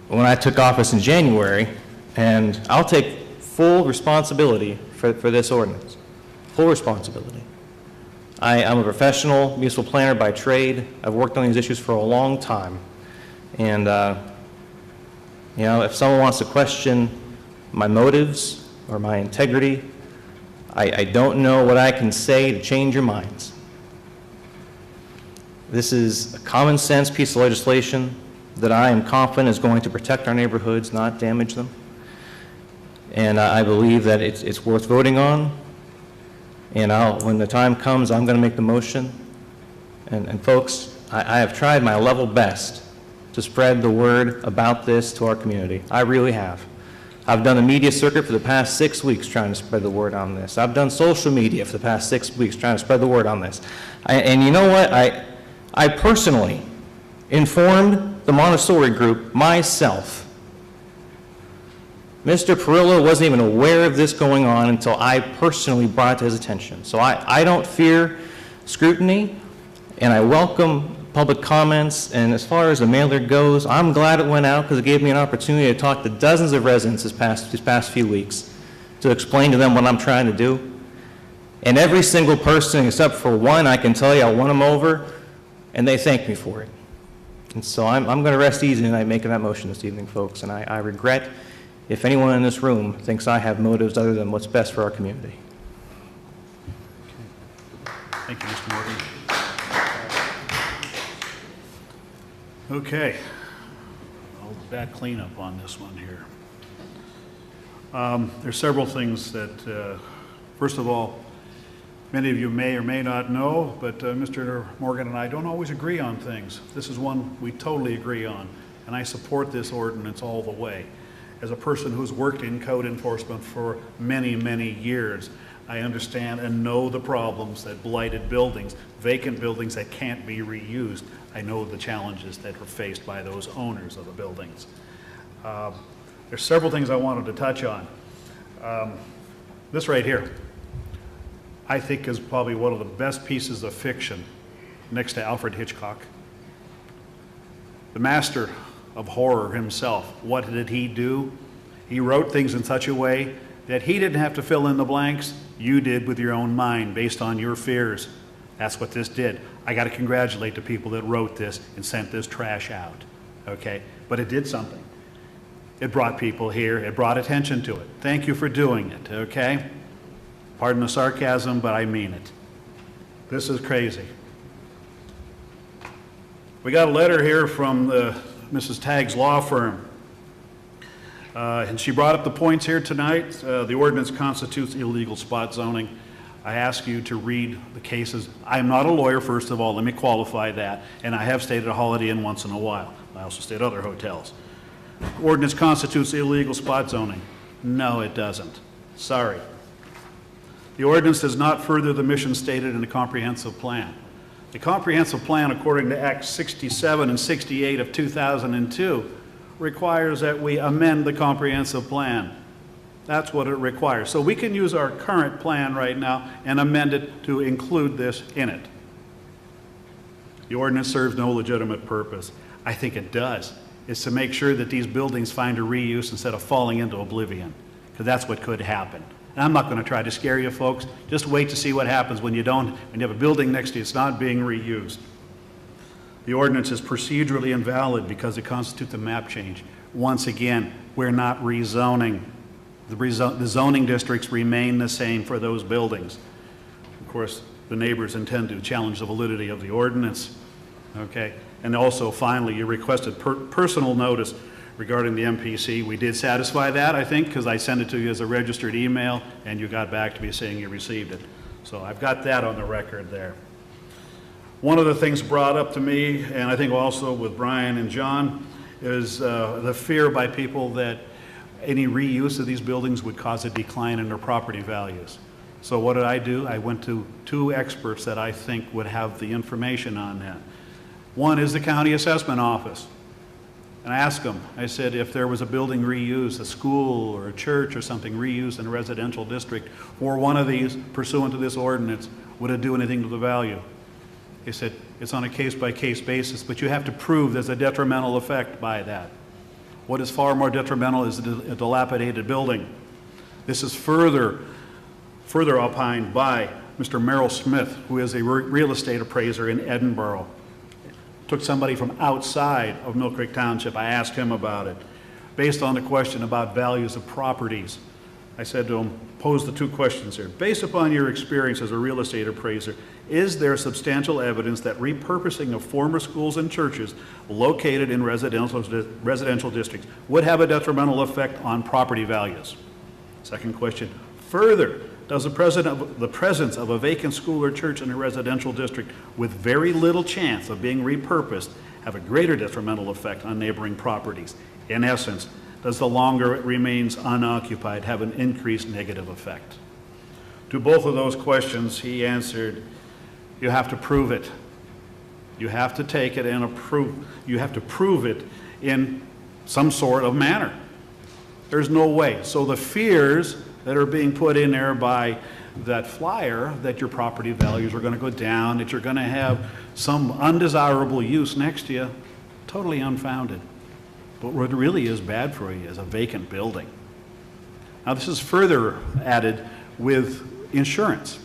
when I took office in January, and I'll take full responsibility for this ordinance, full responsibility. I'm a professional municipal planner by trade. I've worked on these issues for a long time, and you know, if someone wants to question my motives or my integrity, I don't know what I can say to change your minds. This is a common sense piece of legislation that I am confident is going to protect our neighborhoods, not damage them. And I believe that it's worth voting on. And when the time comes, I'm going to make the motion. And folks, I have tried my level best to spread the word about this to our community. I really have. I've done a media circuit for the past 6 weeks trying to spread the word on this. I've done social media for the past 6 weeks trying to spread the word on this. And you know what? I personally informed the Montessori group, myself. Mr. Perillo wasn't even aware of this going on until I personally brought it to his attention. So I don't fear scrutiny, and I welcome public comments. And as far as the mailer goes, I'm glad it went out because it gave me an opportunity to talk to dozens of residents these past few weeks to explain to them what I'm trying to do. And every single person except for one, I can tell you, I won them over, and they thanked me for it. And so I'm going to rest easy tonight making that motion this evening, folks. And I regret if anyone in this room thinks I have motives other than what's best for our community. Thank you, Mr. Morgan. Okay. I'll back cleanup on this one here. There's several things that, first of all, many of you may or may not know, but Mr. Morgan and I don't always agree on things. This is one we totally agree on, and I support this ordinance all the way. As a person who's worked in code enforcement for many, many years, I understand and know the problems that blighted buildings, vacant buildings that can't be reused. I know the challenges that are faced by those owners of the buildings. There's several things I wanted to touch on. This right here, I think is probably one of the best pieces of fiction next to Alfred Hitchcock. The master of horror himself, what did he do? He wrote things in such a way that he didn't have to fill in the blanks. You did with your own mind based on your fears. That's what this did. I got to congratulate the people that wrote this and sent this trash out, okay? But it did something. It brought people here. It brought attention to it. Thank you for doing it, okay? Pardon the sarcasm, but I mean it. This is crazy. We got a letter here from Mrs. Tagg's law firm. And she brought up the points here tonight. The ordinance constitutes illegal spot zoning. I ask you to read the cases. I'm not a lawyer, first of all. Let me qualify that. And I have stayed at a Holiday Inn once in a while. I also stayed at other hotels. The ordinance constitutes illegal spot zoning. No, it doesn't. Sorry. The ordinance does not further the mission stated in the comprehensive plan. The comprehensive plan, according to Acts 67 and 68 of 2002, requires that we amend the comprehensive plan. That's what it requires. So we can use our current plan right now and amend it to include this in it. The ordinance serves no legitimate purpose. I think it does. It's to make sure that these buildings find a reuse instead of falling into oblivion, because that's what could happen. And I'm not going to try to scare you folks. Just wait to see what happens when you have a building next to you, it's not being reused. The ordinance is procedurally invalid because it constitutes a map change. Once again, we're not rezoning. The zoning districts remain the same for those buildings. Of course, the neighbors intend to challenge the validity of the ordinance. Okay, and also finally, you requested personal notice regarding the MPC. We did satisfy that, I think, because I sent it to you as a registered email, and you got back to me saying you received it. So I've got that on the record there. One of the things brought up to me, and I think also with Brian and John, is the fear by people that any reuse of these buildings would cause a decline in their property values. So what did I do? I went to two experts that I think would have the information on that. One is the county assessment office. And I asked them, I said, if there was a building reused, a school or a church or something reused in a residential district or one of these pursuant to this ordinance, would it do anything to the value? They said, it's on a case-by-case basis, but you have to prove there's a detrimental effect by that. What is far more detrimental is a dilapidated building. This is further opined by Mr. Merrill Smith, who is a real estate appraiser in Edinburgh. Took somebody from outside of Millcreek Township. I asked him about it. Based on the question about values of properties, I said to him, pose the two questions here. Based upon your experience as a real estate appraiser, is there substantial evidence that repurposing of former schools and churches located in residential districts would have a detrimental effect on property values? Second question, further, does the presence of a vacant school or church in a residential district with very little chance of being repurposed have a greater detrimental effect on neighboring properties? In essence, does the longer it remains unoccupied have an increased negative effect? To both of those questions, he answered, you have to prove it. You have to take it and you have to prove it in some sort of manner. There's no way. So the fears that are being put in there by that flyer, that your property values are going to go down, that you're going to have some undesirable use next to you, totally unfounded. But what really is bad for you is a vacant building. Now, this is further added with insurance.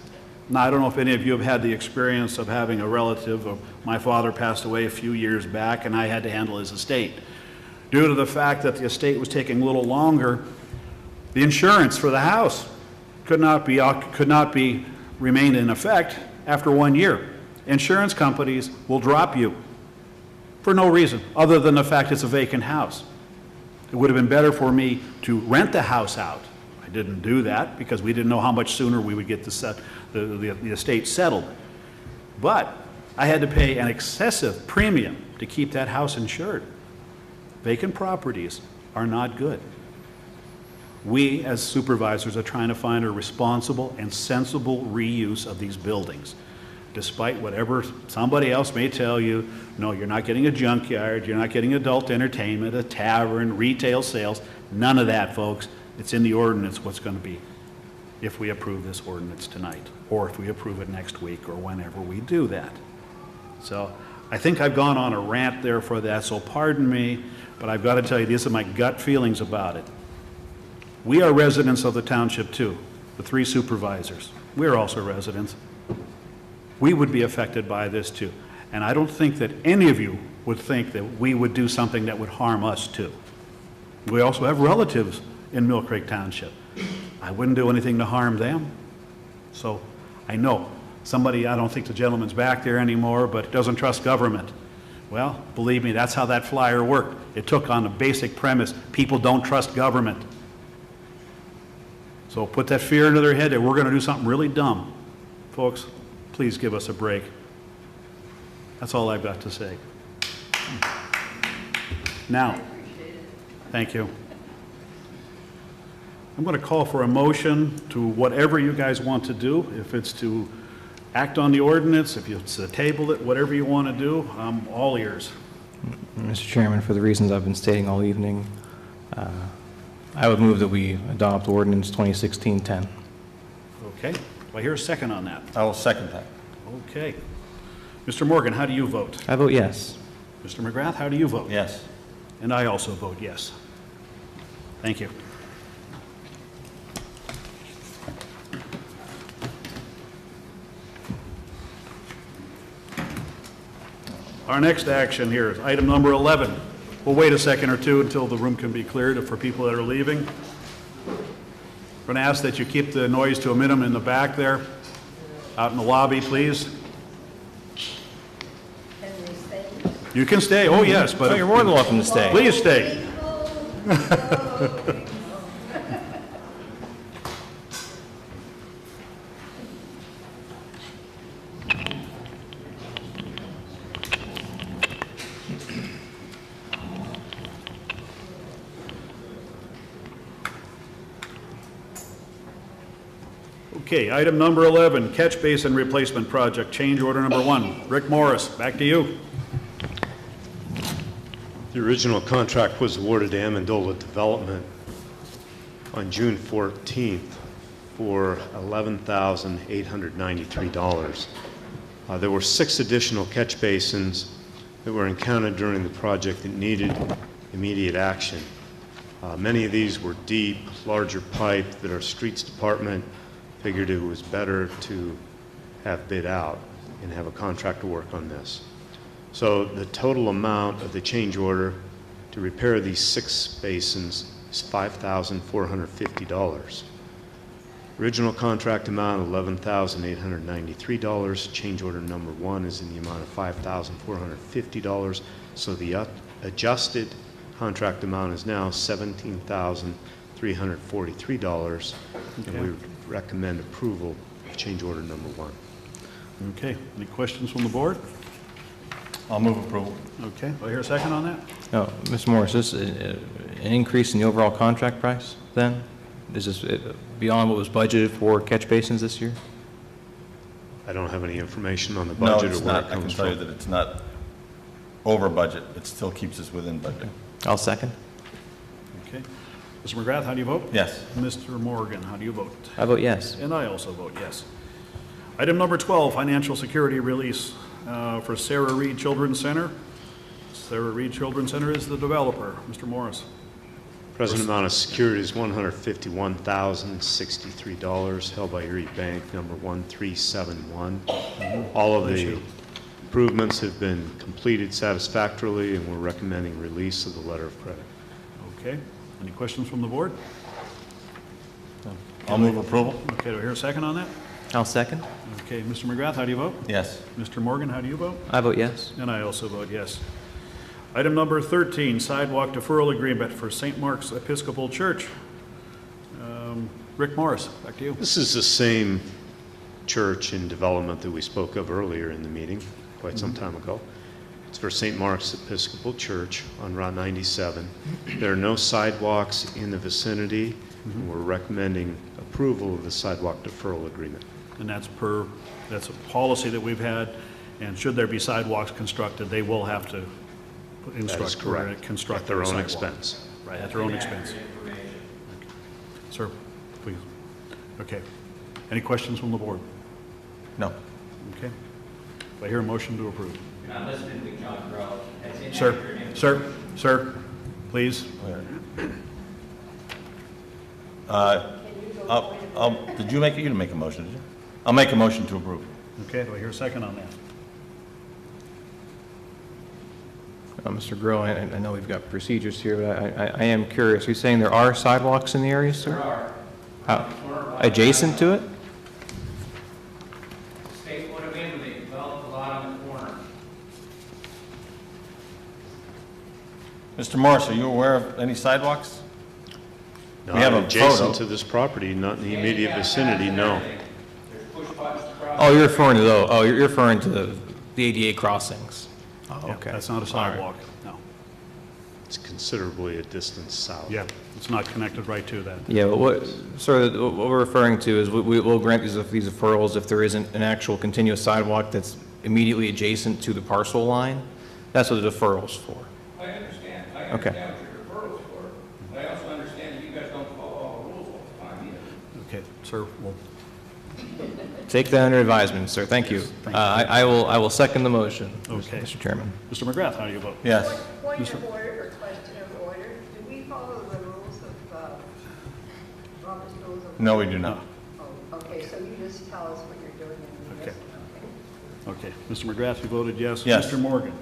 Now, I don't know if any of you have had the experience of having a relative. My father passed away a few years back, and I had to handle his estate. Due to the fact that the estate was taking a little longer, the insurance for the house could not be remained in effect after 1 year. Insurance companies will drop you for no reason other than the fact it's a vacant house. It would have been better for me to rent the house out. I didn't do that because we didn't know how much sooner we would get the estate settled. But I had to pay an excessive premium to keep that house insured. Vacant properties are not good. We, as supervisors, are trying to find a responsible and sensible reuse of these buildings. Despite whatever somebody else may tell you, no, you're not getting a junkyard, you're not getting adult entertainment, a tavern, retail sales, none of that, folks. It's in the ordinance what's going to be if we approve this ordinance tonight, or if we approve it next week, or whenever we do that. So I think I've gone on a rant there for that, so pardon me, but I've got to tell you, these are my gut feelings about it. We are residents of the township too, the 3 supervisors. We're also residents. We would be affected by this too. And I don't think that any of you would think that we would do something that would harm us too. We also have relatives in Millcreek Township. I wouldn't do anything to harm them. So I know somebody, I don't think the gentleman's back there anymore, but doesn't trust government. Well, believe me, that's how that flyer worked. It took on a basic premise, people don't trust government. So put that fear into their head that we're going to do something really dumb. Folks, please give us a break. That's all I've got to say. Now, thank you. I'm going to call for a motion to whatever you guys want to do. If it's to act on the ordinance, if it's to table it, whatever you want to do, I'm all ears. Mr. Chairman, for the reasons I've been stating all evening, I would move that we adopt ordinance 2016-10. Okay. Do I hear a second on that? I will second that. Okay. Mr. Morgan, how do you vote? I vote yes. Mr. McGrath, how do you vote? Yes. And I also vote yes. Thank you. Our next action here is item number 11. We'll wait a second or two until the room can be cleared for people that are leaving. I'm going to ask that you keep the noise to a minimum in the back there. Out in the lobby, please. You can stay. Oh, yes, but you're more than welcome to stay. Please stay. Okay, item number 11, catch basin replacement project, change order number 1. Rick Morris, back to you. The original contract was awarded to Amendola Development on June 14th for $11,893. There were 6 additional catch basins that were encountered during the project that needed immediate action. Many of these were deep, larger pipe that our streets department figured it was better to have bid out and have a contractor work on this. So the total amount of the change order to repair these 6 basins is $5,450. Original contract amount $11,893. Change order number 1 is in the amount of $5,450. So the adjusted contract amount is now $17,343, and we recommend approval of change order number 1. Okay, any questions from the board? I'll move approval. Okay, do I hear a second on that? No, Mr. Morris, is this an increase in the overall contract price then? Is this beyond what was budgeted for catch basins this year? I don't have any information on the No, budget or it's where not. it I can comes tell you from. that it's not over budget. It still keeps us within budget. I'll second. Okay. Mr. McGrath, how do you vote? Yes. Mr. Morgan, how do you vote? I vote yes. And I also vote yes. Item number 12, financial security release for Sarah Reed Children's Center. Sarah Reed Children's Center is the developer. Mr. Morris. Present amount of security is $151,063, held by Erie Bank, number 1371. All of the improvements have been completed satisfactorily, and we're recommending release of the letter of credit. Okay. Any questions from the board? I'll move approval. Okay, do I hear a second on that? I'll second. Okay, Mr. McGrath, how do you vote? Yes. Mr. Morgan, how do you vote? I vote yes. And I also vote yes. Item number 13, sidewalk deferral agreement for St. Mark's Episcopal Church. Rick Morris, back to you. This is the same church in development that we spoke of earlier in the meeting, quite some time ago. It's for St. Mark's Episcopal Church on Route 97. There are no sidewalks in the vicinity, and we're recommending approval of the sidewalk deferral agreement. And that's a policy that we've had, and should there be sidewalks constructed, they will have to construct At their own sidewalk. expense. Right, at their own expense. Sir, please. Okay. Any questions from the board? No. Okay. Do I hear a motion to approve? I'm listening to John Grow. Sir, please. Did you didn't make a motion, did you? I'll make a motion to approve. Okay, do I hear a second on that? Mr. Grow, I know we've got procedures here, but I am curious. Are you saying there are sidewalks in the area, sir? There are. Adjacent to it? State put them in, but they developed a lot on the corner. Mr. Morris, are you aware of any sidewalks? Not We have a adjacent photo. to this property, not in the immediate vicinity, no. Oh, you're referring to those. Oh, you're referring to the ADA crossings. Oh, Yeah, okay. that's not a sidewalk, no. It's considerably a distance south. Yeah, it's not connected right to that. Yeah, but what we're referring to is we'll grant these deferrals if there isn't an actual continuous sidewalk that's immediately adjacent to the parcel line. That's what the deferral's for. I understand. I Okay. understand what your referral's for, but I also understand that you guys don't follow all the rules all the time either. Okay, sir, well, Take that under advisement, sir. Thank you. Thank you. I will second the motion, Okay. Mr. Chairman. Mr. McGrath, how do you vote? Yes. Point of order or question of order, do we follow the rules of, Robert's Rules of? No, we do not. Oh, okay, so you just tell us what you're doing and we Okay. listen, Okay, Mr. McGrath, you voted yes. Yes. Mr. Morgan?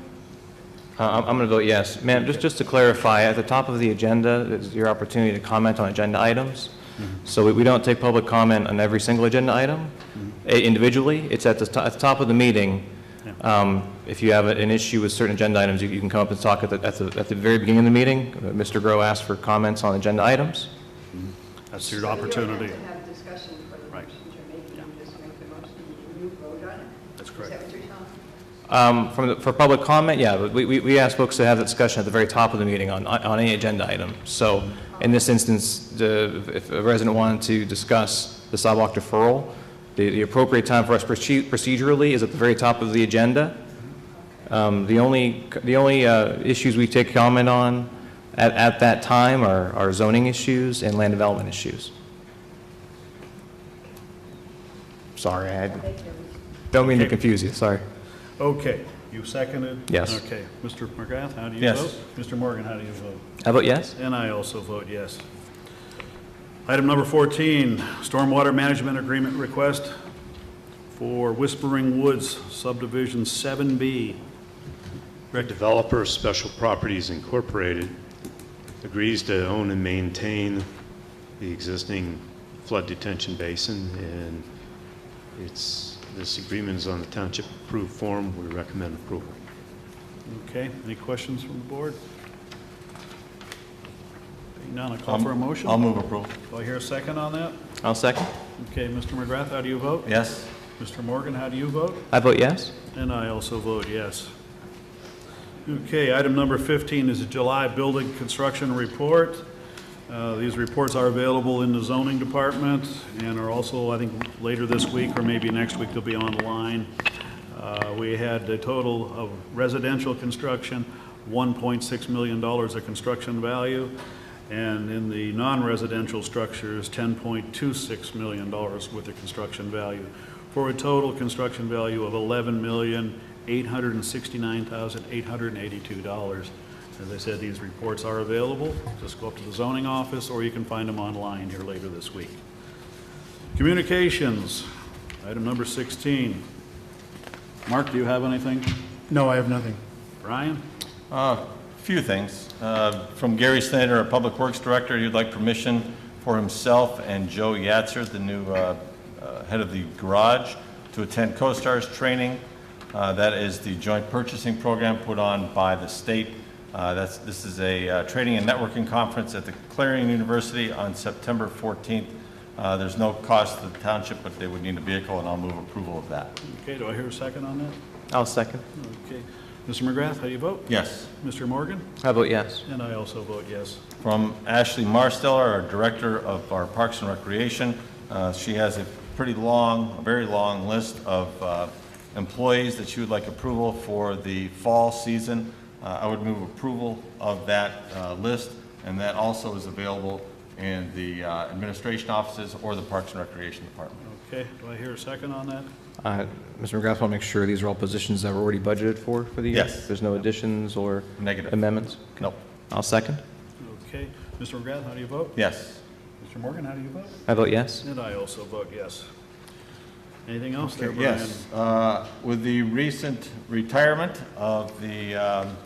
I'm going to vote yes. Ma'am, just to clarify, at the top of the agenda is your opportunity to comment on agenda items. So we don't take public comment on every single agenda item individually. It's at the top of the meeting. If you have an issue with certain agenda items, you can come up and talk at the very beginning of the meeting. Mr. Grow asked for comments on agenda items. That's your So opportunity. you don't have to have discussion for the Right. motions you're making, you just make the motion and you vote on it? That's Is correct. that what you're telling me? For public comment, yeah, but we ask folks to have that discussion at the very top of the meeting on any agenda item. So in this instance, if a resident wanted to discuss the sidewalk deferral, the appropriate time for us procedurally is at the very top of the agenda. The only issues we take comment on at that time are zoning issues and land development issues. Sorry, I don't mean to confuse you, sorry. Okay, you seconded? Yes. Okay, Mr. McGrath, how do you Yes. vote? Mr. Morgan, how do you vote? I vote yes. And I also vote yes. Item number 14, stormwater management agreement request for Whispering Woods subdivision 7B. Developer Special Properties Incorporated agrees to own and maintain the existing flood detention basin, and this agreement is on the township approved form. We recommend approval. Okay, any questions from the board? Being none, I call for a motion. I'll move approval. Do I hear a second on that? I'll second. Okay, Mr. McGrath, how do you vote? Yes. Mr. Morgan, how do you vote? I vote yes. And I also vote yes. Okay, item number 15 is a July building construction report. These reports are available in the zoning department and are also, I think, later this week or maybe next week they'll be online. We had a total of residential construction, $1.6 million of construction value, and in the non-residential structures, $10.26 million worth of construction value, for a total construction value of $11,869,882. As I said, these reports are available. Just go up to the zoning office, or you can find them online here later this week. Communications, item number 16. Mark, do you have anything? No, I have nothing. Brian? Few things. From Gary Snyder, our Public Works Director, he'd like permission for himself and Joe Yatzer, the new head of the garage, to attend CoStar's training. That is the joint purchasing program put on by the state. This is a training and networking conference at the Clarion University on September 14th. There's no cost to the township, but they would need a vehicle, and I'll move approval of that. Okay, do I hear a second on that? I'll second. Okay. Mr. McGrath, how do you vote? Yes. Mr. Morgan? I vote yes. And I also vote yes. From Ashley Marsteller, our Director of our Parks and Recreation. She has a very long list of employees that she would like approval for the fall season. I would move approval of that list, and that also is available in the administration offices or the Parks and Recreation Department. Okay, do I hear a second on that? Mr. McGrath, I want to make sure these are all positions that were already budgeted for the year? Yes. There's no additions or Negative. amendments? Nope. I'll second. Okay. Mr. McGrath, how do you vote? Yes. Mr. Morgan, how do you vote? I vote yes. And I also vote yes. Anything else Okay, there, Brian? yes. With the recent retirement of the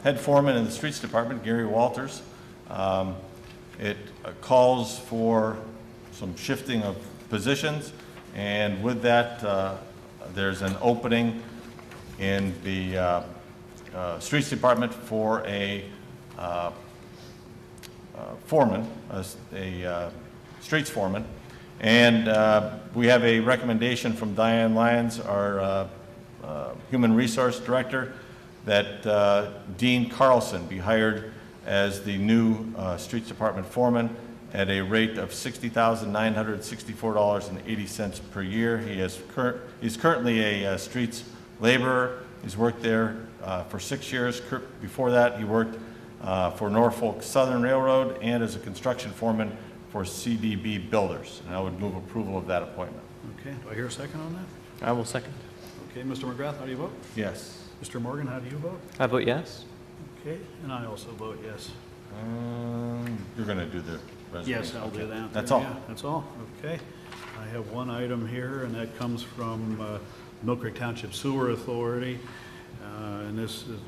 head foreman in the Streets Department, Gary Walters, it calls for some shifting of positions, and with that, there's an opening in the Streets Department for a foreman, a streets foreman. And we have a recommendation from Diane Lyons, our Human Resource Director, that Dean Carlson be hired as the new Streets Department foreman at a rate of $60,964.80 per year. He's currently a streets laborer. He's worked there for 6 years. Before that, he worked for Norfolk Southern Railroad and as a construction foreman for CDB Builders. And I would move approval of that appointment. Okay, do I hear a second on that? I will second. Okay, Mr. McGrath, how do you vote? Yes. Mr. Morgan, how do you vote? I vote yes. Okay, and I also vote yes. You're going to do the resolution. Yes, I'll do that. That's all. Yeah, that's all. Okay. I have one item here, and that comes from Millcreek Township Sewer Authority. And this is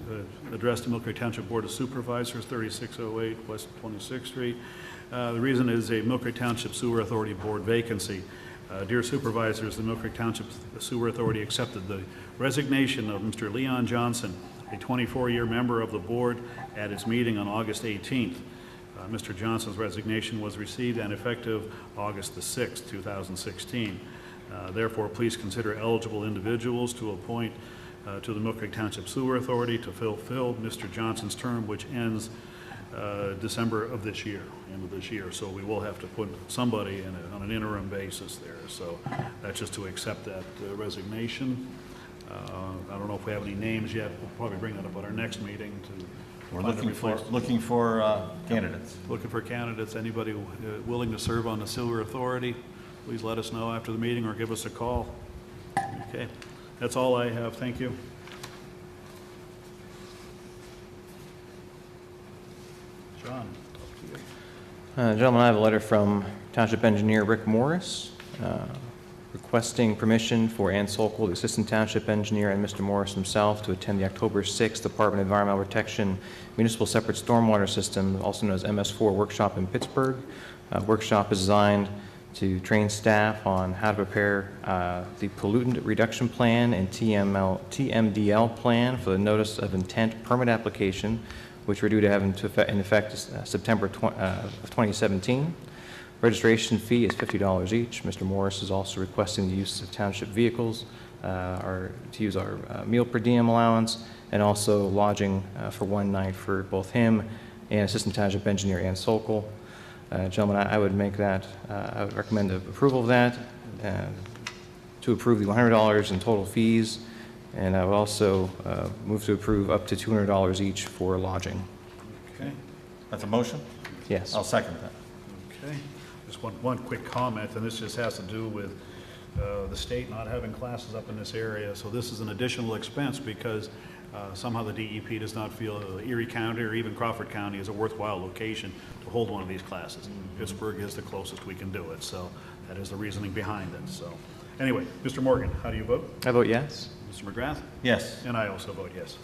addressed to Millcreek Township Board of Supervisors, 3608 West 26th Street. The reason is a Millcreek Township Sewer Authority Board vacancy. Dear Supervisors, the Millcreek Township Sewer Authority accepted the resignation of Mr. Leon Johnson, a 24-year member of the board, at its meeting on August 18th. Mr. Johnson's resignation was received and effective August the 6th, 2016. Therefore, please consider eligible individuals to appoint to the Millcreek Township Sewer Authority to fulfill Mr. Johnson's term, which ends December of this year, end of this year. So we will have to put somebody in on an interim basis there. So that's just to accept that resignation. I don't know if we have any names yet. We'll probably bring that up at our next meeting to. We're looking for candidates. Looking for candidates. Anybody willing to serve on the Sewer Authority, please let us know after the meeting or give us a call. Okay, that's all I have. Thank you. John, up to you. Gentlemen, I have a letter from Township Engineer Rick Morris requesting permission for Ann Sokol, the Assistant Township Engineer, and Mr. Morris himself to attend the October 6th Department of Environmental Protection Municipal Separate Stormwater System, also known as MS4 workshop in Pittsburgh. Workshop is designed to train staff on how to prepare the pollutant reduction plan and TMDL plan for the notice of intent permit application, which we're due to have in effect September of 2017. Registration fee is $50 each. Mr. Morris is also requesting the use of township vehicles, to use our meal per diem allowance, and also lodging for one night for both him and Assistant Township Engineer Ann Sokol. Gentlemen, I would make that, I would recommend approval of that, to approve the $100 in total fees, and I would also move to approve up to $200 each for lodging. Okay. That's a motion? Yes. I'll second that. Okay. Just one quick comment, and this just has to do with the state not having classes up in this area. So this is an additional expense because somehow the DEP does not feel Erie County or even Crawford County is a worthwhile location to hold one of these classes. Pittsburgh is the closest we can do it, so that is the reasoning behind it. So anyway, Mr. Morgan, how do you vote? I vote yes. Mr. McGrath? Yes. And I also vote yes.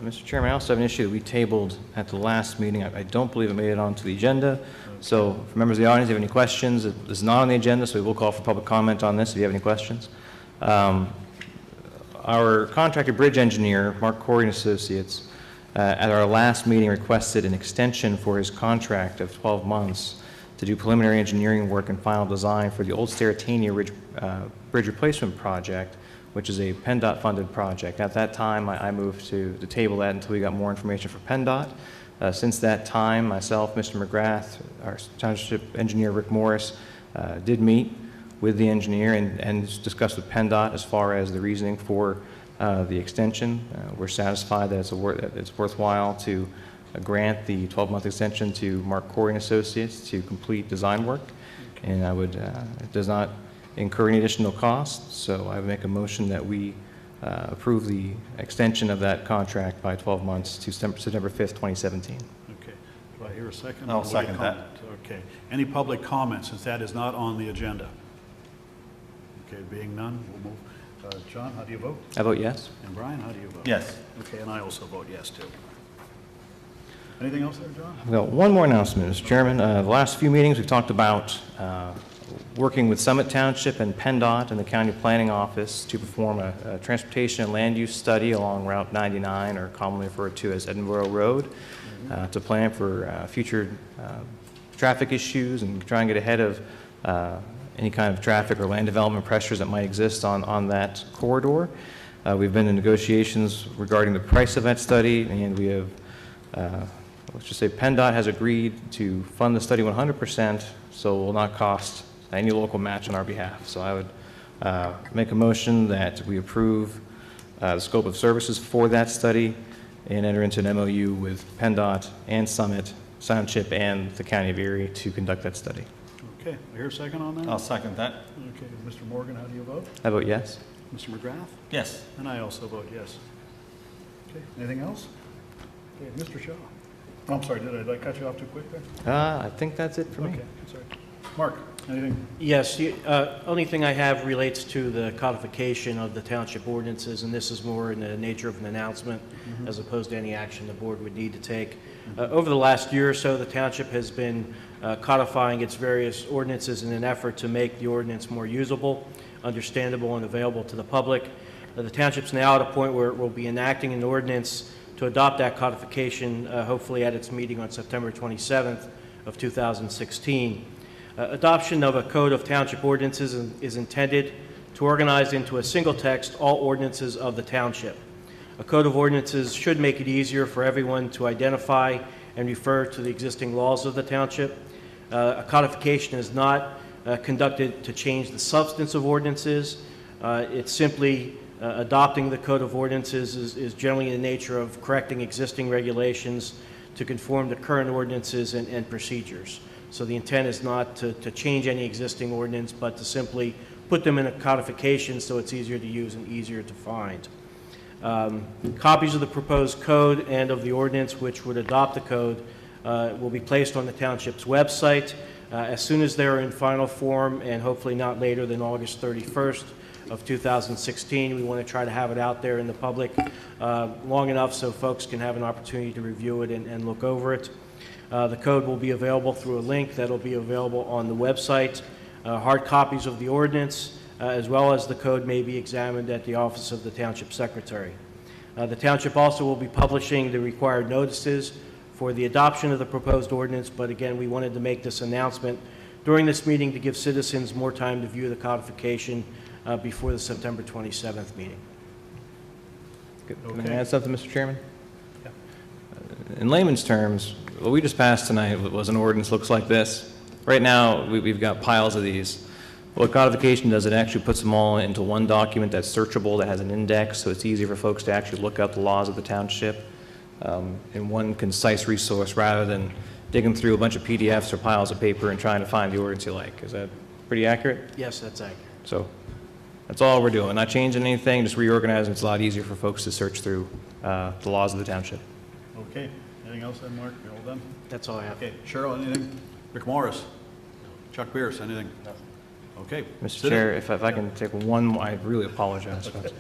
Mr. Chairman, I also have an issue that we tabled at the last meeting. I don't believe it made it onto the agenda. So for members of the audience, if you have any questions, it is not on the agenda, so we will call for public comment on this if you have any questions. Our contracted bridge engineer, Mark Corey and Associates, at our last meeting requested an extension for his contract of 12 months to do preliminary engineering work and final design for the Old Sterretania Bridge Replacement Project, which is a PennDOT funded project. At that time, I moved to table that until we got more information from PennDOT. Since that time, myself, Mr. McGrath, our township engineer Rick Morris, did meet with the engineer and discussed with PennDOT as far as the reasoning for the extension. We're satisfied that it's worthwhile to grant the 12-month extension to Mark Corey and Associates to complete design work, and it does not incur any additional costs, so I would make a motion that we approve the extension of that contract by 12 months to September 5th, 2017. Okay. Do I hear a second? I'll second that. Okay. Any public comments, since that is not on the agenda? Okay, being none, we'll move. John, how do you vote? I vote yes. And Brian, how do you vote? Yes. Okay, and I also vote yes, too. Anything else there, John? I've got one more announcement, Mr. Chairman. The last few meetings, we've talked about working with Summit Township and PennDOT and the County Planning Office to perform a transportation and land use study along Route 99, or commonly referred to as Edinburgh Road, to plan for future traffic issues and try and get ahead of any kind of traffic or land development pressures that might exist on that corridor. We've been in negotiations regarding the price of that study, and we have, let's just say PennDOT has agreed to fund the study 100%, so it will not cost any local match on our behalf. So I would make a motion that we approve the scope of services for that study and enter into an MOU with PennDOT and Summit Township and the County of Erie to conduct that study. Okay, I hear a second on that? I'll second that. Okay, Mr. Morgan, how do you vote? I vote yes. Mr. McGrath? Yes. And I also vote yes. Okay, anything else? Okay, Mr. Shaw. Oh, I'm sorry, did I cut you off too quick there? I think that's it for me. Okay, sorry. Mark, anything? Yes, only thing I have relates to the codification of the township ordinances, and this is more in the nature of an announcement as opposed to any action the board would need to take. Over the last year or so, the township has been codifying its various ordinances in an effort to make the ordinance more usable, understandable, and available to the public. The township's now at a point where it will be enacting an ordinance to adopt that codification, hopefully at its meeting on September 27th of 2016. Adoption of a code of township ordinances is intended to organize into a single text all ordinances of the township. A code of ordinances should make it easier for everyone to identify and refer to the existing laws of the township. A codification is not conducted to change the substance of ordinances. It's simply adopting the code of ordinances is generally in the nature of correcting existing regulations to conform to current ordinances and procedures. So the intent is not to change any existing ordinance, but to simply put them in a codification so it's easier to use and easier to find. Copies of the proposed code and of the ordinance which would adopt the code will be placed on the township's website as soon as they're in final form, and hopefully not later than August 31st of 2016. We want to try to have it out there in the public long enough so folks can have an opportunity to review it and look over it. The code will be available through a link that will be available on the website. Hard copies of the ordinance as well as the code may be examined at the office of the Township Secretary. The Township also will be publishing the required notices for the adoption of the proposed ordinance, but again, we wanted to make this announcement during this meeting to give citizens more time to view the codification before the September 27th meeting. Can I add something, Mr. Chairman? Yeah. In layman's terms, what we just passed tonight was an ordinance, looks like this. Right now, we've got piles of these. What codification does, it actually puts them all into one document that's searchable, that has an index, so it's easy for folks to actually look up the laws of the township in one concise resource rather than digging through a bunch of PDFs or piles of paper and trying to find the ordinance you like. Is that pretty accurate? Yes, that's accurate. So that's all we're doing. Not changing anything, just reorganizing. It's a lot easier for folks to search through the laws of the township. Okay. Anything else then, Mark? You all done? That's all I have. Okay. Cheryl, anything? Rick Morris? Chuck Pierce, anything? Okay. Mr. Chair, if I can take one more, I really apologize, folks.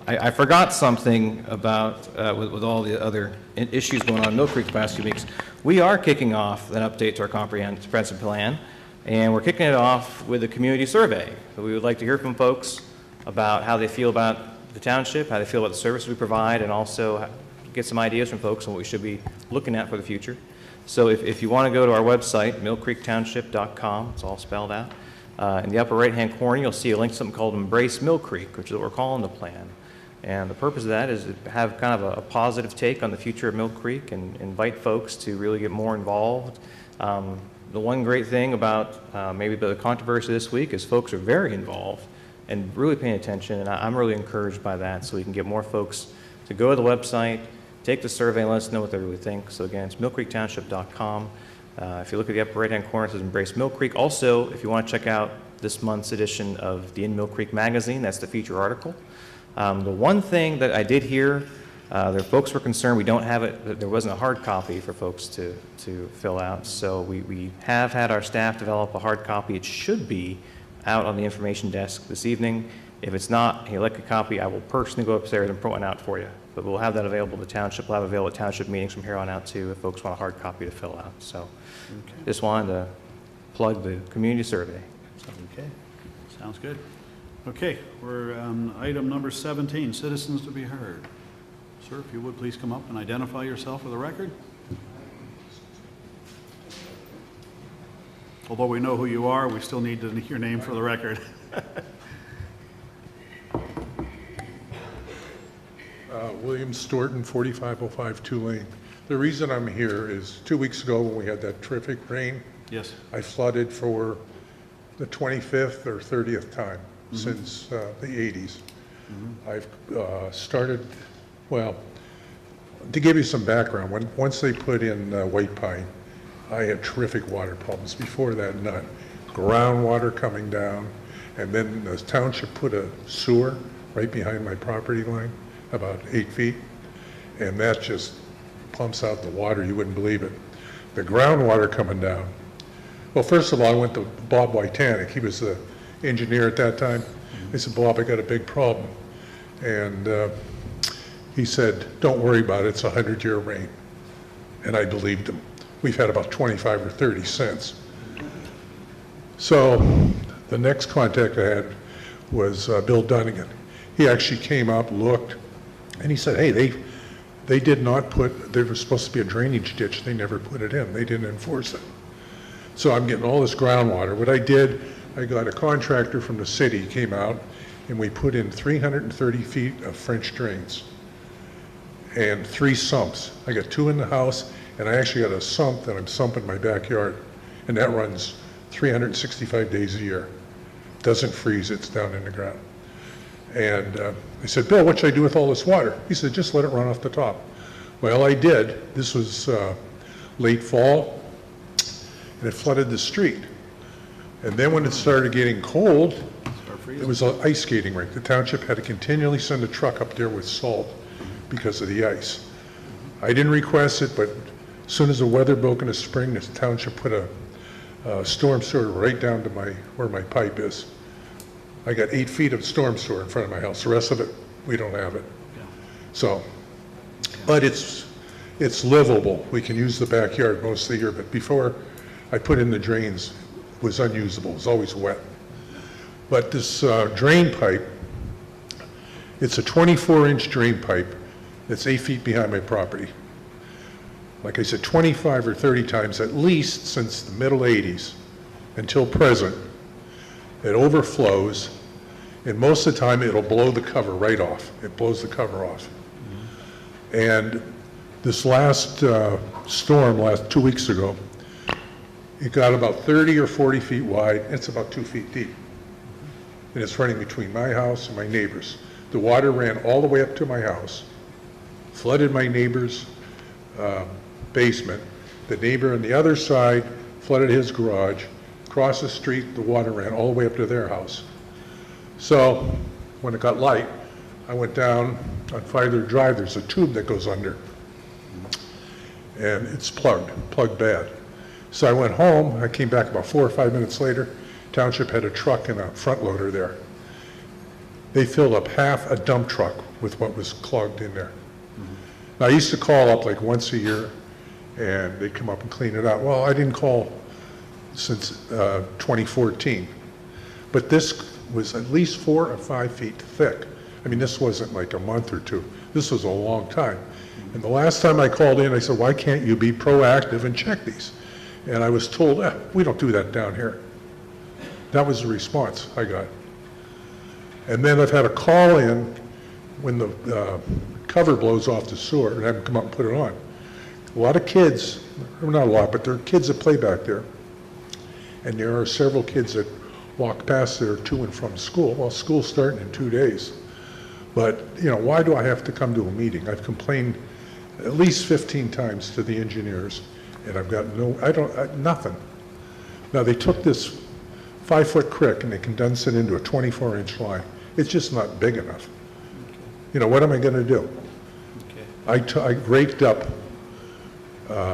I forgot something about, with all the other issues going on in Millcreek the past few weeks. We are kicking off an update to our comprehensive plan, and we're kicking it off with a community survey. So we would like to hear from folks about how they feel about the township, how they feel about the services we provide, and also get some ideas from folks on what we should be looking at for the future. So if you want to go to our website, millcreektownship.com, it's all spelled out. In the upper right-hand corner, you'll see a link to something called Embrace Millcreek, which is what we're calling the plan. And the purpose of that is to have kind of a positive take on the future of Millcreek and invite folks to really get more involved. The one great thing about maybe the controversy this week is folks are very involved and really paying attention, and I'm really encouraged by that, so we can get more folks to go to the website, take the survey, and let us know what they really think. So again, it's millcreektownship.com. If you look at the upper right-hand corner, it says Embrace Millcreek. Also, if you want to check out this month's edition of the In Millcreek magazine, that's the feature article. The one thing that I did hear, there folks were concerned we don't have it, that there wasn't a hard copy for folks to fill out. So we have had our staff develop a hard copy. It should be out on the information desk this evening. If it's not, and you'd like a copy, I will personally go upstairs and print one out for you. But we'll have that available to township. We'll have available at township meetings from here on out too, if folks want a hard copy to fill out. So just wanted to plug the community survey. Okay. Sounds good. Okay, we're on item number 17, citizens to be heard. Sir, if you would please come up and identify yourself for the record. Although we know who you are, we still need to hear your name for the record. William Storton, 4505 Tulane. The reason I'm here is 2 weeks ago when we had that terrific rain, Yes. I flooded for the 25th or 30th time since the 80s. I've started, well, to give you some background, once they put in White Pine, I had terrific water problems. Before that, none. Groundwater coming down, and then the township put a sewer right behind my property line, about 8 feet, and that just pumps out the water. You wouldn't believe it. The groundwater coming down. Well, first of all, I went to Bob Whitanic. He was the engineer at that time. I said, Bob, I got a big problem. And he said, don't worry about it. It's a 100-year rain. And I believed him. We've had about 25 or 30 cents. So the next contact I had was Bill Dunnigan. He actually came up, looked, and he said, hey, they did not put, there was supposed to be a drainage ditch. They never put it in. They didn't enforce it. So I'm getting all this groundwater. What I did, I got a contractor from the city, came out, and we put in 330 feet of French drains and 3 sumps. I got 2 in the house, and I actually got a sump that I'm sumping my backyard, and that runs 365 days a year. Doesn't freeze, it's down in the ground. And I said, Bill, what should I do with all this water? He said, just let it run off the top. Well, I did. This was late fall, and it flooded the street. And then when it started getting cold, it was an ice skating rink. The township had to continually send a truck up there with salt because of the ice. I didn't request it, but as soon as the weather broke in the spring, the township put a storm sewer right down to where my pipe is. I got 8 feet of storm sewer in front of my house. The rest of it, we don't have it. So, but it's livable. We can use the backyard most of the year, but before I put in the drains, it was unusable. It was always wet. But this drain pipe, it's a 24-inch drain pipe that's 8 feet behind my property. Like I said, 25 or 30 times at least since the middle 80s until present, it overflows, and most of the time it'll blow the cover right off. It blows the cover off. And This last storm, 2 weeks ago, it got about 30 or 40 feet wide, and it's about 2 feet deep. And it's running between my house and my neighbor's. The water ran all the way up to my house, flooded my neighbor's basement. The neighbor on the other side flooded his garage. Across the street, the water ran all the way up to their house. So when it got light, I went down on Filer Drive. There's a tube that goes under, and it's plugged bad. So I went home. I came back about 4 or 5 minutes later. Township had a truck and a front loader there. They filled up half a dump truck with what was clogged in there. Now, I used to call up like once a year, and they'd come up and clean it out. Well, I didn't call since 2014, but this was at least 4 or 5 feet thick. I mean, this wasn't like a month or two. This was a long time. And the last time I called in, I said, why can't you be proactive and check these? And I was told, we don't do that down here. That was the response I got. And then I've had a call in when the cover blows off the sewer, and have them come up and put it on. A lot of kids, well, not a lot, but there are kids that play back there. And there are several kids that walk past there to and from school. Well, school's starting in 2 days. But, you know, why do I have to come to a meeting? I've complained at least 15 times to the engineers, and I've got nothing. Now, they took this 5-foot creek and they condensed it into a 24-inch line. It's just not big enough. You know, what am I going to do? I raked up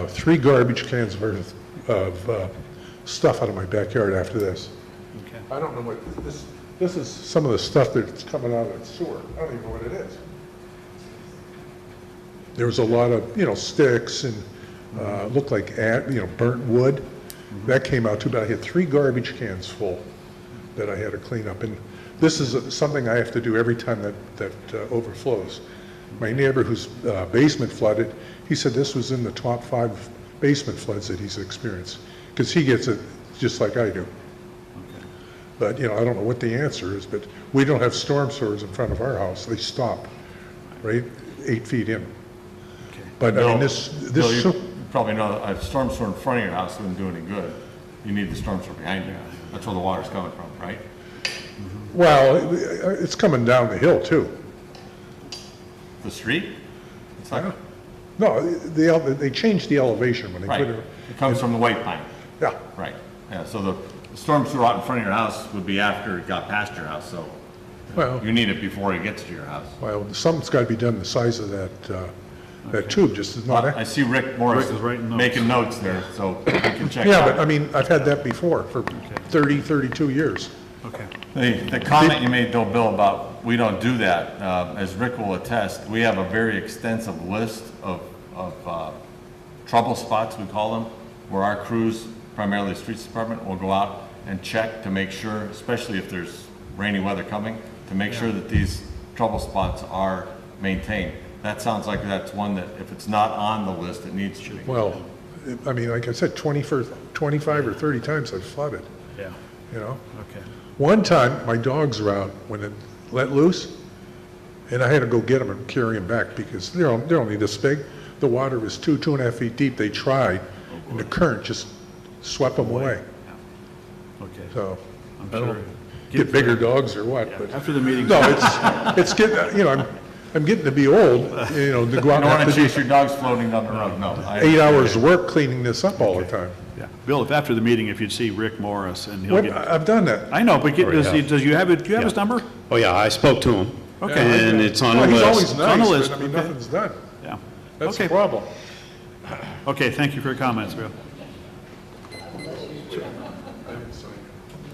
3 garbage cans worth of stuff out of my backyard after this. I don't know what, this is some of the stuff that's coming out of the sewer. I don't even know what it is. There was a lot of, you know, sticks and looked like, burnt wood. That came out too bad. I had 3 garbage cans full that I had to clean up. And this is something I have to do every time that overflows. My neighbor whose basement flooded, he said this was in the top 5 basement floods that he's experienced, because he gets it just like I do. But, you know, I don't know what the answer is, but we don't have storm sewers in front of our house. They stop, right, 8 feet in. But I mean, Bill, you probably know a storm sewer in front of your house wouldn't do any good. You need the storm sewer behind you. That's where the water's coming from, right? Well, it's coming down the hill too. The street? It's like, no, they changed the elevation when they right. put it. It comes from the white pine. Yeah. Right. Yeah. So the storm sewer out in front of your house would be after it got past your house. So well, you need it before it gets to your house. Well, something's got to be done the size of that tube. Just is not. I see Rick Morris making notes there, so we can check. Yeah, but I mean, I've had that before for 30, 32 years. Okay. The comment you made, though, Bill, about we don't do that, as Rick will attest, we have a very extensive list of trouble spots, we call them, where our crews, primarily the streets department, will go out and check to make sure, especially if there's rainy weather coming, to make sure that these trouble spots are maintained. That sounds like that's one that, if it's not on the list, it needs to be. Well, I mean, like I said, 25 or 30 times I've flooded. Yeah. You know? Okay. One time, my dogs were out when it let loose, and I had to go get them and carry them back because they're only this big. The water was 2.5 feet deep. They tried, and the current just swept them away. Okay. So, I'm I don't sure. know, get bigger dogs or what, but. After the meeting. No, it's getting, you know, I'm getting to be old, you know, to go out You don't want and to chase your dogs floating down the road, no. 8 hours of work cleaning this up all the time. Yeah. Bill, if after the meeting, if you'd see Rick Morris and he'll What, get. I've done that. I know, but Already have. does you have it? Do you have his number? Oh, yeah, I spoke to him. Okay. And it's on Well, the he's list. always It's on the nice, list, but I mean, okay. nothing's done. Yeah. That's Okay. the problem. Okay, thank you for your comments, Bill.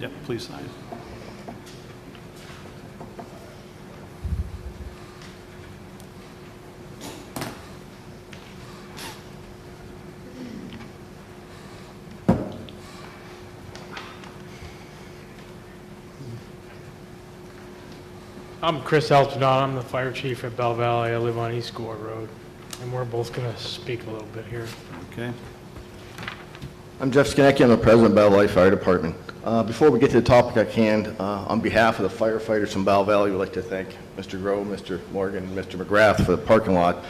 Yep, please sign it. I'm Chris Altonon. I'm the fire chief at Bell Valley. I live on East Gore Road, and we're both going to speak a little bit here. Okay. I'm Jeff Skanecki. I'm the president of Bell Valley Fire Department. Before we get to the topic at hand, on behalf of the firefighters from Bell Valley, we'd like to thank Mr. Grove, Mr. Morgan, and Mr. McGrath for the parking lot.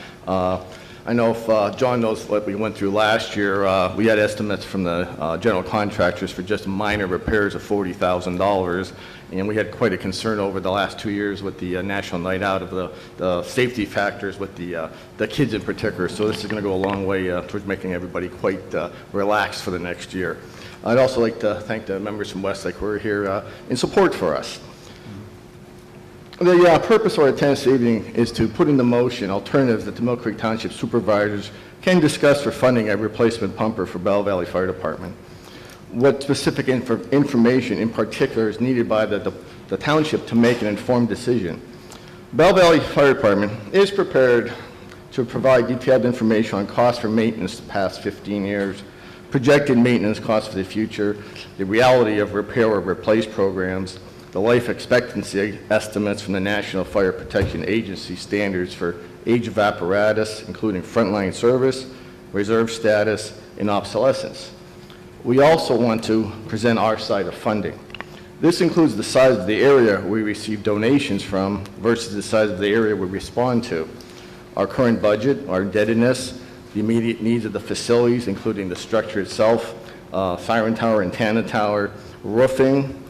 I know if John knows what we went through last year, we had estimates from the general contractors for just minor repairs of $40,000, and we had quite a concern over the last 2 years with the National Night Out of the safety factors with the kids in particular. So this is going to go a long way towards making everybody quite relaxed for the next year. I'd also like to thank the members from Westlake who are here in support for us. The purpose of our attendance this evening is to put into motion alternatives that the Millcreek Township supervisors can discuss for funding a replacement pumper for Bell Valley Fire Department. What specific information in particular is needed by the township to make an informed decision. Bell Valley Fire Department is prepared to provide detailed information on costs for maintenance the past 15 years, projected maintenance costs for the future, the reality of repair or replace programs, the life expectancy estimates from the National Fire Protection Agency standards for age of apparatus, including frontline service, reserve status, and obsolescence. We also want to present our side of funding. This includes the size of the area we receive donations from versus the size of the area we respond to, our current budget, our indebtedness, the immediate needs of the facilities, including the structure itself, siren tower, antenna tower, roofing,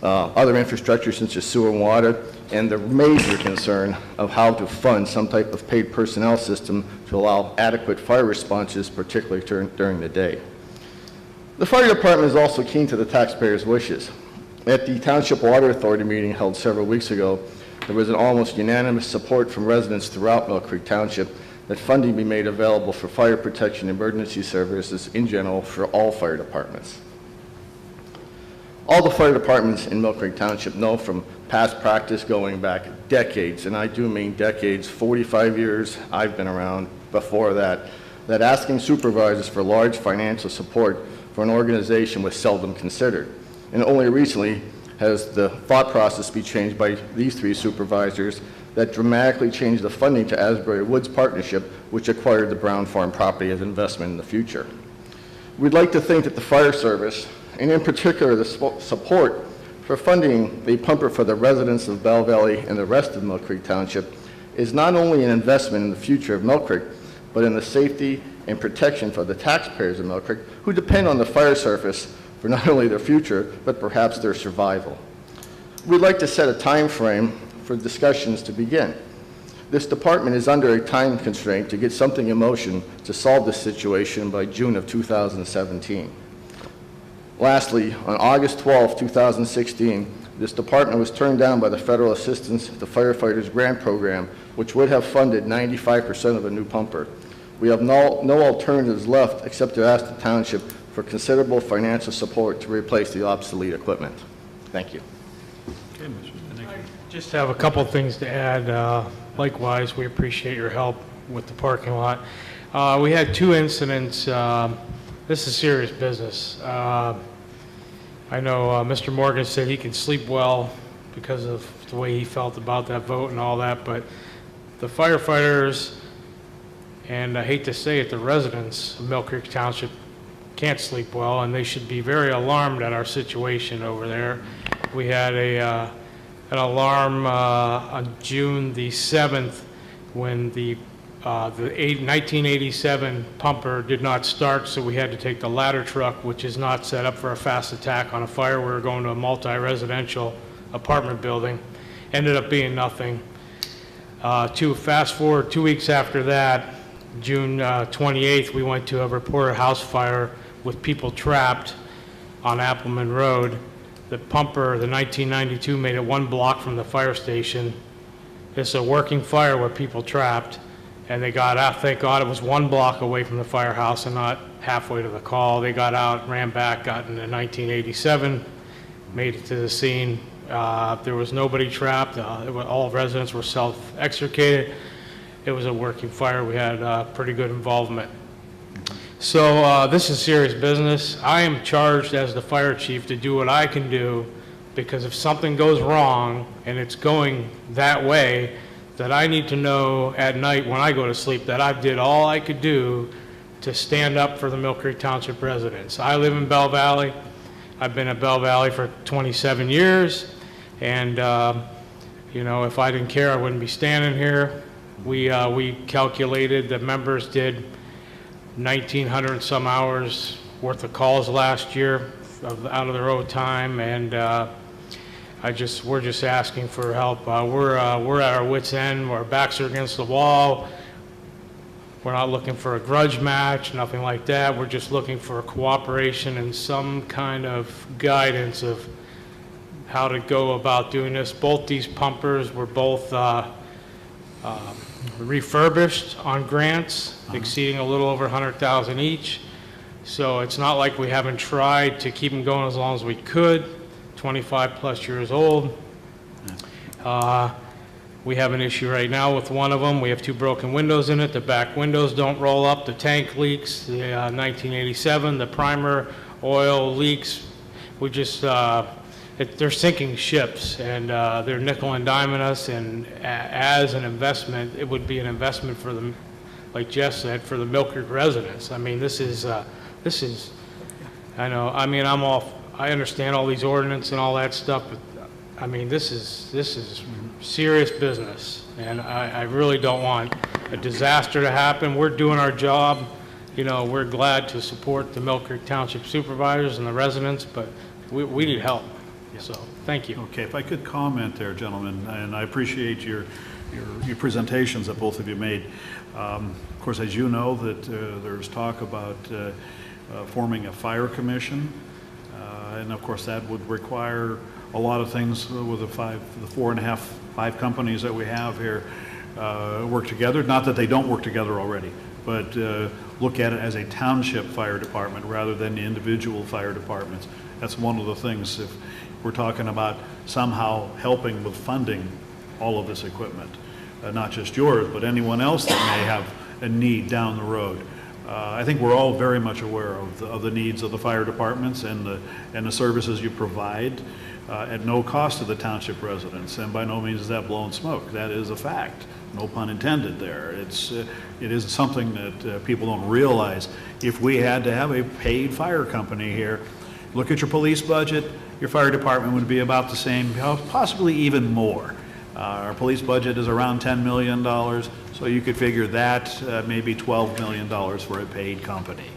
other infrastructure such as sewer and water, and the major concern of how to fund some type of paid personnel system to allow adequate fire responses, particularly during the day. The fire department is also keen to the taxpayers' wishes. At the Township Water Authority meeting held several weeks ago, there was an almost unanimous support from residents throughout Millcreek Township that funding be made available for fire protection emergency services in general for all fire departments. All the fire departments in Millcreek Township know from past practice going back decades, and I do mean decades, 45 years I've been around before that, that asking supervisors for large financial support for an organization was seldom considered. And only recently has the thought process be changed by these three supervisors that dramatically changed the funding to Asbury Woods Partnership, which acquired the Brown Farm property as an investment in the future. We'd like to think that the fire service, and in particular the support for funding the pumper for the residents of Bell Valley and the rest of Millcreek Township, is not only an investment in the future of Millcreek, but in the safety and protection for the taxpayers of Millcreek, who depend on the fire service for not only their future, but perhaps their survival. We'd like to set a time frame for discussions to begin. This department is under a time constraint to get something in motion to solve this situation by June of 2017. Lastly, on August 12, 2016, this department was turned down by the Federal Assistance to Firefighters Grant Program, which would have funded 95% of a new pumper. We have no alternatives left except to ask the township for considerable financial support to replace the obsolete equipment. Thank you. Okay, Mr. Stanicky. Just have a couple things to add. Likewise, we appreciate your help with the parking lot. We had two incidents. This is serious business. I know Mr. Morgan said he can sleep well because of the way he felt about that vote and all that, but the firefighters, and I hate to say it, the residents of Millcreek Township can't sleep well, and they should be very alarmed at our situation over there. We had an alarm on June the 7th when the 1987 pumper did not start, so we had to take the ladder truck, which is not set up for a fast attack on a fire. We were going to a multi-residential apartment building. Ended up being nothing. Fast forward 2 weeks after that, June 28th, we went to a reported house fire with people trapped on Appleman Road. The pumper, the 1992, made it 1 block from the fire station. It's a working fire with people trapped. And they got out, thank God it was 1 block away from the firehouse and not halfway to the call. They got out, ran back, got into 1987, made it to the scene. There was nobody trapped. All residents were self-extricated. It was a working fire. We had pretty good involvement. So this is serious business. I am charged as the fire chief to do what I can do, because if something goes wrong and it's going that way, that I need to know at night when I go to sleep that I did all I could do to stand up for the Millcreek Township residents. I live in Bell Valley. I've been at Bell Valley for 27 years, and you know, if I didn't care, I wouldn't be standing here. We calculated the members did 1,900 some hours worth of calls last year out of their own time, and we're just asking for help. We're at our wits' end. Our backs are against the wall. We're not looking for a grudge match, nothing like that. We're just looking for cooperation and some kind of guidance of how to go about doing this. Both these pumpers were both refurbished on grants, exceeding a little over 100,000 each. So it's not like we haven't tried to keep them going as long as we could. 25 plus years old. We have an issue right now with one of them. We have 2 broken windows in it. The back windows don't roll up. The tank leaks. The 1987, the primer oil leaks. We just, they're sinking ships, and they're nickel and diming us, and as an investment, it would be an investment for them, like Jeff said, for the Millcreek residents. I mean, this is, I know, I mean, I understand all these ordinance and all that stuff, but I mean, this is serious business, and I really don't want a disaster to happen. We're doing our job. You know, we're glad to support the Millcreek Township supervisors and the residents, but we need help. So, thank you. Okay, if I could comment there, gentlemen, and I appreciate your presentations that both of you made. Of course, as you know, that there's talk about forming a fire commission, and of course that would require a lot of things with the 5 companies that we have here work together. Not that they don't work together already, but look at it as a township fire department rather than the individual fire departments. That's one of the things. If we're talking about somehow helping with funding all of this equipment, not just yours, but anyone else that may have a need down the road. I think we're all very much aware of the needs of the fire departments and the services you provide at no cost to the township residents, and by no means is that blowing smoke. That is a fact, no pun intended there. It is something that people don't realize. If we had to have a paid fire company here, look at your police budget, your fire department would be about the same, possibly even more. Our police budget is around $10 million, so you could figure that maybe $12 million for a paid company.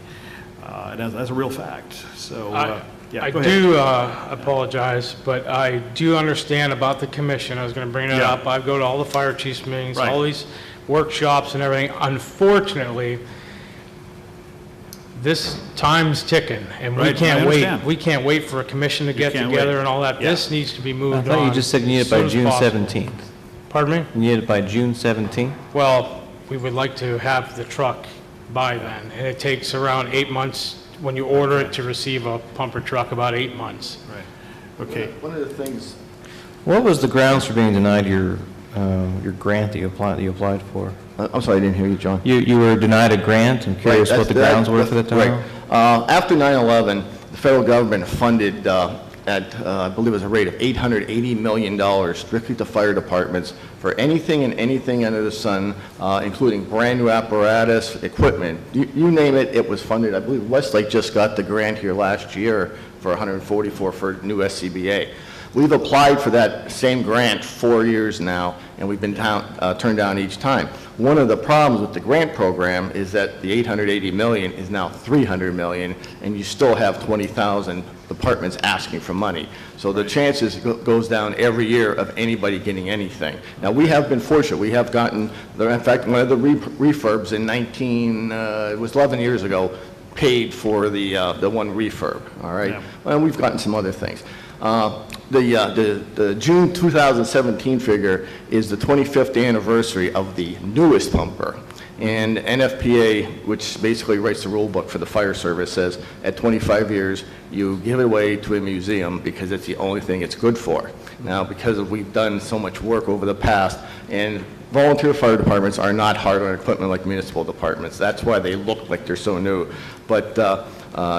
And that's a real fact. So, yeah, I go ahead. do apologize, but I do understand about the commission. I was going to bring that up. I go to all the fire chiefs meetings, all these workshops and everything. Unfortunately, this time's ticking, and we can't wait. We can't wait for a commission to get together and all that. This needs to be moved on. I thought you just said you need it by June 17th. Pardon me? You need it by June 17th? Well, we would like to have the truck by then, and it takes around 8 months when you order it to receive a pumper truck, about 8 months. Right. Okay. One of the things. What was the grounds for being denied your grant that you applied for? I'm sorry, I didn't hear you, John. You were denied a grant. I'm curious what the grounds were for the time. Right. After 9/11, the federal government funded at, I believe it was a rate of $880 million strictly to fire departments for anything and anything under the sun, including brand new apparatus, equipment. You name it, it was funded. I believe Westlake just got the grant here last year for $144 for new SCBA. We've applied for that same grant 4 years now, and we've been turned down each time. One of the problems with the grant program is that the $880 million is now $300 million, and you still have 20,000 departments asking for money. So the chances goes down every year of anybody getting anything. Now, we have been fortunate. We have gotten, in fact, one of the refurbs in it was 11 years ago, paid for the one refurb, all right? Yeah. Well, we've gotten some other things. The June 2017 figure is the 25th anniversary of the newest pumper. And NFPA, which basically writes the rule book for the fire service, says at 25 years, you give it away to a museum because it's the only thing it's good for. Now, because we've done so much work over the past, and volunteer fire departments are not hard on equipment like municipal departments. That's why they look like they're so new. But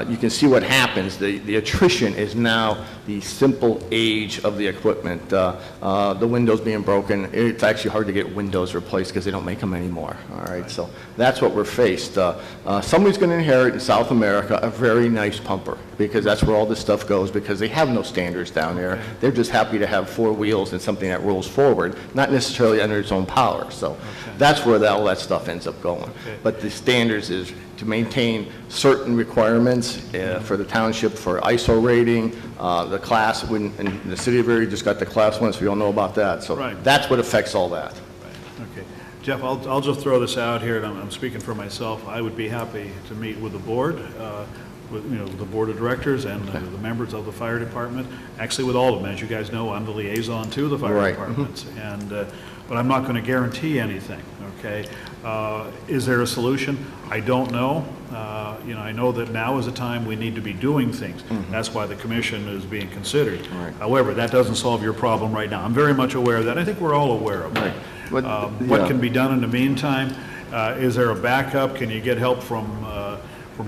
you can see what happens. The attrition is now the simple age of the equipment. The windows being broken, it's actually hard to get windows replaced because they don't make them anymore. All right, so that's what we're faced. Somebody's going to inherit in South America a very nice pumper because that's where all this stuff goes because they have no standards down there. They're just happy to have four wheels and something that rolls forward, not necessarily under its own power. So that's where all that stuff ends up going. But the standards is to maintain certain requirements for the township for ISO rating, the class, and the city of Erie just got the class 1, so we all know about that. So that's what affects all that. Okay. Jeff, I'll just throw this out here, and I'm speaking for myself. I would be happy to meet with the board, with the board of directors and the members of the fire department, actually with all of them. As you guys know, I'm the liaison to the fire department, and but I'm not going to guarantee anything, okay? Is there a solution? I don't know. I know that now is a time we need to be doing things. That's why the commission is being considered. However, that doesn't solve your problem right now. I'm very much aware of that. I think we're all aware of that. What can be done in the meantime? Is there a backup? Can you get help from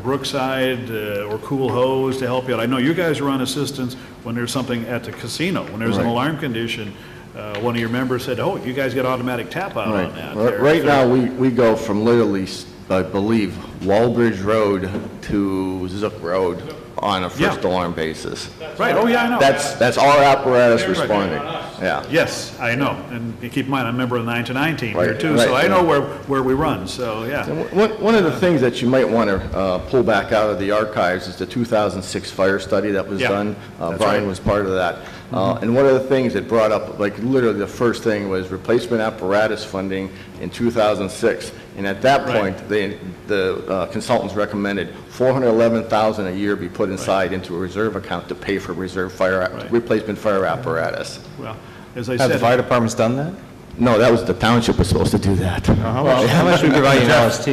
Brookside or Cool Hose to help you out? I know you guys run assistance when there's something at the casino. When there's an alarm condition, one of your members said, oh, you guys get automatic tap out on that. Right now, we go from literally, I believe, Walbridge Road to Zook Road on a first alarm basis. Right, oh yeah, I know. That's our apparatus responding. Yeah. Yes, I know. And you keep in mind, I'm a member of the 9 to 9 team here too, so I know where we run, so yeah. One of the things that you might want to pull back out of the archives is the 2006 fire study that was done. Brian was part of that. And one of the things that brought up, like literally the first thing was replacement apparatus funding in 2006. And at that point, the consultants recommended $411,000 a year be put inside into a reserve account to pay for replacement fire apparatus. Well, as I Have said, the fire departments done that? No, that was the township was supposed to do that. How much we provide in LST?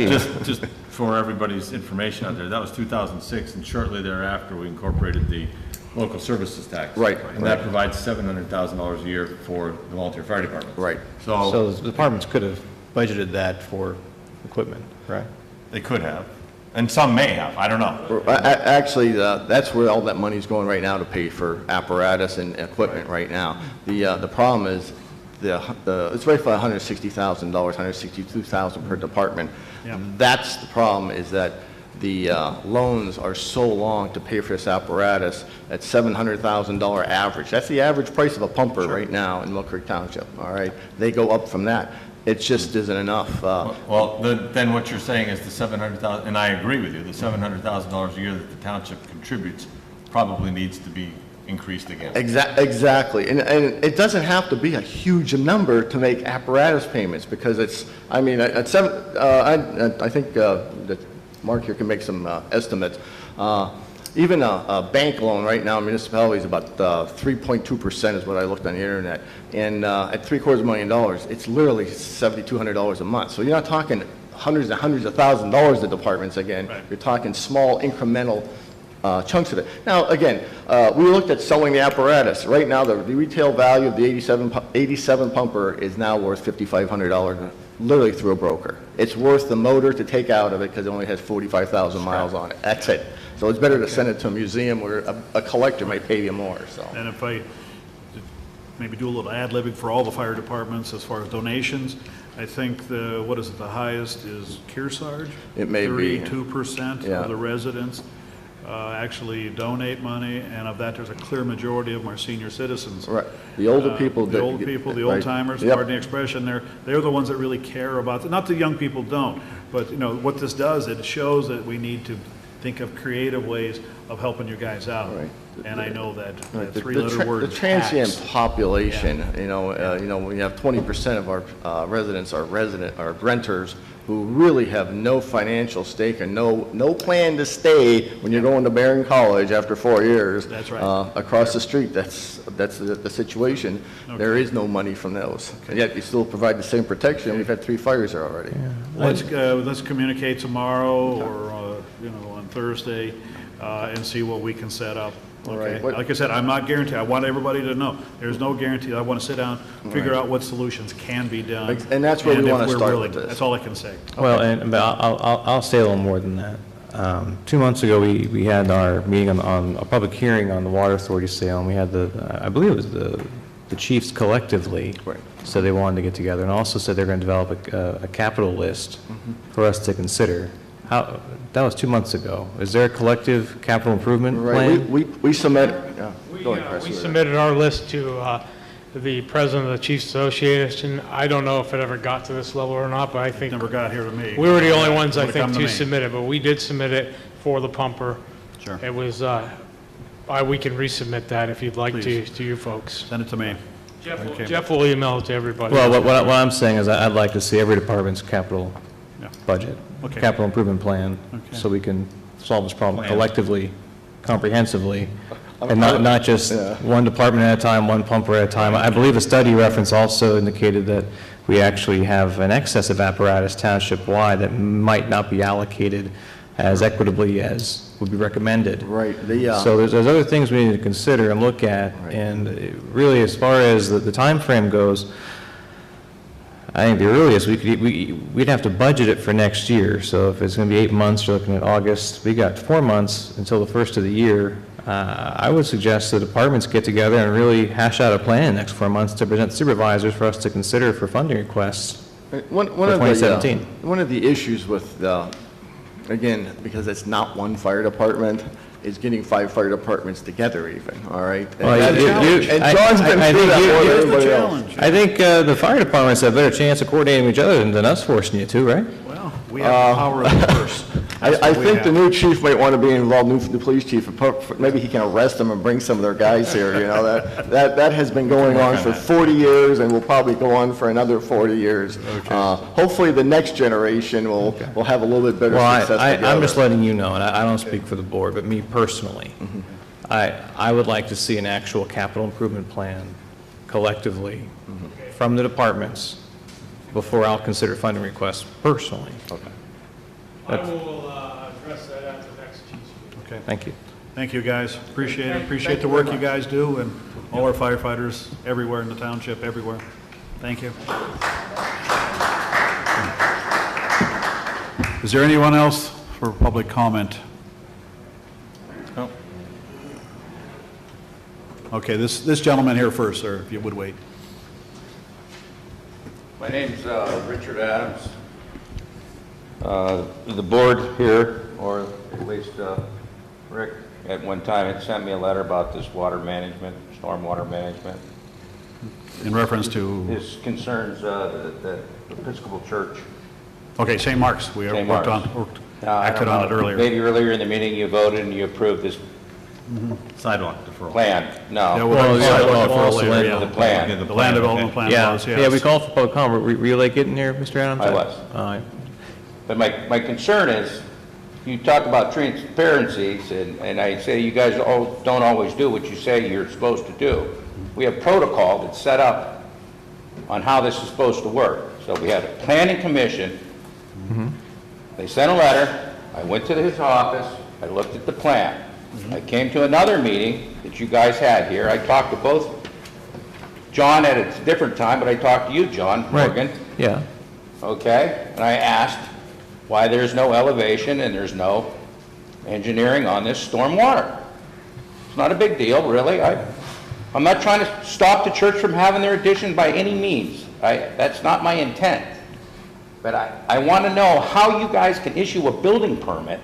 Just for everybody's information out there, that was 2006, and shortly thereafter, we incorporated the local services tax. Right. And that provides $700,000 a year for the volunteer fire department. Right. So the departments could have budgeted that for equipment, right? They could have, and some may have, I don't know. Actually, that's where all that money is going right now to pay for apparatus and equipment right now. The problem is it's right for $160,000, $162,000 per department. That's the problem, is that the loans are so long to pay for this apparatus at $700,000 average. That's the average price of a pumper right now in Millcreek Township, all right? They go up from that. It just isn't enough. Well, then what you're saying is the $700,000, and I agree with you, the $700,000 a year that the township contributes probably needs to be increased again. Exactly, and it doesn't have to be a huge number to make apparatus payments, because it's, I mean, I think that Mark here can make some estimates. Even a bank loan right now, municipality is about 3.2% is what I looked on the internet. And at $750,000, it's literally $7,200 a month. So you're not talking hundreds and hundreds of thousands of dollars to departments again. You're talking small incremental chunks of it. Now, again, we looked at selling the apparatus. Right now, the retail value of the 87 pumper is now worth $5,500, literally through a broker. It's worth the motor to take out of it because it only has 45,000 miles on it. That's it. So it's better to send it to a museum where a collector might pay you more. So. And if I maybe do a little ad-libbing for all the fire departments as far as donations, I think the highest is Kearsarge. It may be 32% of the residents actually donate money, and of that, there's a clear majority of them are senior citizens. Right. The older people. The old people, the old timers, pardon the expression, they're the ones that really care about it. Not the young people don't, but what this does, it shows that we need to think of creative ways of helping you guys out. Right. And I know that three-letter word. The transient population, we have 20% of our residents are renters who really have no financial stake and no plan to stay when you're going to Barron College after 4 years. That's right. Across the street. That's the situation. Okay. There is no money from those. Okay. And yet you still provide the same protection. Okay. We've had 3 fires there already. Yeah. Let's communicate tomorrow or on Thursday and see what we can set up. Okay. Right. Like I said, I'm not guaranteed. I want everybody to know there's no guarantee. I want to sit down, figure out what solutions can be done. And that's where we want to start with this. That's all I can say. Well, but I'll say a little more than that. 2 months ago, we had our meeting on a public hearing on the Water Authority sale, and we had I believe it was the chiefs collectively said they wanted to get together, and also said they're going to develop a capital list for us to consider. That was 2 months ago. Is there a collective capital improvement plan? We submit, yeah. We submitted our list to the president of the Chiefs Association. I don't know if it ever got to this level or not, but I think Never got here to me. we were the only ones, I Would've come think, to to me. submit it, but we did submit it for the pumper. Sure. It was, we can resubmit that if you'd like Please. to you folks. Send it to me. Okay. Jeff will email it to everybody. Well, what I'm saying is I'd like to see every department's capital budget, Okay. capital improvement plan, so we can solve this problem collectively, comprehensively, and not just one department at a time, one pumper at a time. I believe the study reference also indicated that we actually have an excess of apparatus township-wide that might not be allocated as equitably as would be recommended. Right. So there's other things we need to consider and look at, and really, as far as the time frame goes, I think the earliest we'd have to budget it for next year. So if it's going to be 8 months, you're looking at August. We got 4 months until the first of the year. I would suggest the departments get together and really hash out a plan in the next 4 months to present supervisors for us to consider for funding requests for 2017. One of the issues with, again, because it's not one fire department, is getting 5 fire departments together even, all right? And John's been through that more than anybody else. I think the fire departments have a better chance of coordinating with each other than us forcing you to, right? Well, we have the power of the purse. I think the new chief might want to be involved, the police chief, maybe he can arrest them and bring some of their guys here, you know, that has been going on for 40 years and will probably go on for another 40 years. Hopefully the next generation will have a little bit better success together. I'm just letting you know, and I don't speak for the board, but me personally, I would like to see an actual capital improvement plan collectively from the departments before I'll consider funding requests personally. I will address that at the next Chiefs meeting. Okay. Thank you. Thank you, guys. Appreciate it. Appreciate the work you guys do, and all our firefighters everywhere in the township, everywhere. Thank you. Is there anyone else for public comment? No. Okay, this gentleman here first, sir, if you would wait. My name's Richard Adams. The board here, or at least Rick, at one time had sent me a letter about this water management, stormwater management. In reference to? His concerns, the Episcopal Church. Okay, St. Mark's. We acted on it earlier. Maybe earlier in the meeting you voted and you approved this Sidewalk deferral. plan. No. Yeah, well, sidewalk deferral later, yeah. The plan. The land development plan was, yes. Yeah, we called for public comment. Were you like getting here, Mr. Adams? I was. All right. But my concern is, you talk about transparencies, and I say you guys don't always do what you say you're supposed to do. We have protocol that's set up on how this is supposed to work. So we had a planning commission. They sent a letter. I went to his office. I looked at the plan. I came to another meeting that you guys had here. I talked to both John at a different time, but I talked to you, John Morgan. Yeah. Okay? And I asked why there's no elevation and there's no engineering on this storm water. It's not a big deal, really. I'm not trying to stop the church from having their addition by any means. That's not my intent. But I want to know how you guys can issue a building permit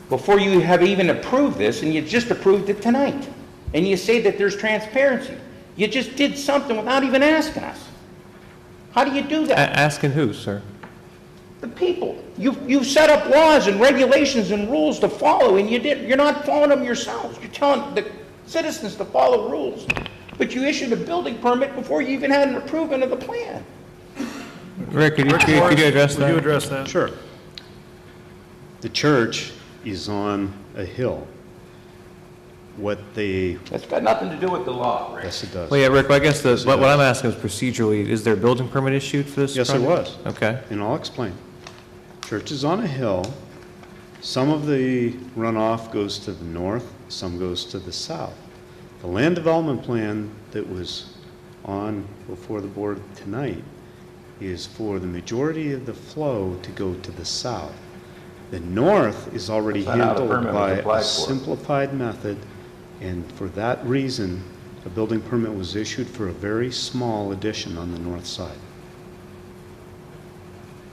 before you have even approved this, and you just approved it tonight. And you say that there's transparency. You just did something without even asking us. How do you do that? Asking who, sir? The people. You've set up laws and regulations and rules to follow, and you're not following them yourselves. You're telling the citizens to follow rules. But you issued a building permit before you even had an approval of the plan. Rick, could you address that? Would you address that? Sure. The church is on a hill. That's got nothing to do with the law, Rick. Yes, it does. Well, yeah, Rick, I guess what I'm asking is procedurally, is there a building permit issued for this Yes, project? there was. Okay. And I'll explain. Church is on a hill. Some of the runoff goes to the north, some goes to the south. The land development plan that was on before the board tonight is for the majority of the flow to go to the south. The north is already That's not how the handled permit was by applied a for. simplified method, and for that reason, a building permit was issued for a very small addition on the north side.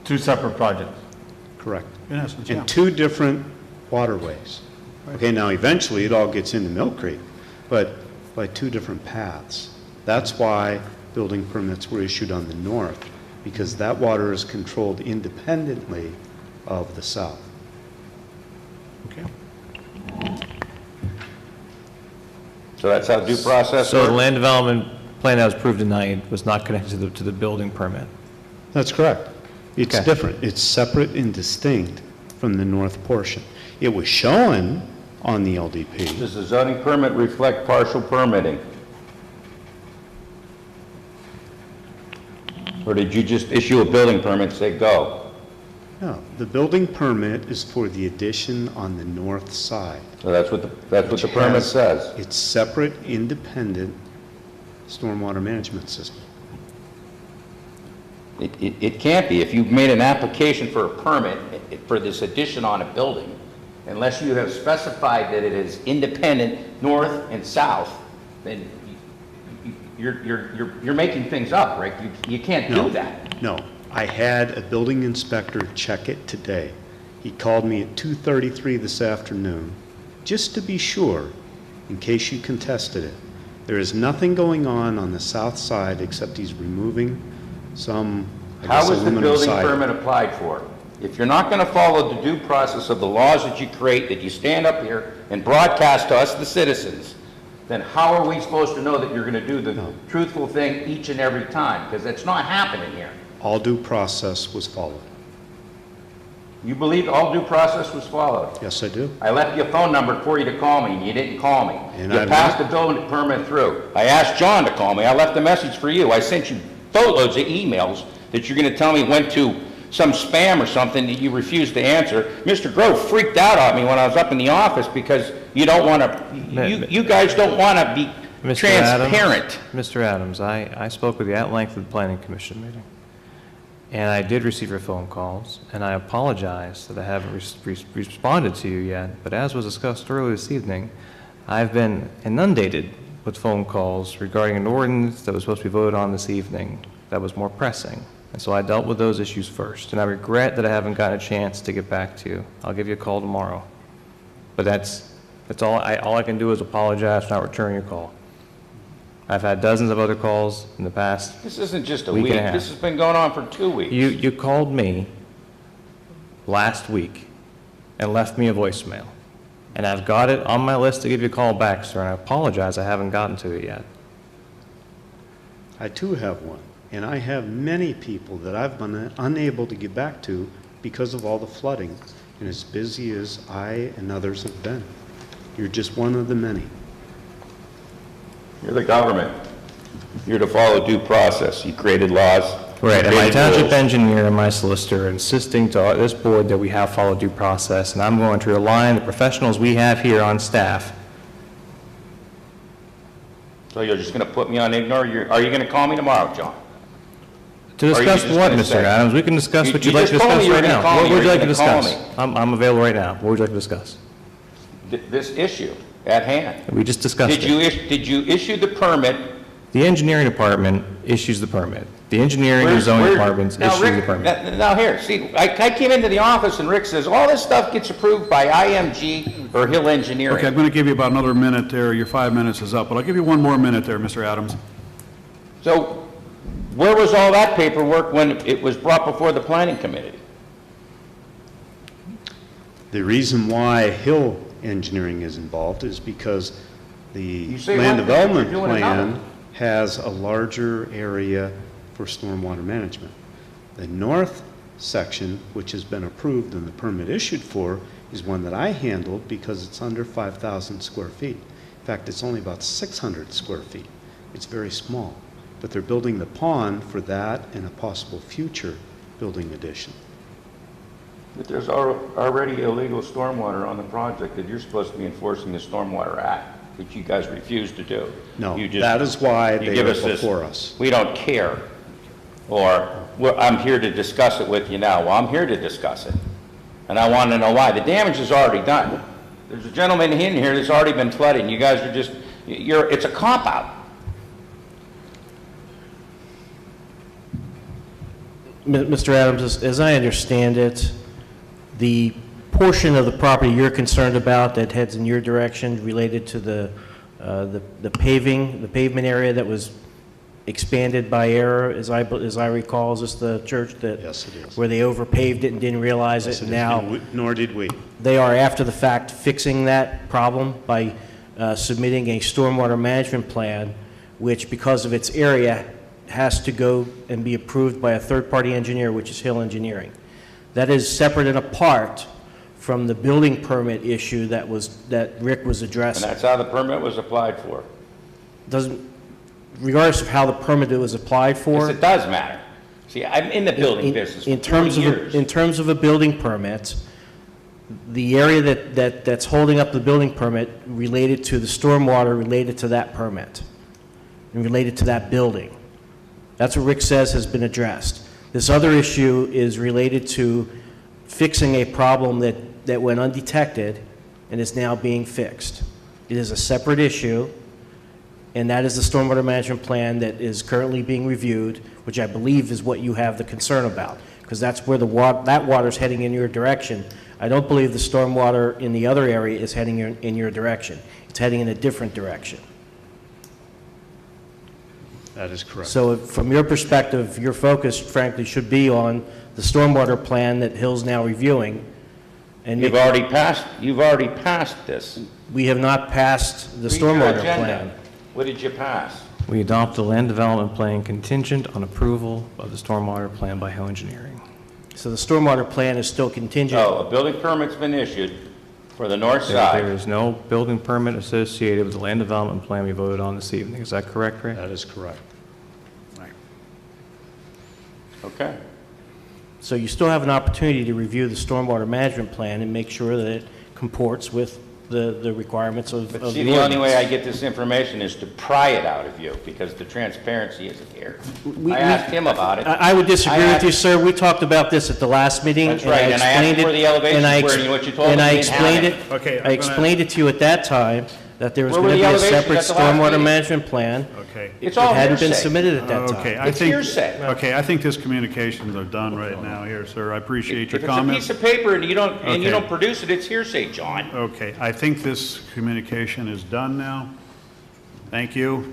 Two separate projects. Correct. In essence, yeah. And two different waterways. Okay, now eventually it all gets into Millcreek, but by two different paths. That's why building permits were issued on the north, because that water is controlled independently of the south. Okay. So that's how due process So the works? land development plan that was approved tonight was not connected to the building permit? That's correct. It's Okay. different. It's separate and distinct from the north portion. It was shown on the LDP. Does the zoning permit reflect partial permitting? Or did you just issue a building permit and say go? No, the building permit is for the addition on the north side. So that's what the permit Has says. It's separate, independent stormwater management system. It can't be. If you've made an application for a permit for this addition on a building, unless you have specified that it is independent north and south, then you're making things up, right? You can't do that. No, I had a building inspector check it today. He called me at 2:33 this afternoon, just to be sure, in case you contested it. There is nothing going on the south side except he's removing some, I guess, How is the aluminum building siding. permit applied for? If you're not going to follow the due process of the laws that you create, that you stand up here and broadcast to us, the citizens, then how are we supposed to know that you're going to do the truthful thing each and every time? Because that's not happening here. All due process was followed. You believe all due process was followed? Yes, I do. I left you a phone number for you to call me, and you didn't call me. And You I've passed not- the building permit through. I asked John to call me. I left a message for you. I sent you boatloads of emails that you're going to tell me went to some spam or something that you refused to answer. Mr. Grove freaked out on me when I was up in the office because you don't want to, you guys don't want to be Mr. Adams, transparent. Mr. Adams, I spoke with you at length at the Planning Commission meeting, and I did receive your phone calls, and I apologize that I haven't responded to you yet, but as was discussed earlier this evening, I've been inundated with phone calls regarding an ordinance that was supposed to be voted on this evening that was more pressing. And so I dealt with those issues first, and I regret that I haven't gotten a chance to get back to you. I'll give you a call tomorrow. But that's all I can do is apologize for not returning your call. I've had dozens of other calls in the past. This isn't just a week week. and a half. This has been going on for 2 weeks. You called me last week and left me a voicemail. And I've got it on my list to give you a call back, sir, and I apologize I haven't gotten to it yet. I too have one, and I have many people that I've been unable to get back to because of all the flooding, and as busy as I and others have been. You're just one of the many. You're the government. You're to follow due process. You created laws. Right, and my created township rules. engineer and my solicitor are insisting to this board that we have followed due process, and I'm going to rely on the professionals we have here on staff. So you're just going to put me on ignore? Are you going to call me tomorrow, John? To Or are you discuss just what, gonna Mr. say- Adams? We can discuss You- what you you'd like to just told me discuss you were right gonna now. call me. What would you You're like to gonna call discuss? I'm available right now. What would you like to discuss? This issue at hand. We just discussed it. Did you issue the permit? The engineering department issues the permit. The engineering and zoning departments Now, issue the Rick, permit. now here, see, I came into the office and Rick says, all this stuff gets approved by IMG or Hill Engineering. Okay, I'm going to give you about another minute there. Your 5 minutes is up, but I'll give you one more minute there, Mr. Adams. So where was all that paperwork when it was brought before the planning committee? The reason why Hill Engineering is involved is because the say land one thing, you're development doing another. plan has a larger area for stormwater management. The north section, which has been approved and the permit issued for, is one that I handled because it's under 5,000 square feet. In fact, it's only about 600 square feet. It's very small. But they're building the pond for that and a possible future building addition. But there's already illegal stormwater on the project that you're supposed to be enforcing the Stormwater Act, which you guys refuse to do. No, You just- that is why you they give are us this, before us. We don't care, or, well, I'm here to discuss it with you now. Well, I'm here to discuss it. And I want to know why. The damage is already done. There's a gentleman in here that's already been flooded, and you guys are just, it's a cop-out. Mr. Adams, as I understand it, the portion of the property you're concerned about that heads in your direction related to the pavement area that was expanded by error, as I recall, is this the church that? Yes, it is. Where they overpaved it and didn't realize Yes, it, and is. now And nor did we. they are, after the fact, fixing that problem by submitting a stormwater management plan, which, because of its area, has to go and be approved by a third-party engineer, which is Hill Engineering. That is separate and apart from the building permit issue that Rick was And addressing. that's how the permit was applied for. Regardless of how the permit was applied for. Yes, it does matter. See, I'm in the building business for 20 years. In terms of a building permit, the area that's holding up the building permit related to the stormwater related to that permit and related to that building. That's what Rick says has been addressed. This other issue is related to fixing a problem that went undetected and is now being fixed. It is a separate issue, and that is the stormwater management plan that is currently being reviewed, which I believe is what you have the concern about, because that's where that water's heading in your direction. I don't believe the stormwater in the other area is heading in your direction. It's heading in a different direction. That is correct. So from your perspective, your focus frankly should be on the stormwater plan that Hill's now reviewing. And You've already passed this. We have not passed the Read your stormwater agenda. plan. What did you pass? We adopt the land development plan contingent on approval of the stormwater plan by Hill Engineering. So the stormwater plan is still contingent. Oh, a building permit's been issued for the north side. There is no building permit associated with the land development plan we voted on this evening. Is that correct, Ray? That is correct. Okay. So you still have an opportunity to review the stormwater management plan and make sure that it comports with the requirements of But the see, the only way I ordinance. get this information is to pry it out of you, because the transparency isn't here. We- I asked him about it. I would disagree with asked- you, sir. We talked about this at the last meeting. That's right, and I asked where the elevations were, and what you told me and I you didn't have explained any. it. Okay, I'm I explained it to you at that time, that there was Where going were to the be a elevations separate at the last stormwater meeting? management plan. Okay. It's all It hadn't been hearsay. submitted at that time. Okay, It's hearsay. Okay, I think this communications are done right now here, sir. I appreciate your If it's a comments. piece of paper and you don't Okay. produce it, it's hearsay, John. Okay, I think this communication is done now. Thank you.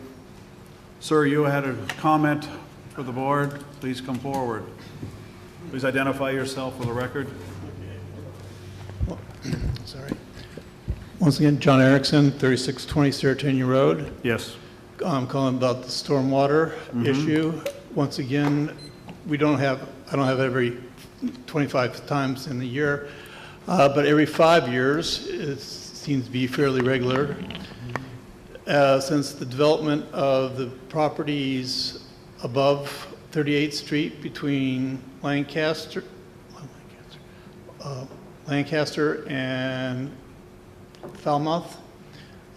Sir, you had a comment for the board. Please come forward. Please identify yourself for the record. Sorry. Once again, John Erickson, 3620 Serotonia Road. Yes. I'm calling about the stormwater issue. Once again, I don't have every 25 times in the year, but every 5 years, it seems to be fairly regular. Since the development of the properties above 38th Street between Lancaster and Falmouth,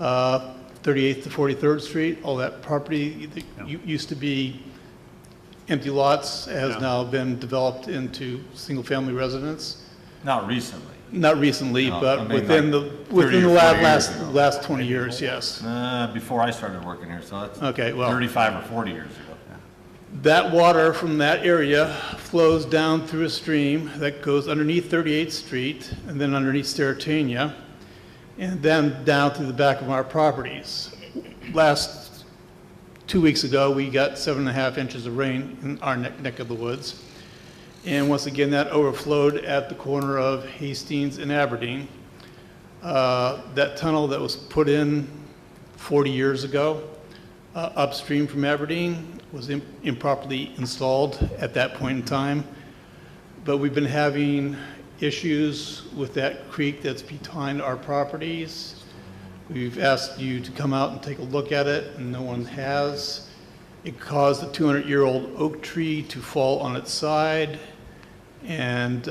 38th to 43rd Street, all that property that used to be empty lots has now been developed into single-family residence. Not recently. Not recently, No, but I mean, within like the 30 or 40 years ago. last 20 years, yes. Before I started working here, so that's Okay, well, 35 or 40 years ago. that water from that area flows down through a stream that goes underneath 38th Street and then underneath Stertania, and then down through the back of our properties. Last 2 weeks ago, we got 7.5 inches of rain in our neck of the woods. And once again, that overflowed at the corner of Hastings and Aberdeen. That tunnel that was put in 40 years ago, upstream from Aberdeen, was improperly installed at that point in time. But we've been having issues with that creek that's behind our properties. We've asked you to come out and take a look at it, and no one has. It caused a 200-year-old oak tree to fall on its side, and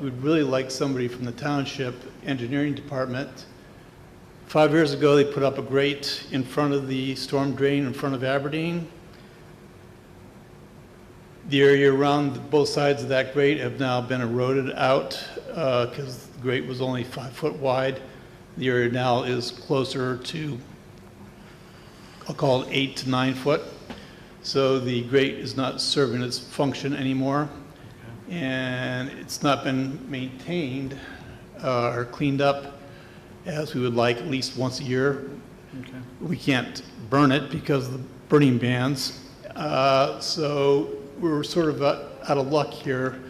we'd really like somebody from the township engineering department. 5 years ago, they put up a grate in front of the storm drain in front of Aberdeen. The area around both sides of that grate have now been eroded out because the grate was only 5 foot wide. The area now is closer to, I'll call it 8 to 9 foot. So the grate is not serving its function anymore. And it's not been maintained or cleaned up as we would like at least once a year. Okay. We can't burn it because of the burning bans. So we're sort of out of luck here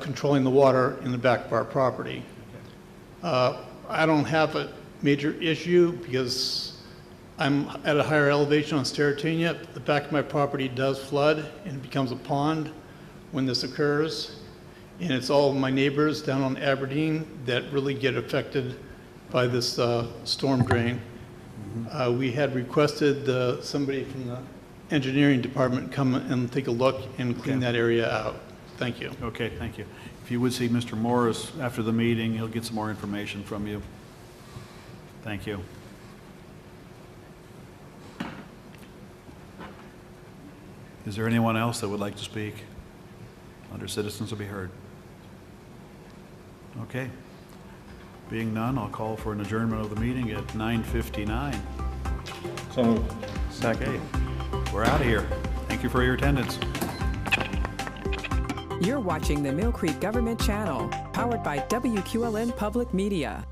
controlling the water in the back of our property. I don't have a major issue because I'm at a higher elevation on Sterrettania. The back of my property does flood and it becomes a pond when this occurs. And it's all my neighbors down on Aberdeen that really get affected by this storm drain. We had requested somebody from the engineering department come and take a look and clean that area out. Thank you. Okay, thank you. If you would see Mr. Morris after the meeting, he'll get some more information from you. Thank you. Is there anyone else that would like to speak? Under citizens will be heard. Okay. Being none, I'll call for an adjournment of the meeting at 9:59. So moved. Okay. We're out of here. Thank you for your attendance. You're watching the Millcreek Government Channel, powered by WQLN Public Media.